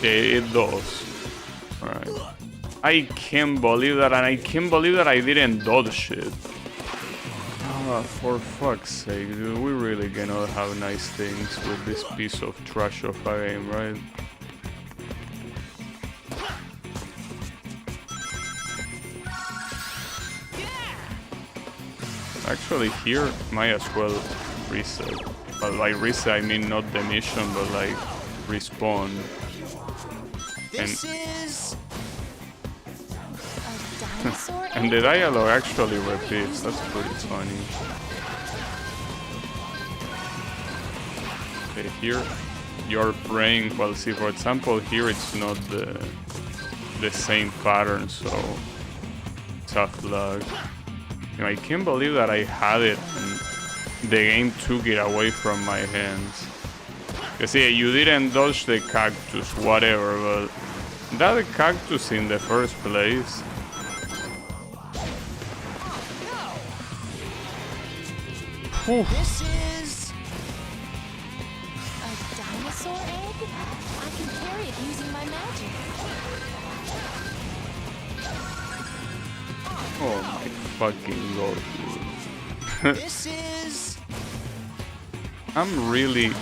Yeah, it does. Alright. I can't believe that, and I can't believe that I didn't dodge it. Ah, for fuck's sake, dude, we really cannot have nice things with this piece of trash of a game, right? Actually, here might as well reset. But by reset, I mean not the mission, but like respawn. And the dialogue actually repeats. That's pretty funny. Okay, here you're praying. Well, see, for example, here it's not the same pattern, so tough luck. You know, I can't believe that I had it and the game took it away from my hands. Because yeah, you didn't dodge the cactus, whatever, but that cactus in the first place. Whew. This is a dinosaur egg? I can carry it using my magic. Oh my fucking god, dude. This is... I'm really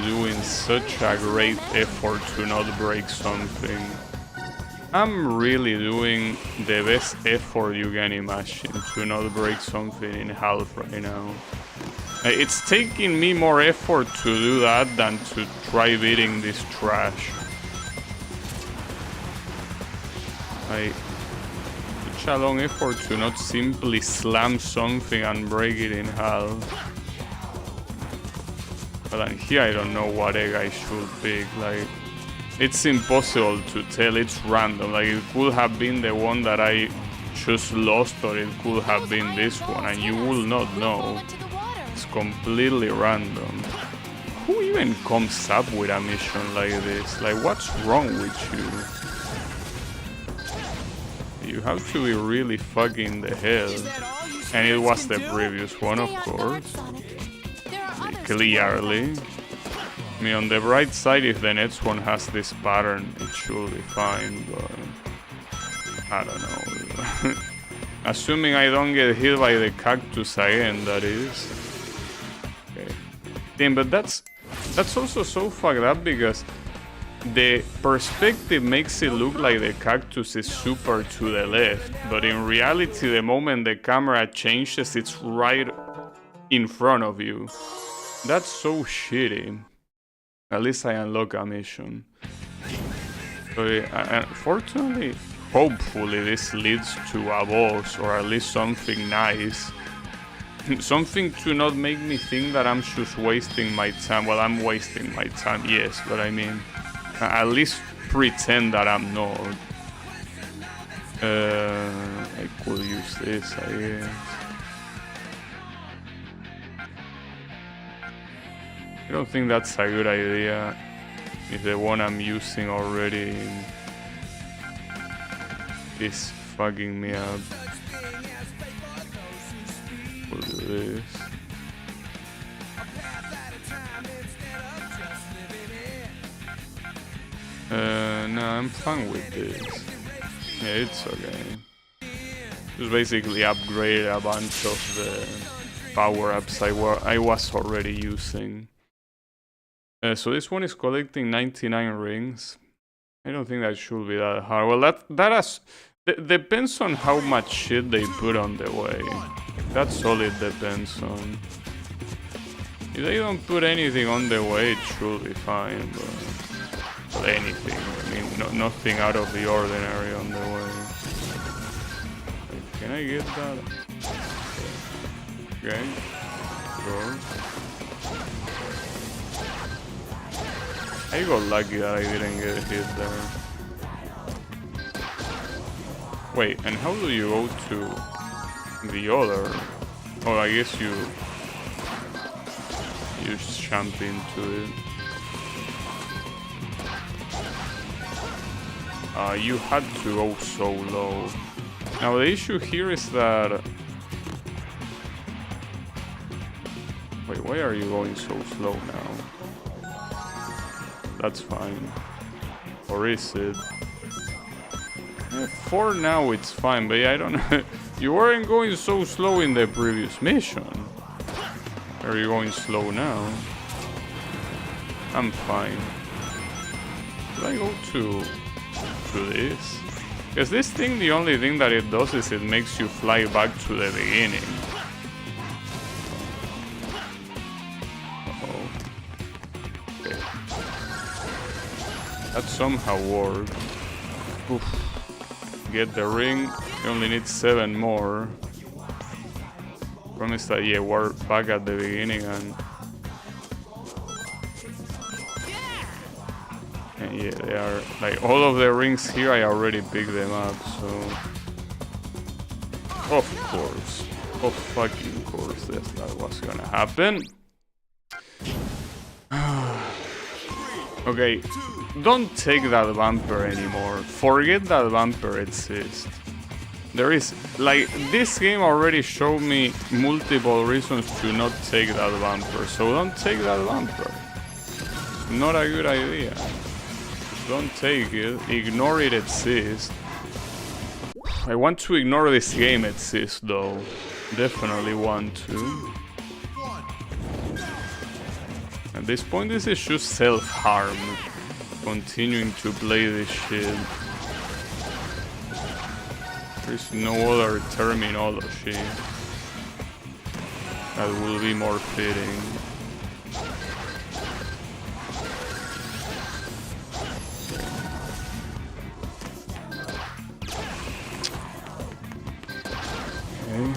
doing such a great effort to not break something. I'm really doing the best effort you can imagine to not break something in half right now. It's taking me more effort to do that than to try beating this trash. Such a long effort to not simply slam something and break it in half. But then here I don't know what egg I should pick, like... It's impossible to tell, it's random, like it could have been the one that I just lost or it could have been this one and you will not know. It's completely random. Who even comes up with a mission like this? Like, what's wrong with you? You have to be really fucking the hell. And it was the previous one, of course. Clearly. I mean, on the bright side, if the next one has this pattern, it should be fine, but I don't know. Assuming I don't get hit by the cactus again, that is. Okay. Damn, but that's also so fucked up because the perspective makes it look like the cactus is super to the left, but in reality, the moment the camera changes, it's right in front of you. That's so shitty. At least I unlock a mission. So, unfortunately, hopefully this leads to a boss or at least something nice. Something to not make me think that I'm just wasting my time. Well, I'm wasting my time, yes, but I mean, at least pretend that I'm not. I could use this, I guess. I don't think that's a good idea. If the one I'm using already is fucking me up. We'll do this. No, I'm fine with this. Yeah, it's okay. Just basically upgrade a bunch of the power-ups I was already using. So this one is collecting 99 rings. I don't think that should be that hard. Well, that depends on how much shit they put on the way. That's all it depends on. If they don't put anything on the way, it should be fine. But anything, I mean, nothing out of the ordinary on the way. Can I get that? Okay. Sure. I got lucky that I didn't get hit there. Wait, and how do you go to the other? Oh, I guess you just jump into it. You had to go so low. Now the issue here is that... Wait, why are you going so slow now? That's fine. Or is it? For now it's fine, but I don't know. You weren't going so slow in the previous mission. Are you going slow now? I'm fine. Should I go to this? Because this thing, the only thing that it does is it makes you fly back to the beginning. Uh-oh. Okay. That somehow worked. Oof. Get the ring. You only need 7 more. Promise that, yeah, we're back at the beginning and yeah, they are like all of the rings here. I already picked them up, so of fucking course, that was gonna happen. Okay, don't take that bumper anymore. Forget that bumper exists. There is, like, this game already showed me multiple reasons to not take that bumper, so don't take that bumper. It's not a good idea. Don't take it. Ignore it exists. I want to ignore this game exists, though. Definitely want to. At this point, this is just self-harm. Continuing to play this shit. There's no other terminology that will be more fitting. Okay.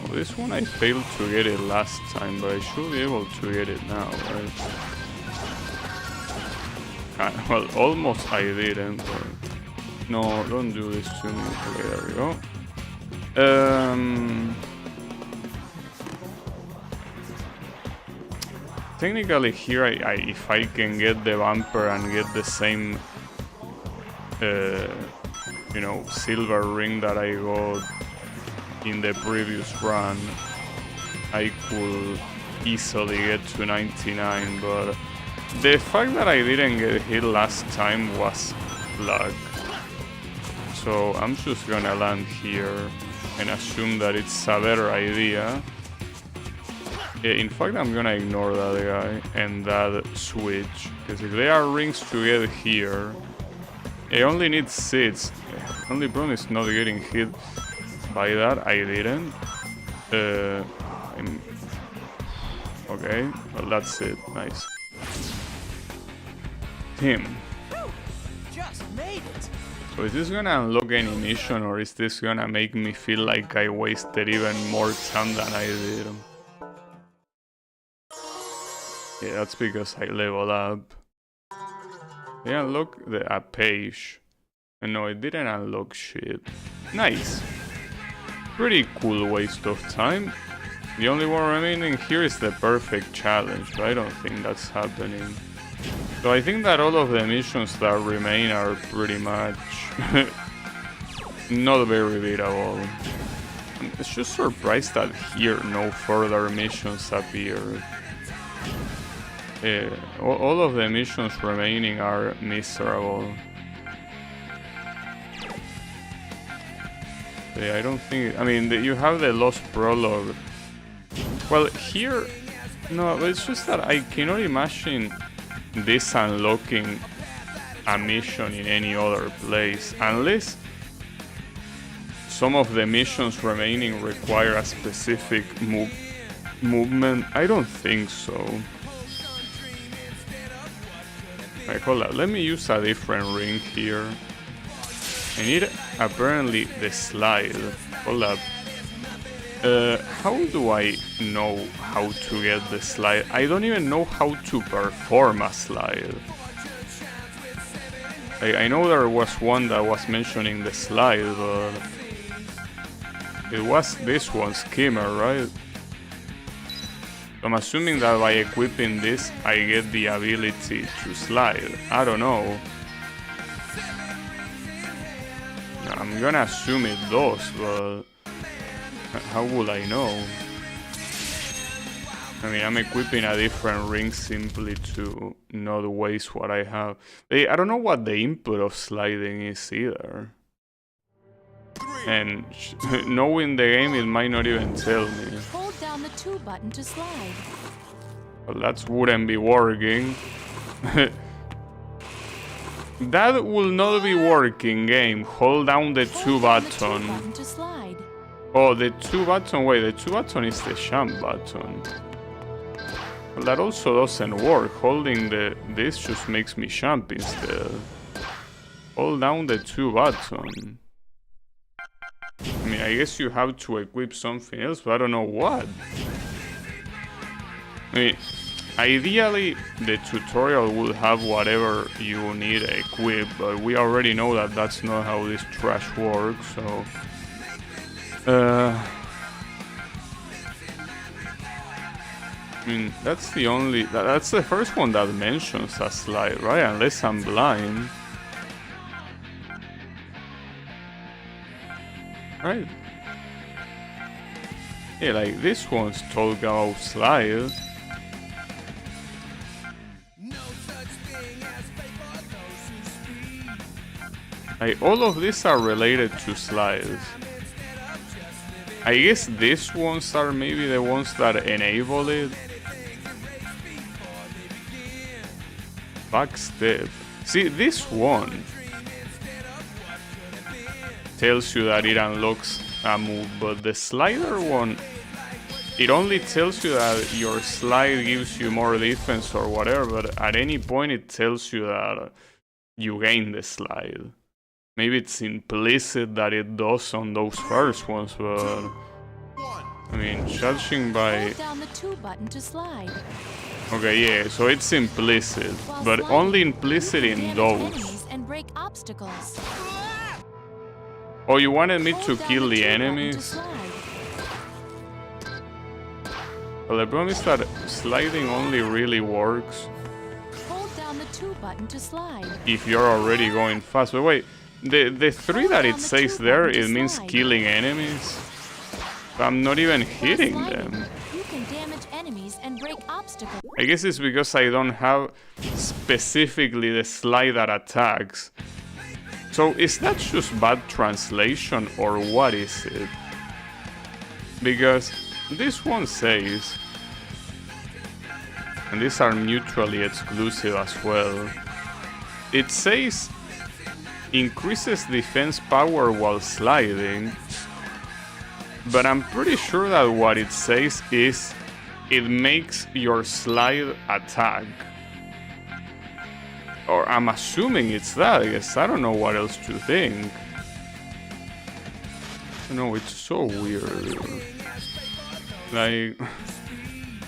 Well, this one I failed to get it last time, but I should be able to get it now, right? Well, almost I didn't, but... No, don't do this to me. Okay, there we go. Technically here, if I can get the bumper and get the same, you know, silver ring that I got in the previous run, I could easily get to 99, but The fact that I didn't get hit last time was luck. So I'm just gonna land here and assume that it's a better idea. Yeah, in fact, I'm gonna ignore that guy and that switch. Because if there are rings to get here, I only need 6. Only problem is not getting hit by that. I didn't. Okay, well that's it. Nice. Him. Just made it. So is this gonna unlock any mission, or is this gonna make me feel like I wasted even more time than I did? Yeah, that's because I level up. They unlock a page. And no, it didn't unlock shit. Nice. Pretty cool waste of time. The only one remaining here is the perfect challenge, but I don't think that's happening. So I think that all of the missions that remain are pretty much not very beatable. I'm just surprised that here no further missions appear. All of the missions remaining are miserable. Yeah, I don't think... I mean, you have the Lost Prologue. Well, here... No, it's just that I cannot imagine this unlocking a mission in any other place. Unless some of the missions remaining require a specific movement. I don't think so. Right, hold up. Let me use a different ring here. I need apparently the slide. Hold up. How do I know how to get the slide? I don't even know how to perform a slide. I know there was one that was mentioning the slide, but it was this one, Skimmer, right? I'm assuming that by equipping this, I get the ability to slide. I don't know. I'm gonna assume it does, but how would I know? I mean, I'm equipping a different ring simply to not waste what I have. I don't know what the input of sliding is either. And knowing the game, it might not even tell me. Hold down the 2 button to slide. Well, that wouldn't be working. That will not be working, game. Hold down the 2 button. To slide. Oh, the 2 button. Wait, the 2 button is the jump button. Well, that also doesn't work. Holding this just makes me jump instead. Hold down the 2 button. I mean, I guess you have to equip something else, but I don't know what. I mean, ideally, the tutorial will have whatever you need equipped, but we already know that that's not how this trash works, so... I mean, that's the only... That's the first one that mentions a slide, right? Unless I'm blind. Right? Yeah, like, this one's talking about slide. Like, all of these are related to slides. I guess these ones are maybe the ones that enable it. Backstep. See, this one tells you that it unlocks a move, but the slider one, it only tells you that your slide gives you more defense or whatever, but at any point it tells you that you gain the slide. Maybe it's implicit that it does on those first ones, but I mean, judging by... Hold down the 2 button to slide. Okay, yeah, so it's implicit, but only implicit in those. And break obstacles. Oh, you wanted me to kill the enemies? Well, the problem is that sliding only really works Hold down the 2 button to slide. if you're already going fast. But wait, the 3 that it says there, it means killing enemies. I'm not even hitting them. You can damage enemies and break obstacles. I guess it's because I don't have specifically the slide that attacks. So is that just bad translation or what is it? Because this one says, and these are mutually exclusive as well, it says increases defense power while sliding, but I'm pretty sure that what it says is it makes your slide attack. Or I'm assuming it's that, I guess. I don't know what else to think. No, it's so weird. Like,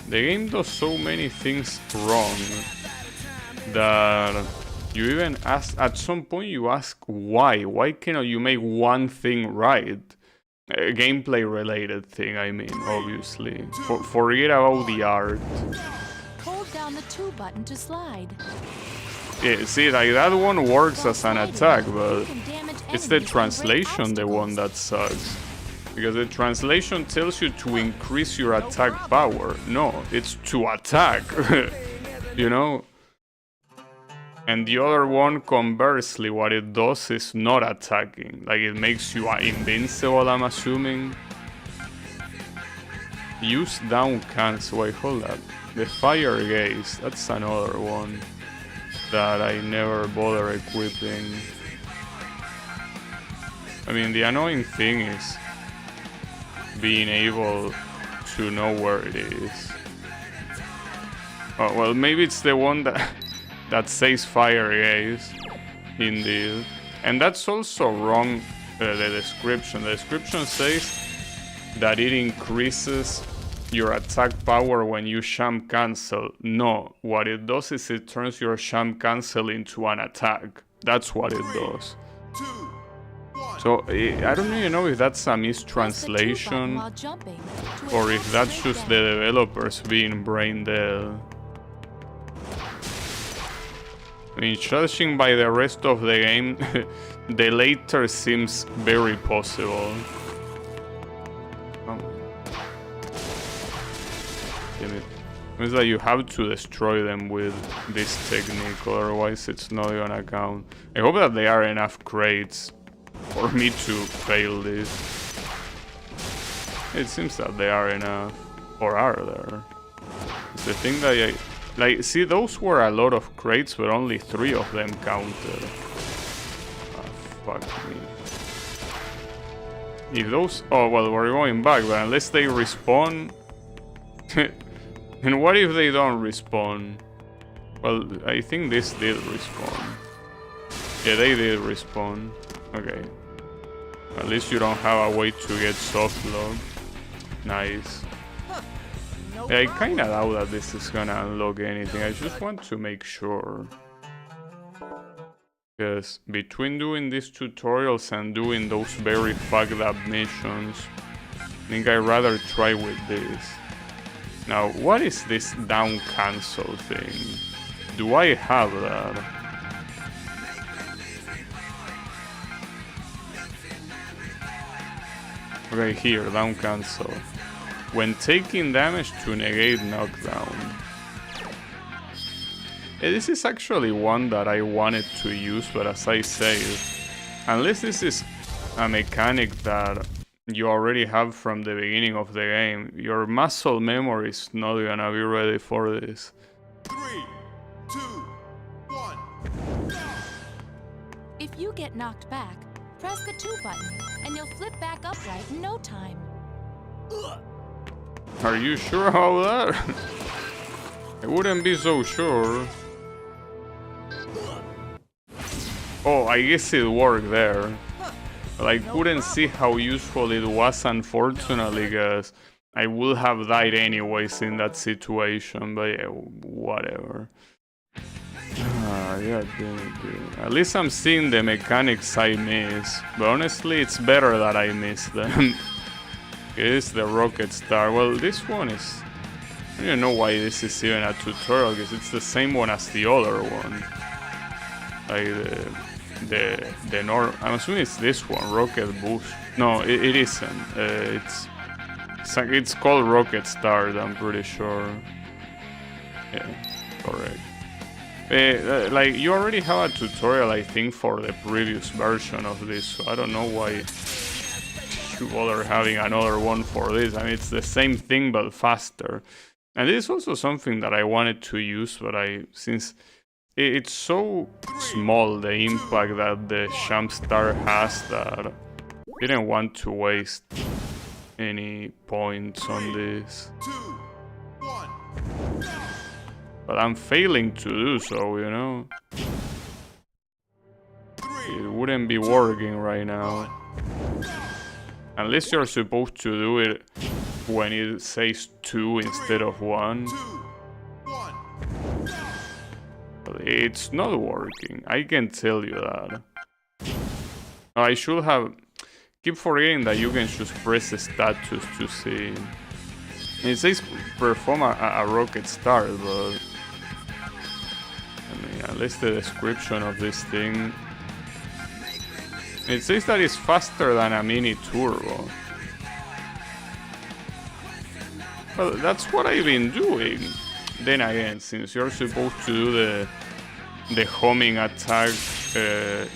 the game does so many things wrong that you even ask, at some point you ask why? Why cannot you make one thing right? A gameplay related thing, I mean, obviously. Forget about the art. Hold down the 2 button to slide. Yeah, see, like that one works as an attack, but it's the translation, the one that sucks. Because the translation tells you to increase your attack power. No, it's to attack, you know? And the other one, conversely, what it does is not attacking. Like, it makes you invincible, I'm assuming. Use down cancel. Wait, hold up. The fire gaze, that's another one that I never bother equipping. I mean, the annoying thing is being able to know where it is. Oh, well, maybe it's the one that that says fire gaze, indeed. And that's also wrong, the description. The description says that it increases your attack power when you sham cancel. No, what it does is it turns your sham cancel into an attack. That's what it does. So, I don't even know if that's a mistranslation or if that's just the developers being brain dead. I mean, judging by the rest of the game, the later seems very possible. Damn it. Means that you have to destroy them with this technique, otherwise it's not gonna count. I hope that there are enough crates for me to fail this. It seems that they are enough. Or are there? It's the thing that I... Like, see, those were a lot of crates, but only 3 of them counted. Ah, fuck me. If those... Oh, well, we're going back, but unless they respawn... And what if they don't respawn? Well, I think this did respawn. Yeah, they did respawn. Okay. At least you don't have a way to get soft lock. Nice. Yeah, I kinda doubt that this is gonna unlock anything. I just want to make sure. Because between doing these tutorials and doing those very fucked up missions, I think I'd rather try with this. Now, what is this down cancel thing? Do I have that? Okay, here, down cancel. When taking damage to negate knockdown. Yeah, this is actually one that I wanted to use, but as I say, unless this is a mechanic that you already have from the beginning of the game, your muscle memory is not gonna be ready for this. 3, 2, 1. If you get knocked back, press the 2 button, and you'll flip back upright in no time. Are you sure about that? I wouldn't be so sure. Oh, I guess it worked there. But I couldn't see how useful it was, unfortunately, because I would have died anyways in that situation, but yeah, whatever. Yeah, dude. At least I'm seeing the mechanics I miss, but honestly, it's better that I miss them. It is the rocket star. Well, this one is... I don't even know why this is even a tutorial, because it's the same one as the other one. Like the norm. I'm assuming it's this one, rocket boost. No, it isn't. It's called rocket stars, I'm pretty sure. Yeah, correct. Like, you already have a tutorial, I think, for the previous version of this, so I don't know why you bother having another one for this. I mean, it's the same thing, but faster. And this is also something that I wanted to use, but since it's so small, the impact that the Jump Start has, that I didn't want to waste any points on this. 2, 1. But I'm failing to do so, you know? It wouldn't be working right now. Unless you're supposed to do it when it says 2 instead of 1. 2, 1. But it's not working, I can tell you that. I should have... Keep forgetting that you can just press status to see. It says perform a rocket start, but... I mean, unless the description of this thing... It says that it's faster than a mini turbo. Well, that's what I've been doing. Then again, since you're supposed to do the homing attack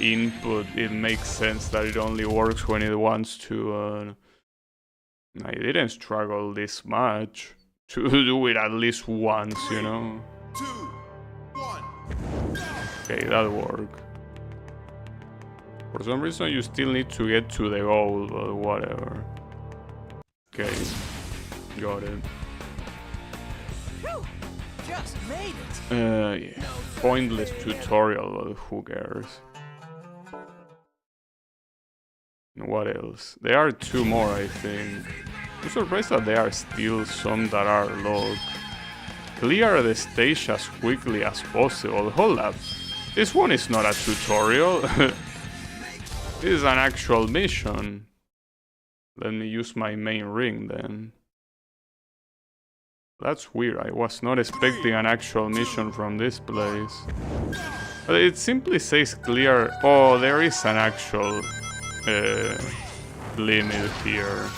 input, it makes sense that it only works when it wants to. I didn't struggle this much to do it at least once, you know. 2, 1. Okay, that worked. For some reason, you still need to get to the goal, but whatever. Okay, got it. Just made it. Yeah, pointless tutorial, but who cares? What else? There are 2 more, I think. I'm surprised that there are still some that are locked. Clear the stage as quickly as possible. Hold up. This one is not a tutorial. This is an actual mission. Let me use my main ring then. That's weird. I was not expecting an actual mission from this place. But it simply says clear. Oh, there is an actual limit here.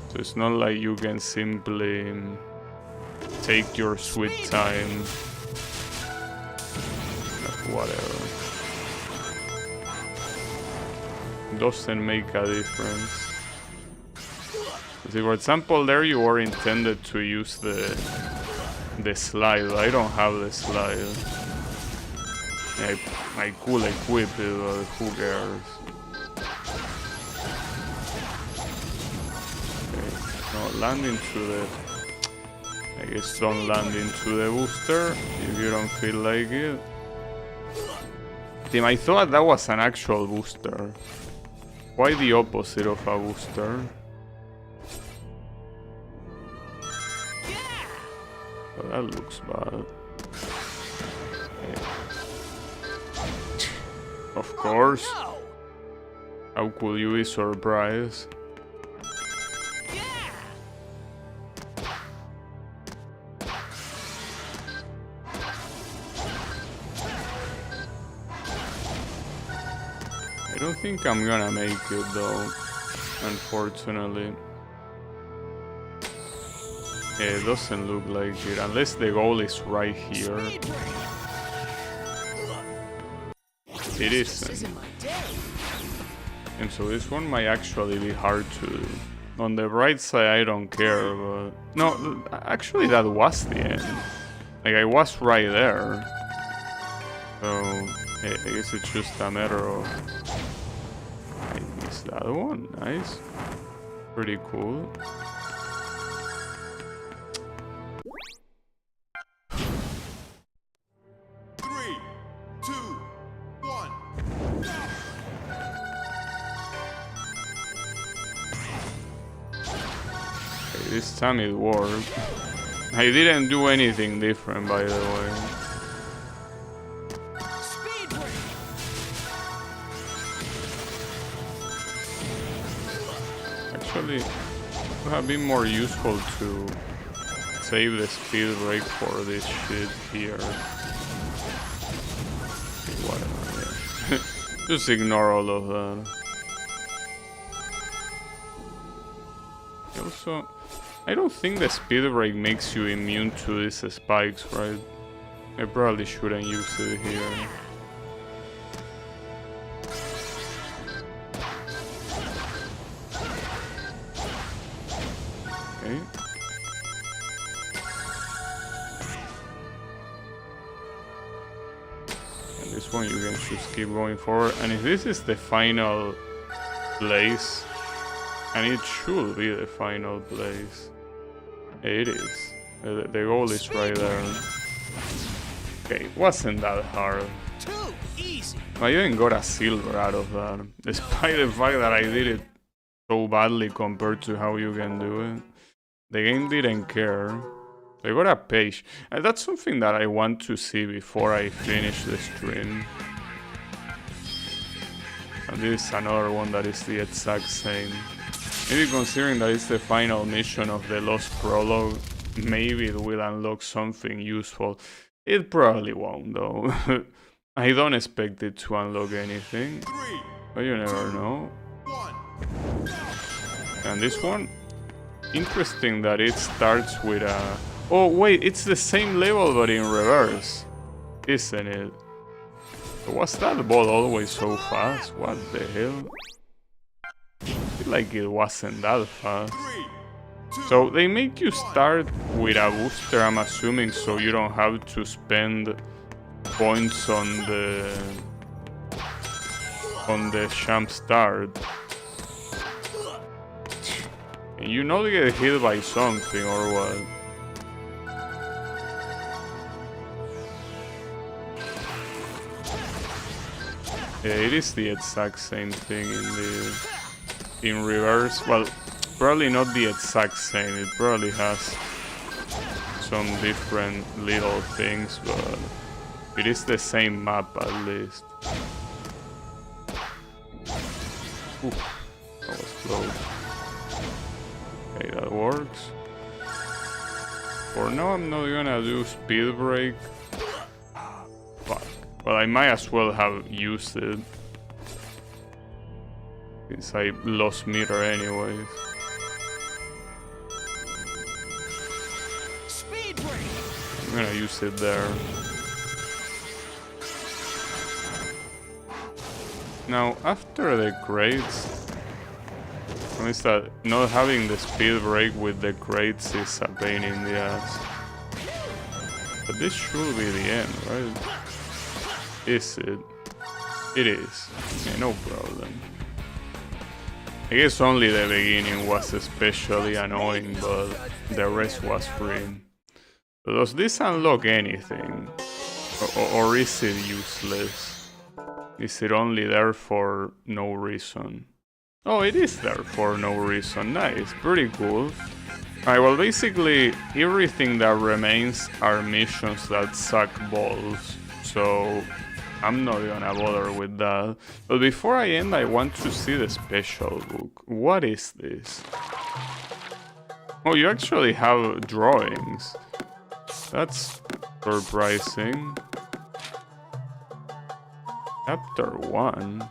So it's not like you can simply take your sweet time. Whatever. Doesn't make a difference. See, for example, there you were intended to use the slide. I don't have the slide. I could equip it, but who cares? Okay, no, land into the... I guess don't land into the booster if you don't feel like it. Team, I thought that was an actual booster. Why the opposite of a booster? Oh, that looks bad. Yeah. Of course. How could you be surprised? I don't think I'm gonna make it though, unfortunately. Yeah, it doesn't look like it, unless the goal is right here. It isn't. And so this one might actually be hard to do. On the right side I don't care, but... No, actually that was the end. Like, I was right there. So, I guess it's just a matter of... I missed that one, nice. Pretty cool. This time it worked. I didn't do anything different, by the way. Actually, it would have been more useful to save the speed break for this shit here. Whatever, yeah. Just ignore all of that. Also, I don't think the speed break makes you immune to these spikes, right? I probably shouldn't use it here. Okay. And this one you can just keep going forward. And if this is the final place, and it should be the final place. It is. The goal is right there. Okay, wasn't that hard. Too easy. I even got a silver out of that. Despite the fact that I did it so badly compared to how you can do it. The game didn't care. I got a page. And that's something that I want to see before I finish the stream. And this is another one that is the exact same. Maybe considering that it's the final mission of the Lost Prologue, maybe it will unlock something useful. It probably won't though. I don't expect it to unlock anything. But you never know. And this one, interesting that it starts with a... Oh wait, it's the same level but in reverse, isn't it? Was that ball always so fast? What the hell? I feel like it wasn't that fast. So they make you start with a booster, I'm assuming, so you don't have to spend points on the champ start. And you not get hit by something or what? Yeah, it is the exact same thing in reverse. Well, probably not the exact same. It probably has some different little things, but it is the same map at least. Ooh, that was close. Okay, that works. For now, I'm not gonna do speed break. Fuck. Well, I might as well have used it, since I lost meter anyways. Speed break. I'm gonna use it there. Now, after the crates, means that not having the speed break with the crates is a pain in the ass. But this should be the end, right? Is it? It is. Yeah, no problem. I guess only the beginning was especially annoying, but the rest was free. So does this unlock anything? Or is it useless? Is it only there for no reason? Oh, it is there for no reason. Nice, pretty cool. Alright, well basically everything that remains are missions that suck balls. So I'm not gonna bother with that. But before I end, I want to see the special book. What is this? Oh, you actually have drawings. That's surprising. Chapter 1.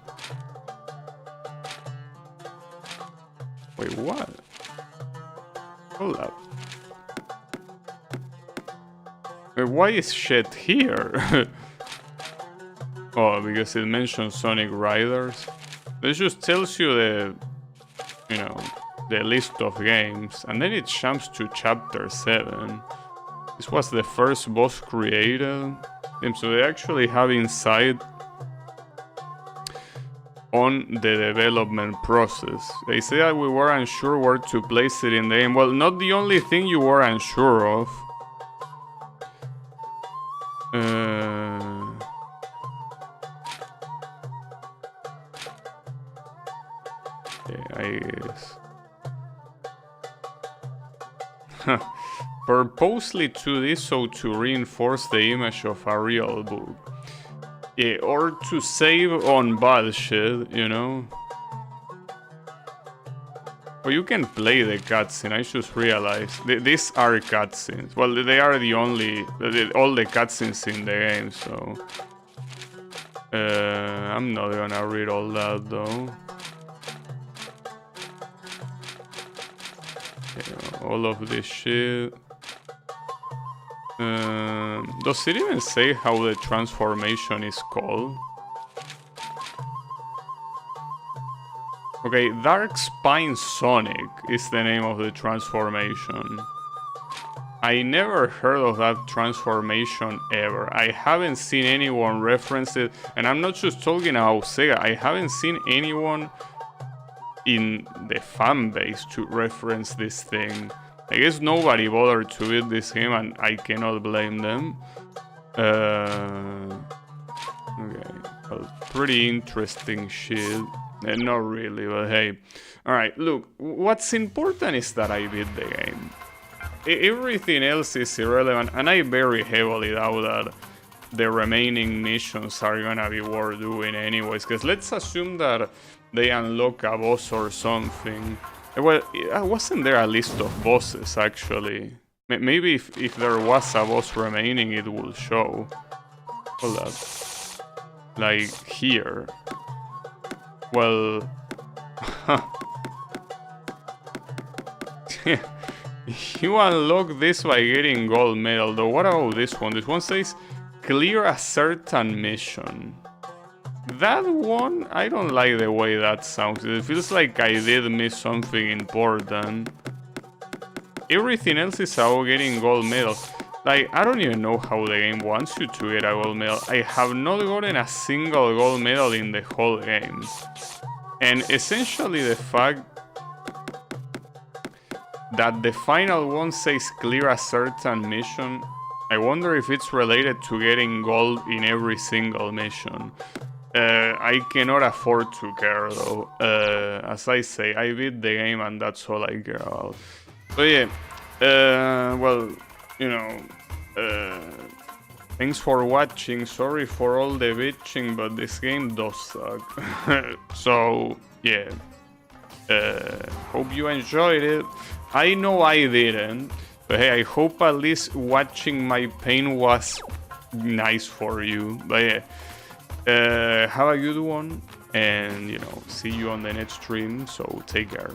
Wait, what? Hold up. Wait, why is shit here? Oh, because it mentions Sonic Riders. This just tells you the, you know, the list of games, and then it jumps to chapter 7. This was the first boss created, and so they actually have insight on the development process. They say that we were unsure where to place it in the game. Well, not the only thing you were unsure of. I guess. Purposely to this, so to reinforce the image of a real book. Yeah, or to save on bad shit, you know? Or you can play the cutscene, I just realized. These are cutscenes. Well, they are the only... all the cutscenes in the game, so... I'm not gonna read all that, though. all of this shit. Does it even say how the transformation is called? Okay, Dark Spine Sonic is the name of the transformation. I never heard of that transformation ever. I haven't seen anyone reference it, and I'm not just talking about Sega. I haven't seen anyone in the fan base to reference this thing. I guess nobody bothered to beat this game, and I cannot blame them. Okay, well, pretty interesting shit. Not really, but hey. Alright, look, what's important is that I beat the game. Everything else is irrelevant, and I very heavily doubt that the remaining missions are gonna be worth doing anyways, because let's assume that they unlock a boss or something. Well, wasn't there a list of bosses, actually? Maybe if there was a boss remaining, it will show. Hold up. Like, here. Well... You unlock this by getting gold medal, though. What about this one? This one says, clear a certain mission. That one, I don't like the way that sounds. It feels like I did miss something important. Everything else is about getting gold medals. Like, I don't even know how the game wants you to get a gold medal. I have not gotten a single gold medal in the whole game. And essentially the fact that the final one says clear a certain mission, I wonder if it's related to getting gold in every single mission. I cannot afford to care though. As I say, I beat the game and that's all I care about. So yeah, well, you know, thanks for watching. Sorry for all the bitching, but this game does suck. So yeah, hope you enjoyed it. I know I didn't, but hey, I hope at least watching my pain was nice for you. But yeah. Have a good one, and you know, see you on the next stream, so take care.